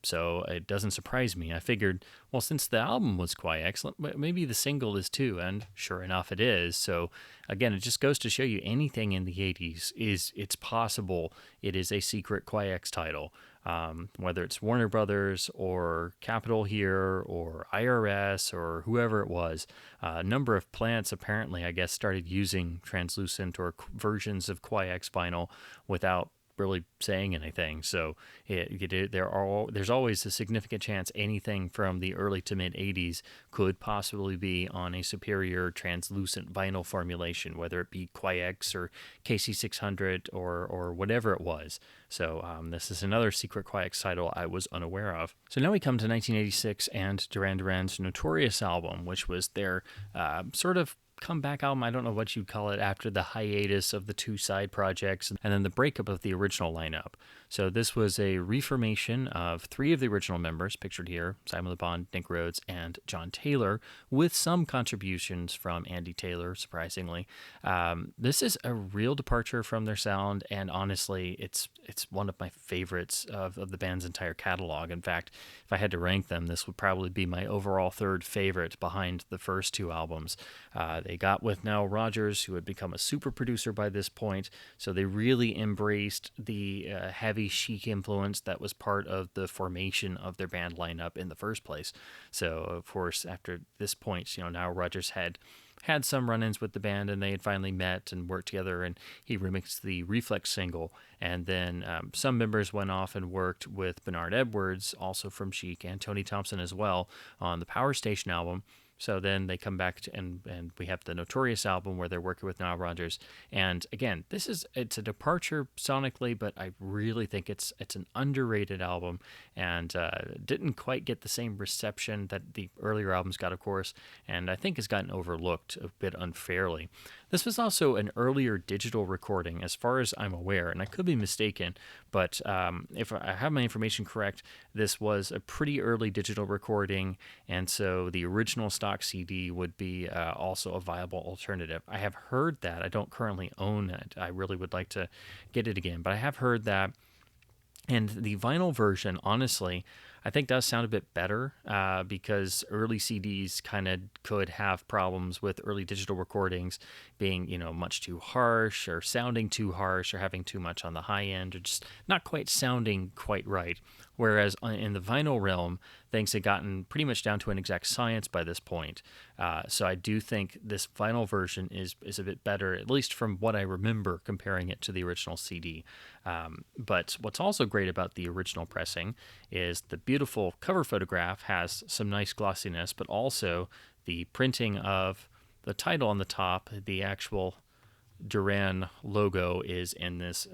So it doesn't surprise me. I figured, well, since the album was Quiax, maybe the single is too, and sure enough, it is. So again, it just goes to show you anything in the 80s it's possible. It is a secret Quiax title. Whether it's Warner Brothers or Capitol here or IRS or whoever it was, a number of plants apparently, I guess, started using translucent or versions of Quiax vinyl without really saying anything. So there's always a significant chance anything from the early to mid 80s could possibly be on a superior translucent vinyl formulation, whether it be Quiax or KC600 or whatever it was. So this is another secret Quiax title I was unaware of. So now we come to 1986 and Duran Duran's Notorious album, which was their sort of comeback album. I don't know what you'd call it, after the hiatus of the two side projects and then the breakup of the original lineup. So this was a reformation of three of the original members, pictured here: Simon Le Bon, Nick Rhodes, and John Taylor, with some contributions from Andy Taylor, surprisingly. This is a real departure from their sound, and honestly, it's one of my favorites of the band's entire catalog. In fact, if I had to rank them, this would probably be my overall third favorite behind the first two albums. They got with Nile Rodgers, who had become a super producer by this point, so they really embraced the heavy chic influence that was part of the formation of their band lineup in the first place. So, of course, after this point, Nile Rodgers had some run-ins with the band, and they had finally met and worked together, and he remixed the Reflex single. And then some members went off and worked with Bernard Edwards, also from Chic, and Tony Thompson as well, on the Power Station album. So then they come back and we have the Notorious album where they're working with Nile Rodgers. And again, it's a departure sonically, but I really think it's an underrated album, and didn't quite get the same reception that the earlier albums got, of course, and I think has gotten overlooked a bit unfairly. This was also an earlier digital recording, as far as I'm aware, and I could be mistaken, but if I have my information correct, this was a pretty early digital recording, and so the original stock CD would be also a viable alternative. I have heard that. I don't currently own it. I really would like to get it again, but I have heard that. And the vinyl version, honestly, I think does sound a bit better because early CDs kind of could have problems with early digital recordings being, much too harsh or sounding too harsh or having too much on the high end or just not quite sounding quite right. Whereas in the vinyl realm, things had gotten pretty much down to an exact science by this point. So I do think this vinyl version is a bit better, at least from what I remember comparing it to the original CD. But what's also great about the original pressing is the beautiful cover photograph has some nice glossiness, but also the printing of the title on the top, the actual Duran logo is in this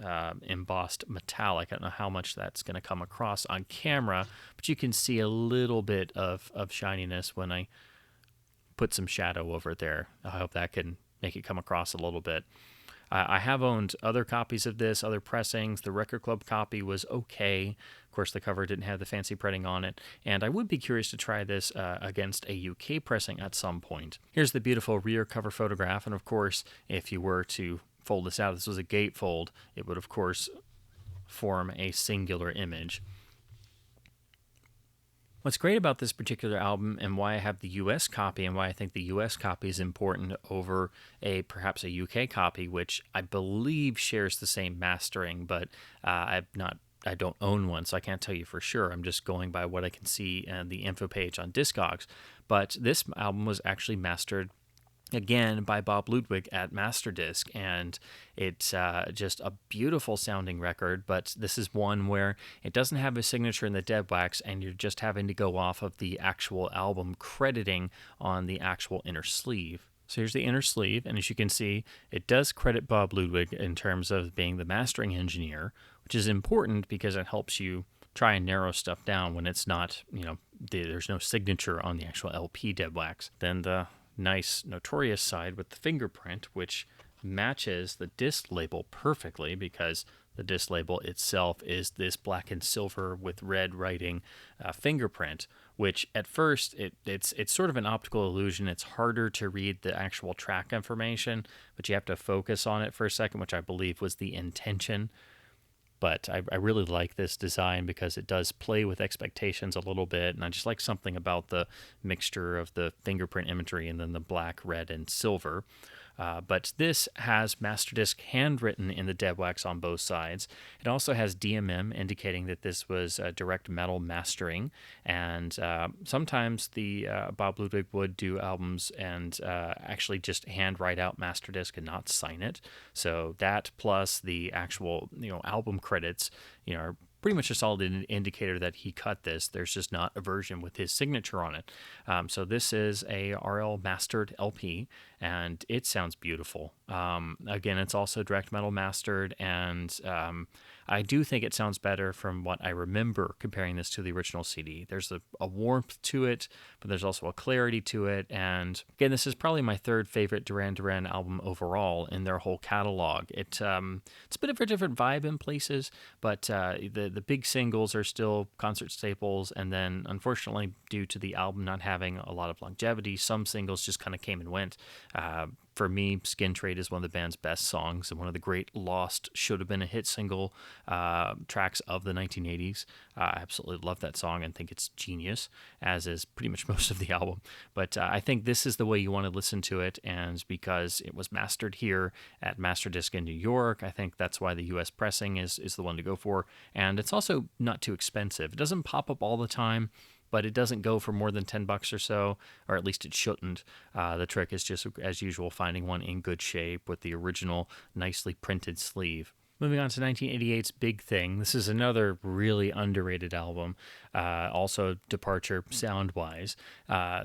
embossed metallic. I don't know how much that's going to come across on camera, but you can see a little bit of shininess when I put some shadow over it there. I hope that can make it come across a little bit. I have owned other copies of this, other pressings. The Record Club copy was okay. Of course, the cover didn't have the fancy printing on it, and I would be curious to try this against a UK pressing at some point. Here's the beautiful rear cover photograph, and of course, if you were to fold this out, this was a gatefold, it would of course form a singular image. What's great about this particular album and why I have the US copy and why I think the US copy is important over perhaps a UK copy, which I believe shares the same mastering, but I don't own one, so I can't tell you for sure. I'm just going by what I can see in the info page on Discogs. But this album was actually mastered again by Bob Ludwig at Masterdisc, and it's just a beautiful sounding record, but this is one where it doesn't have a signature in the dead wax, and you're just having to go off of the actual album crediting on the actual inner sleeve. So here's the inner sleeve, and as you can see, it does credit Bob Ludwig in terms of being the mastering engineer, which is important because it helps you try and narrow stuff down when it's not, there's no signature on the actual LP dead wax. Then the nice Notorious side with the fingerprint, which matches the disc label perfectly because the disc label itself is this black and silver with red writing fingerprint, which at first it's sort of an optical illusion. It's harder to read the actual track information, but you have to focus on it for a second, which I believe was the intention. But I really like this design because it does play with expectations a little bit, and I just like something about the mixture of the fingerprint imagery and then the black, red, and silver. But this has Masterdisc handwritten in the dead wax on both sides. It also has DMM indicating that this was direct metal mastering, and sometimes the Bob Ludwig would do albums and actually just hand write out Masterdisc and not sign it. So that plus the actual album credits are pretty much a solid indicator that he cut this. There's just not a version with his signature on it. So this is a RL mastered LP, and it sounds beautiful. Again, it's also direct metal mastered, and I do think it sounds better from what I remember comparing this to the original CD. There's a warmth to it, but there's also a clarity to it. And again, this is probably my third favorite Duran Duran album overall in their whole catalog. It's a bit of a different vibe in places, but the big singles are still concert staples. And then, unfortunately, due to the album not having a lot of longevity, some singles just kind of came and went. For me, Skin Trade is one of the band's best songs and one of the great lost, should have been a hit single tracks of the 1980s. I absolutely love that song and think it's genius, as is pretty much most of the album. But I think this is the way you want to listen to it, and because it was mastered here at Masterdisc in New York, I think that's why the US pressing is the one to go for. And it's also not too expensive. It doesn't pop up all the time, but it doesn't go for more than $10 or so, or at least it shouldn't. The trick is just, as usual, finding one in good shape with the original nicely printed sleeve. Moving on to 1988's Big Thing. This is another really underrated album, also departure sound-wise.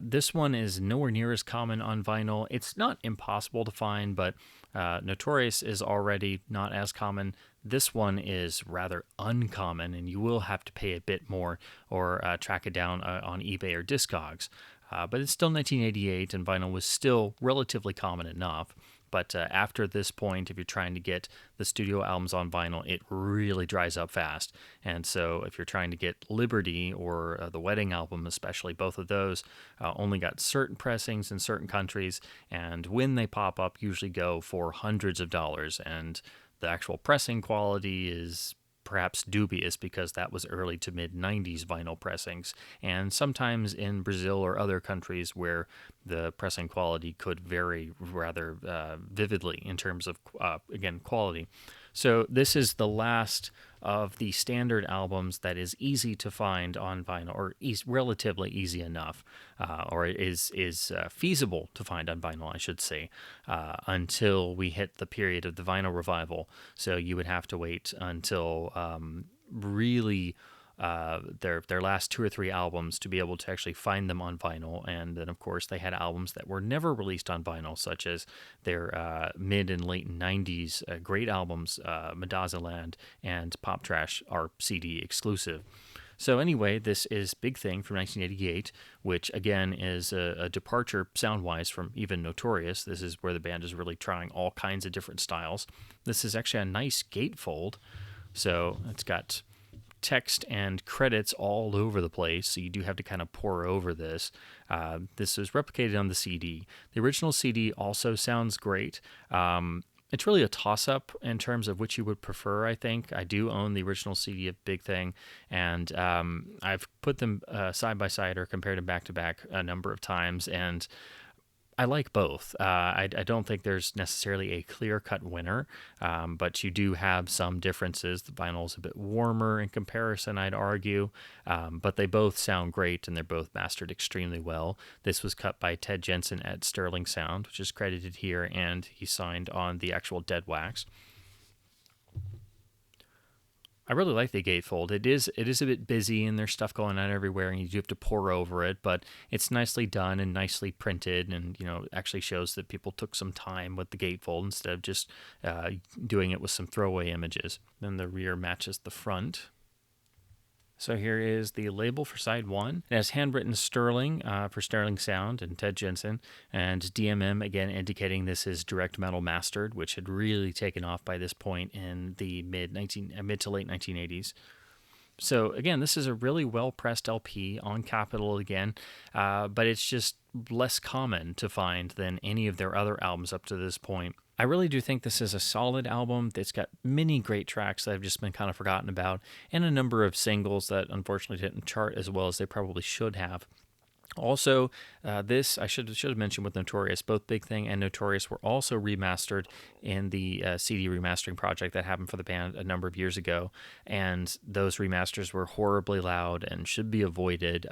This one is nowhere near as common on vinyl. It's not impossible to find, but Notorious is already not as common. This one is rather uncommon, and you will have to pay a bit more or track it down on eBay or Discogs. But it's still 1988, and vinyl was still relatively common enough. But after this point, if you're trying to get the studio albums on vinyl, it really dries up fast. And so if you're trying to get Liberty or the Wedding album, especially, both of those only got certain pressings in certain countries. And when they pop up, usually go for hundreds of dollars. And the actual pressing quality is perhaps dubious because that was early to mid 90s vinyl pressings, and sometimes in Brazil or other countries where the pressing quality could vary rather vividly in terms of, again, quality. So this is the last of the standard albums that is easy to find on vinyl, or relatively easy enough, or is feasible to find on vinyl, I should say, until we hit the period of the vinyl revival. So you would have to wait until really their last 2 or 3 albums to be able to actually find them on vinyl. And then, of course, they had albums that were never released on vinyl, such as their mid and late 90s great albums, Land and Pop Trash, are CD exclusive. So anyway, this is Big Thing from 1988, which again is a departure sound-wise from even Notorious. This is where the band is really trying all kinds of different styles. This is actually a nice gatefold, so it's got text and credits all over the place, so you do have to kind of pore over this. This is replicated on the CD. The original CD also sounds great. It's really a toss-up in terms of which you would prefer, I think. I do own the original CD of Big Thing, and I've put them side by side or compared them back to back a number of times, and I like both. I don't think there's necessarily a clear-cut winner, but you do have some differences. The vinyl is a bit warmer in comparison, I'd argue, but they both sound great, and they're both mastered extremely well. This was cut by Ted Jensen at Sterling Sound, which is credited here, and he signed on the actual Dead Wax. I really like the gatefold. It is a bit busy and there's stuff going on everywhere and you do have to pore over it, but it's nicely done and nicely printed, and actually shows that people took some time with the gatefold instead of just doing it with some throwaway images. Then the rear matches the front. So here is the label for side 1. It has handwritten Sterling for Sterling Sound and Ted Jensen, and DMM again indicating this is direct metal mastered, which had really taken off by this point in the mid to late 1980s. So again, this is a really well-pressed LP on Capitol again, but it's just less common to find than any of their other albums up to this point. I really do think this is a solid album that's got many great tracks that have just been kind of forgotten about, and a number of singles that unfortunately didn't chart as well as they probably should have. Also, this I should have mentioned with Notorious. Both Big Thing and Notorious were also remastered in the CD remastering project that happened for the band a number of years ago, and those remasters were horribly loud and should be avoided.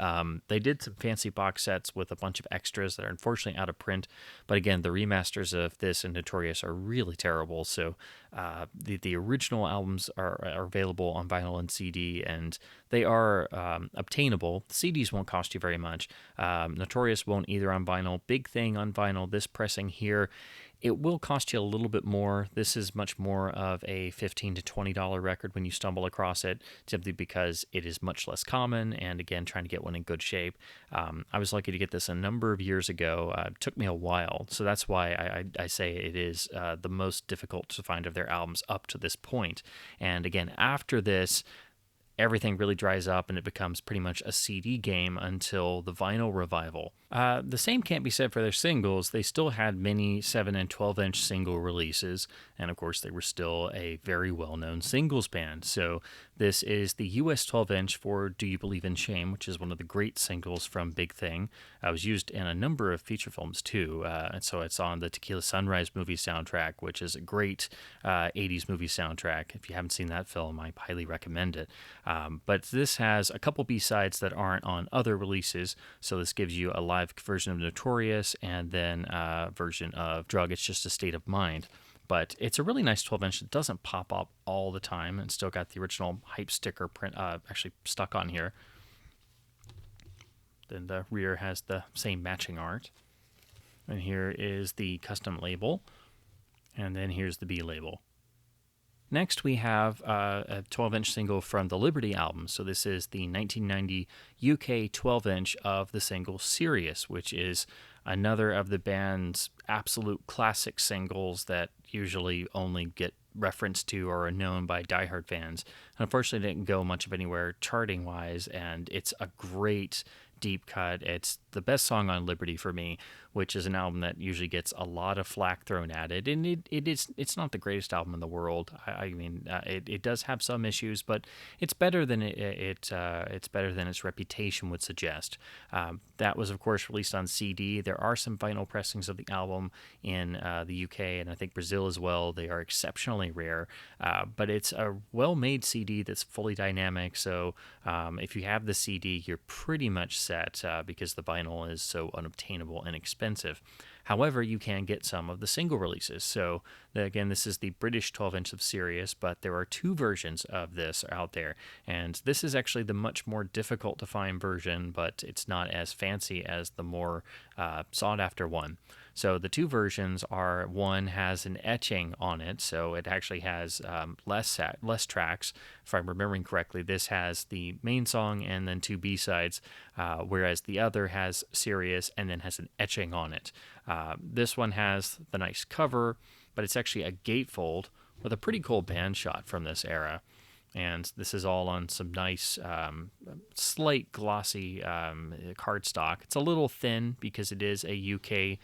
They did some fancy box sets with a bunch of extras that are unfortunately out of print, but again, the remasters of this and Notorious are really terrible. So the original albums are available on vinyl and CD, and they are obtainable. The CDs won't cost you very much. Notorious won't either on vinyl. Big Thing on vinyl. This pressing here, it will cost you a little bit more. This is much more of a $15 to $20 record when you stumble across it, simply because it is much less common, and again, trying to get one in good shape. I was lucky to get this a number of years ago. It took me a while, so that's why I say it is the most difficult to find of their albums up to this point. And again, after this, everything really dries up and it becomes pretty much a CD game until the vinyl revival. The same can't be said for their singles. They still had many 7 and 12-inch single releases, and of course they were still a very well-known singles band. So this is the US 12-inch for Do You Believe in Shame, which is one of the great singles from Big Thing. It was used in a number of feature films too, and so it's on the Tequila Sunrise movie soundtrack, which is a great 80s movie soundtrack. If you haven't seen that film, I highly recommend it. But this has a couple B-sides that aren't on other releases, so this gives you a live version of Notorious and then a version of Drug, It's Just a State of Mind. But it's a really nice 12-inch. It doesn't pop up all the time, and still got the original hype sticker print actually stuck on here. Then the rear has the same matching art. And here is the custom label, and then here's the B label. Next, we have a 12-inch single from the Liberty album. So this is the 1990 UK 12-inch of the single Serious, which is another of the band's absolute classic singles that usually only get referenced to or are known by diehard fans. Unfortunately, it didn't go much of anywhere charting-wise, and it's a great deep cut. It's the best song on Liberty for me, which is an album that usually gets a lot of flack thrown at it. And it's not the greatest album in the world. I mean, it does have some issues, but it's better than it's better than its reputation would suggest. That was, of course, released on CD. There are some vinyl pressings of the album in the UK and I think Brazil as well. They are exceptionally rare, but it's a well-made CD that's fully dynamic. So if you have the CD, you're pretty much set because the vinyl is so unobtainable and expensive. However, you can get some of the single releases. So, again, this is the British 12-inch of Sirius, but there are two versions of this out there. And this is actually the much more difficult to find version, but it's not as fancy as the more sought-after one. So the two versions are, one has an etching on it, so it actually has less tracks. If I'm remembering correctly, this has the main song and then two B-sides, whereas the other has Sirius and then has an etching on it. This one has the nice cover, but it's actually a gatefold with a pretty cool band shot from this era. And this is all on some nice, slight glossy cardstock. It's a little thin because it is a UK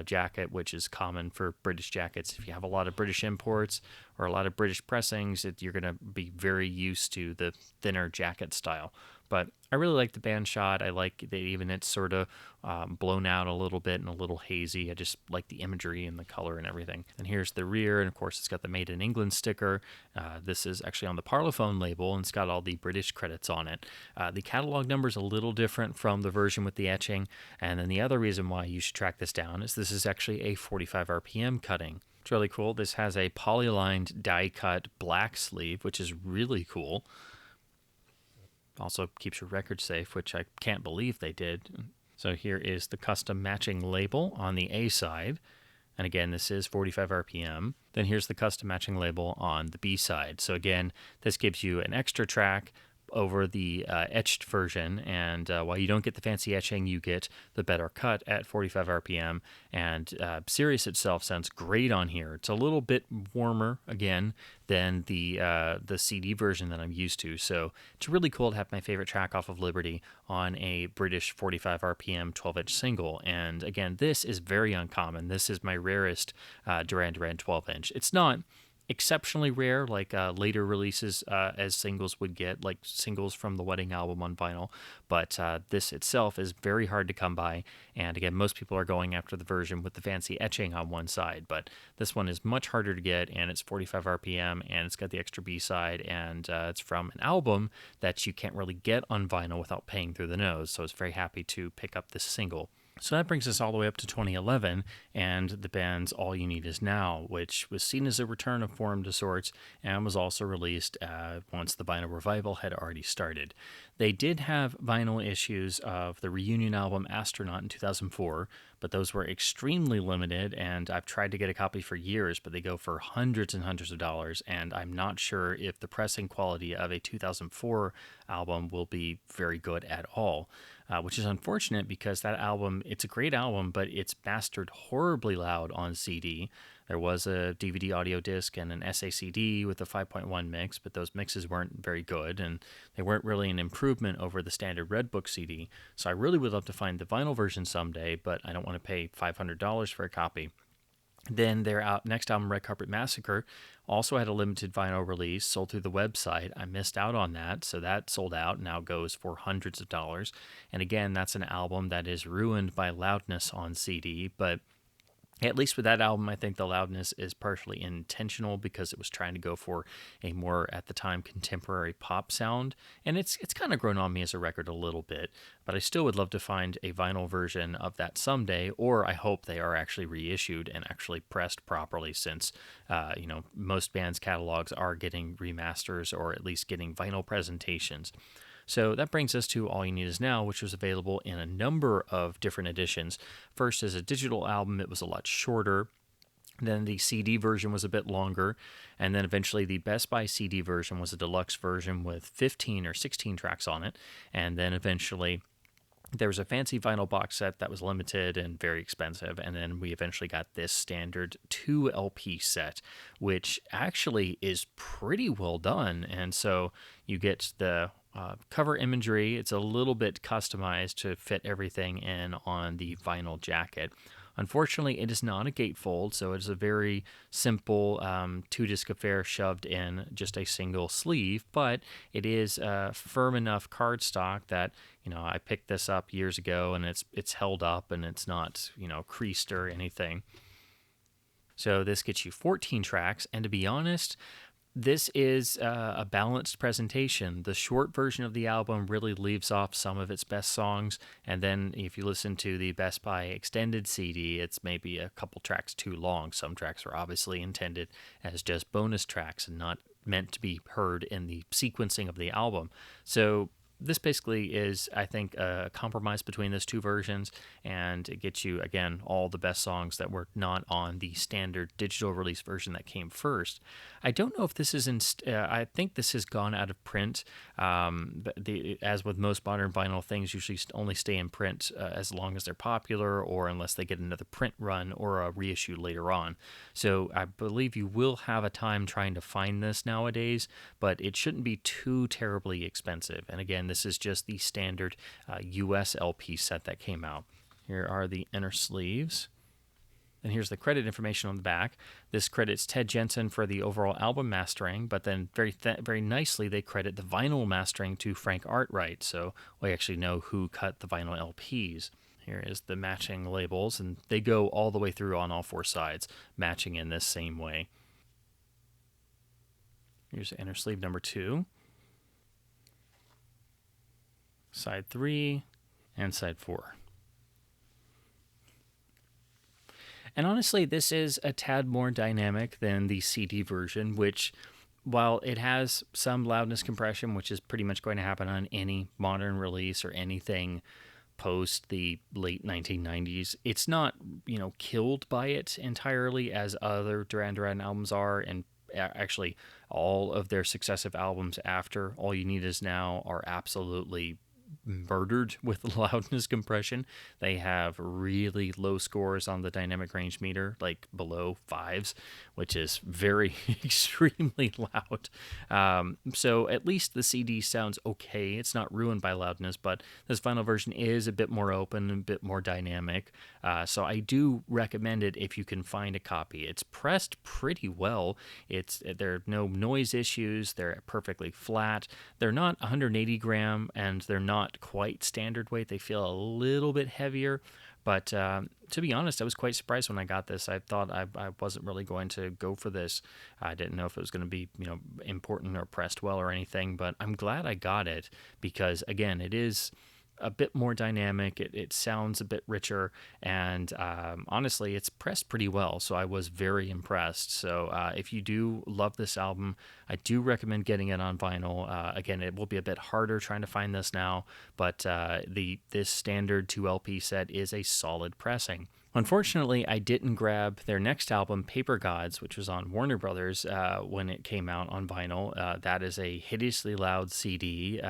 jacket, which is common for British jackets. If you have a lot of British imports or a lot of British pressings, you're going to be very used to the thinner jacket style. But I really like the band shot. I like that even it's sort of blown out a little bit and a little hazy. I just like the imagery and the color and everything. And here's the rear, and of course it's got the Made in England sticker. This is actually on the Parlophone label, and it's got all the British credits on it. The catalog number is a little different from the version with the etching, and then the other reason why you should track this down is this is actually a 45 RPM cutting. It's really cool. This has a polylined die-cut black sleeve, which is really cool. Also keeps your record safe, which I can't believe they did. So here is the custom matching label on the A side. And again, this is 45 RPM. Then here's the custom matching label on the B side. So again, this gives you an extra track over the etched version, and while you don't get the fancy etching, you get the better cut at 45 RPM, and Sirius itself sounds great on here. It's a little bit warmer, again, than the CD version that I'm used to, so it's really cool to have my favorite track off of Liberty on a British 45 RPM 12-inch single, and again, this is very uncommon. This is my rarest Duran Duran 12-inch. It's not exceptionally rare, like later releases as singles would get, like singles from the Wedding album on vinyl, but this itself is very hard to come by, and again, most people are going after the version with the fancy etching on one side, but this one is much harder to get, and it's 45 RPM, and it's got the extra B-side, and it's from an album that you can't really get on vinyl without paying through the nose, so it's very happy to pick up this single. So that brings us all the way up to 2011 and the band's All You Need Is Now, which was seen as a return of form to sorts and was also released once the vinyl revival had already started. They did have vinyl issues of the reunion album Astronaut in 2004, but those were extremely limited, and I've tried to get a copy for years, but they go for hundreds and hundreds of dollars, and I'm not sure if the pressing quality of a 2004 album will be very good at all. Which is unfortunate because that album, it's a great album, but it's mastered horribly loud on CD. There was a DVD audio disc and an SACD with a 5.1 mix, but those mixes weren't very good, and they weren't really an improvement over the standard Redbook CD. So I really would love to find the vinyl version someday, but I don't want to pay $500 for a copy. Then their next album, Red Carpet Massacre, also had a limited vinyl release sold through the website. I missed out on that, so that sold out, now goes for hundreds of dollars. And again, that's an album that is ruined by loudness on CD, but at least with that album, I think the loudness is partially intentional because it was trying to go for a more, at the time, contemporary pop sound. And it's kind of grown on me as a record a little bit, but I still would love to find a vinyl version of that someday, or I hope they are actually reissued and actually pressed properly since, most bands' catalogs are getting remasters or at least getting vinyl presentations. So that brings us to All You Need Is Now, which was available in a number of different editions. First, as a digital album, it was a lot shorter. Then the CD version was a bit longer. And then eventually the Best Buy CD version was a deluxe version with 15 or 16 tracks on it. And then eventually there was a fancy vinyl box set that was limited and very expensive, and then we eventually got this standard 2 LP set, which actually is pretty well done. And so you get the cover imagery. It's a little bit customized to fit everything in on the vinyl jacket. Unfortunately, it is not a gatefold, so it's a very simple two-disc affair shoved in just a single sleeve, but it is firm enough cardstock that, I picked this up years ago and it's held up and it's not, creased or anything. So this gets you 14 tracks, and to be honest, this is a balanced presentation. The short version of the album really leaves off some of its best songs, and then if you listen to the Best Buy extended CD, it's maybe a couple tracks too long. Some tracks are obviously intended as just bonus tracks and not meant to be heard in the sequencing of the album. So this basically is, I think, a compromise between those two versions, and it gets you, again, all the best songs that were not on the standard digital release version that came first. I don't know if this is I think this has gone out of print. As with most modern vinyl things, usually only stay in print as long as they're popular, or unless they get another print run or a reissue later on. So I believe you will have a time trying to find this nowadays, but it shouldn't be too terribly expensive. And again, this is just the standard US LP set that came out. Here are the inner sleeves. And here's the credit information on the back. This credits Ted Jensen for the overall album mastering, but then very nicely they credit the vinyl mastering to Frank Arkwright, so we actually know who cut the vinyl LPs. Here is the matching labels, and they go all the way through on all four sides, matching in this same way. Here's inner sleeve number 2. Side 3, and side 4. And honestly, this is a tad more dynamic than the CD version, which, while it has some loudness compression, which is pretty much going to happen on any modern release or anything post the late 1990s, it's not, killed by it entirely as other Duran Duran albums are, and actually all of their successive albums after All You Need Is Now are absolutely murdered with loudness compression. They have really low scores on the dynamic range meter, like below 5s, which is very extremely loud. So at least the CD sounds okay. It's not ruined by loudness, but this final version is a bit more open and a bit more dynamic. So I do recommend it if you can find a copy. It's pressed pretty well. There are no noise issues. They're perfectly flat. They're not 180 gram, and they're not quite standard weight. They feel a little bit heavier, but to be honest, I was quite surprised when I got this. I thought I wasn't really going to go for this. I didn't know if it was going to be important or pressed well or anything, but I'm glad I got it because, again, it is a bit more dynamic. It sounds a bit richer, and honestly, it's pressed pretty well, so I was very impressed. So if you do love this album, I do recommend getting it on vinyl. Again, it will be a bit harder trying to find this now, but this standard 2 LP set is a solid pressing. Unfortunately, I didn't grab their next album, Paper Gods, which was on Warner Brothers when it came out on vinyl. That is a hideously loud CD.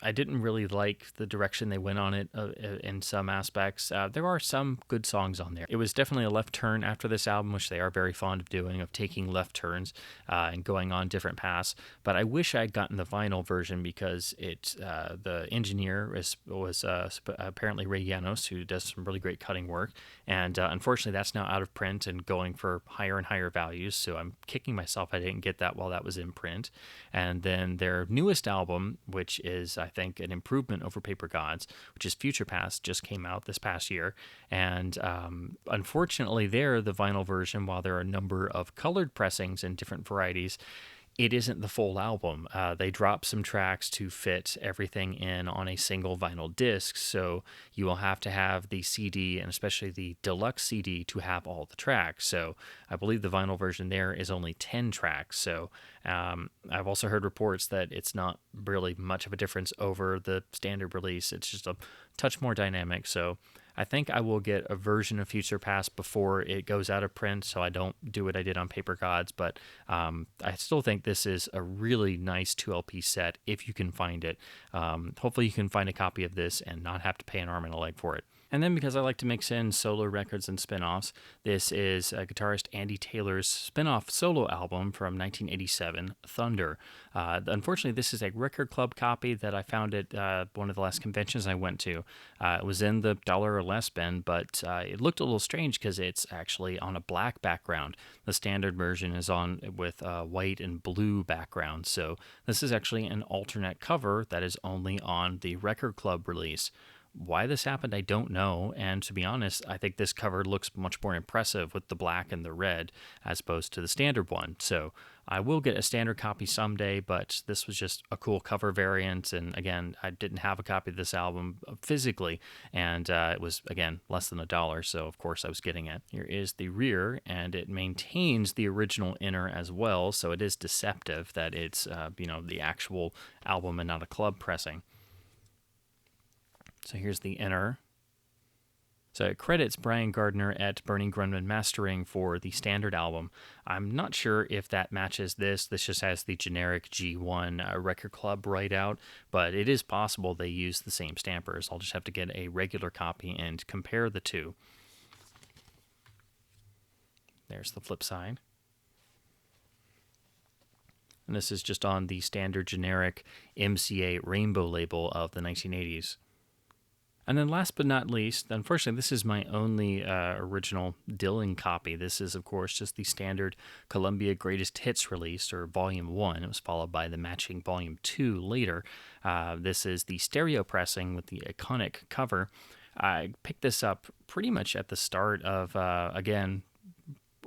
I didn't really like the direction they went on it in some aspects. There are some good songs on there. It was definitely a left turn after this album, which they are very fond of doing, of taking left turns and going on different paths. But I wish I'd gotten the vinyl version because the engineer was apparently Ray Llanos, who does some really great cutting work. And unfortunately, that's now out of print and going for higher and higher values. So I'm kicking myself I didn't get that while that was in print. And then their newest album, which is, I think, an improvement over Paper Gods, which is Future Past, just came out this past year. And unfortunately, the vinyl version, while there are a number of colored pressings in different varieties, it isn't the full album. They dropped some tracks to fit everything in on a single vinyl disc, so you will have to have the CD, and especially the deluxe CD, to have all the tracks. So I believe the vinyl version there is only 10 tracks. So I've also heard reports that it's not really much of a difference over the standard release. It's just a touch more dynamic. So I think I will get a version of Future Past before it goes out of print, so I don't do what I did on Paper Gods. But I still think this is a really nice 2LP set if you can find it. Hopefully you can find a copy of this and not have to pay an arm and a leg for it. And then, because I like to mix in solo records and spin-offs, this is guitarist Andy Taylor's spin-off solo album from 1987, Thunder. Unfortunately, this is a record club copy that I found at one of the last conventions I went to. It was in the dollar or less bin, but it looked a little strange because it's actually on a black background. The standard version is on with a white and blue background, so this is actually an alternate cover that is only on the record club release. Why this happened, I don't know, and to be honest, I think this cover looks much more impressive with the black and the red as opposed to the standard one. So I will get a standard copy someday, but this was just a cool cover variant, and again, I didn't have a copy of this album physically, and it was, again, less than $1, so of course I was getting it. Here is the rear, and it maintains the original inner as well, so it is deceptive that it's, the actual album and not a club pressing. So here's the inner. So it credits Brian Gardner at Bernie Grundman Mastering for the standard album. I'm not sure if that matches this. This just has the generic G1 record club write out, but it is possible they use the same stampers. I'll just have to get a regular copy and compare the two. There's the flip side. And this is just on the standard generic MCA Rainbow label of the 1980s. And then last but not least, unfortunately, this is my only original Dylan copy. This is, of course, just the standard Columbia Greatest Hits release, or Volume 1. It was followed by the matching Volume 2 later. This is the stereo pressing with the iconic cover. I picked this up pretty much at the start of, again,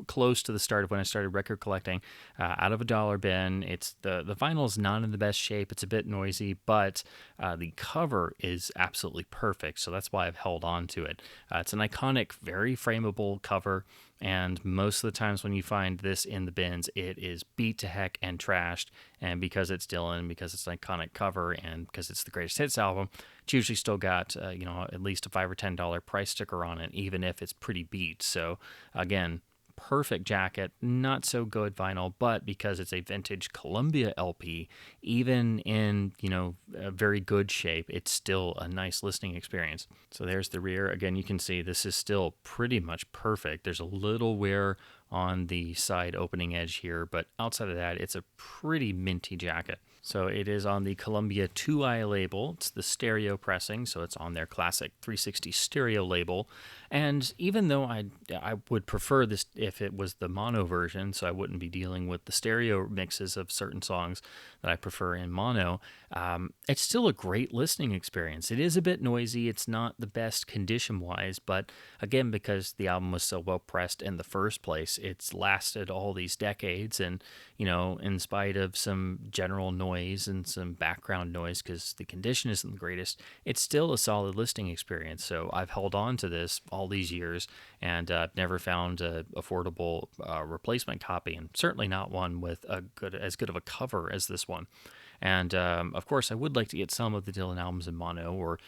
close to the start of when I started record collecting, out of a dollar bin. It's the vinyl is not in the best shape. It's a bit noisy, but the cover is absolutely perfect. So that's why I've held on to it. It's an iconic, very frameable cover. And most of the times when you find this in the bins, it is beat to heck and trashed. And because it's Dylan, because it's an iconic cover, and because it's the greatest hits album, it's usually still got at least a $5 or $10 price sticker on it, even if it's pretty beat. So again, perfect jacket, not so good vinyl, but because it's a vintage Columbia LP, even in, a very good shape, it's still a nice listening experience. So there's the rear. Again, you can see this is still pretty much perfect. There's a little wear on the side opening edge here, but outside of that, it's a pretty minty jacket. So it is on the Columbia 2i label. It's the stereo pressing, so it's on their classic 360 stereo label. And even though I would prefer this if it was the mono version, so I wouldn't be dealing with the stereo mixes of certain songs that I prefer in mono, it's still a great listening experience. It is a bit noisy. It's not the best condition-wise, but again, because the album was so well pressed in the first place, it's lasted all these decades, and in spite of some general noise and some background noise, because the condition isn't the greatest, it's still a solid listening experience. So I've held on to this all these years, and never found an affordable replacement copy, and certainly not one with as good of a cover as this one. And of course, I would like to get some of the Dylan albums in mono, or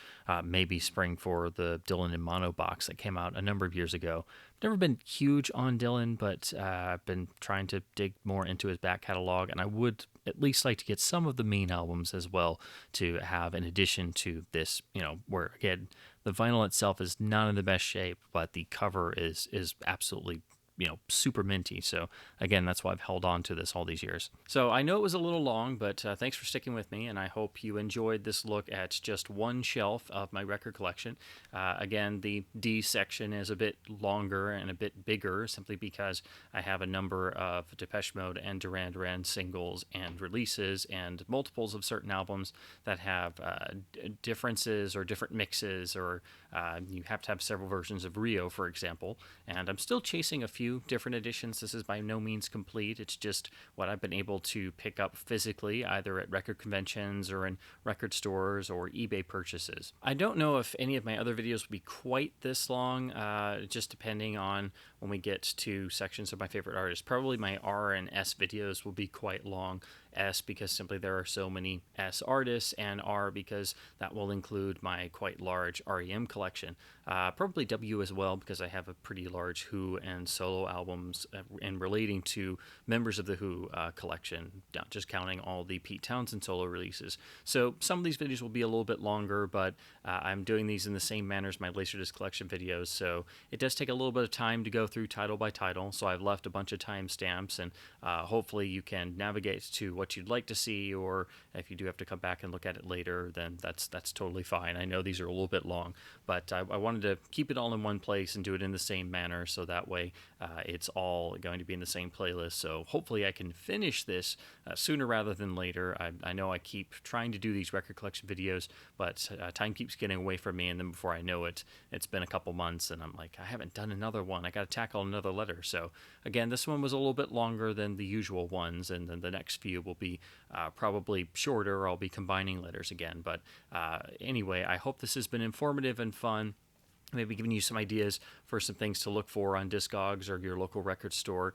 maybe spring for the Dylan in mono box that came out a number of years ago. I've never been huge on Dylan, but I've been trying to dig more into his back catalog, and I would at least like to get some of the main albums as well to have in addition to this, where again, the vinyl itself is not in the best shape, but the cover is absolutely super minty. So again, that's why I've held on to this all these years. So I know it was a little long, but thanks for sticking with me, and I hope you enjoyed this look at just one shelf of my record collection. Again, the D section is a bit longer and a bit bigger, simply because I have a number of Depeche Mode and Duran Duran singles and releases and multiples of certain albums that have differences or different mixes, or you have to have several versions of Rio, for example. And I'm still chasing a few different editions. This is by no means complete. It's just what I've been able to pick up physically, either at record conventions or in record stores or eBay purchases. I don't know if any of my other videos will be quite this long, just depending on when we get to sections of my favorite artists. Probably my R and S videos will be quite long. S because simply there are so many S artists, and R because that will include my quite large REM collection. Probably W as well because I have a pretty large Who and solo albums in relating to members of the Who collection, just counting all the Pete Townsend solo releases. So some of these videos will be a little bit longer, but I'm doing these in the same manner as my Laserdisc collection videos, so it does take a little bit of time to go through title by title, so I've left a bunch of timestamps, and hopefully you can navigate to what you'd like to see, or if you do have to come back and look at it later, then that's totally fine. I know these are a little bit long, but I wanted to keep it all in one place and do it in the same manner, so that way it's all going to be in the same playlist. So hopefully I can finish this sooner rather than later. I know I keep trying to do these record collection videos, but time keeps getting away from me, and then before I know it, it's been a couple months, and I'm like, I haven't done another one. I got to tackle another letter. So again, this one was a little bit longer than the usual ones, and then the next few will be probably shorter. I'll be combining letters again. But anyway, I hope this has been informative and fun. Maybe giving you some ideas for some things to look for on Discogs or your local record store,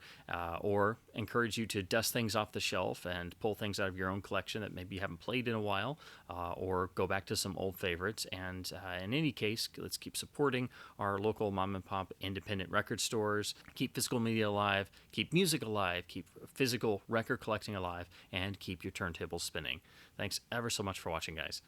or encourage you to dust things off the shelf and pull things out of your own collection that maybe you haven't played in a while, or go back to some old favorites. And in any case, let's keep supporting our local mom and pop independent record stores, keep physical media alive, keep music alive, keep physical record collecting alive, and keep your turntables spinning. Thanks ever so much for watching, guys.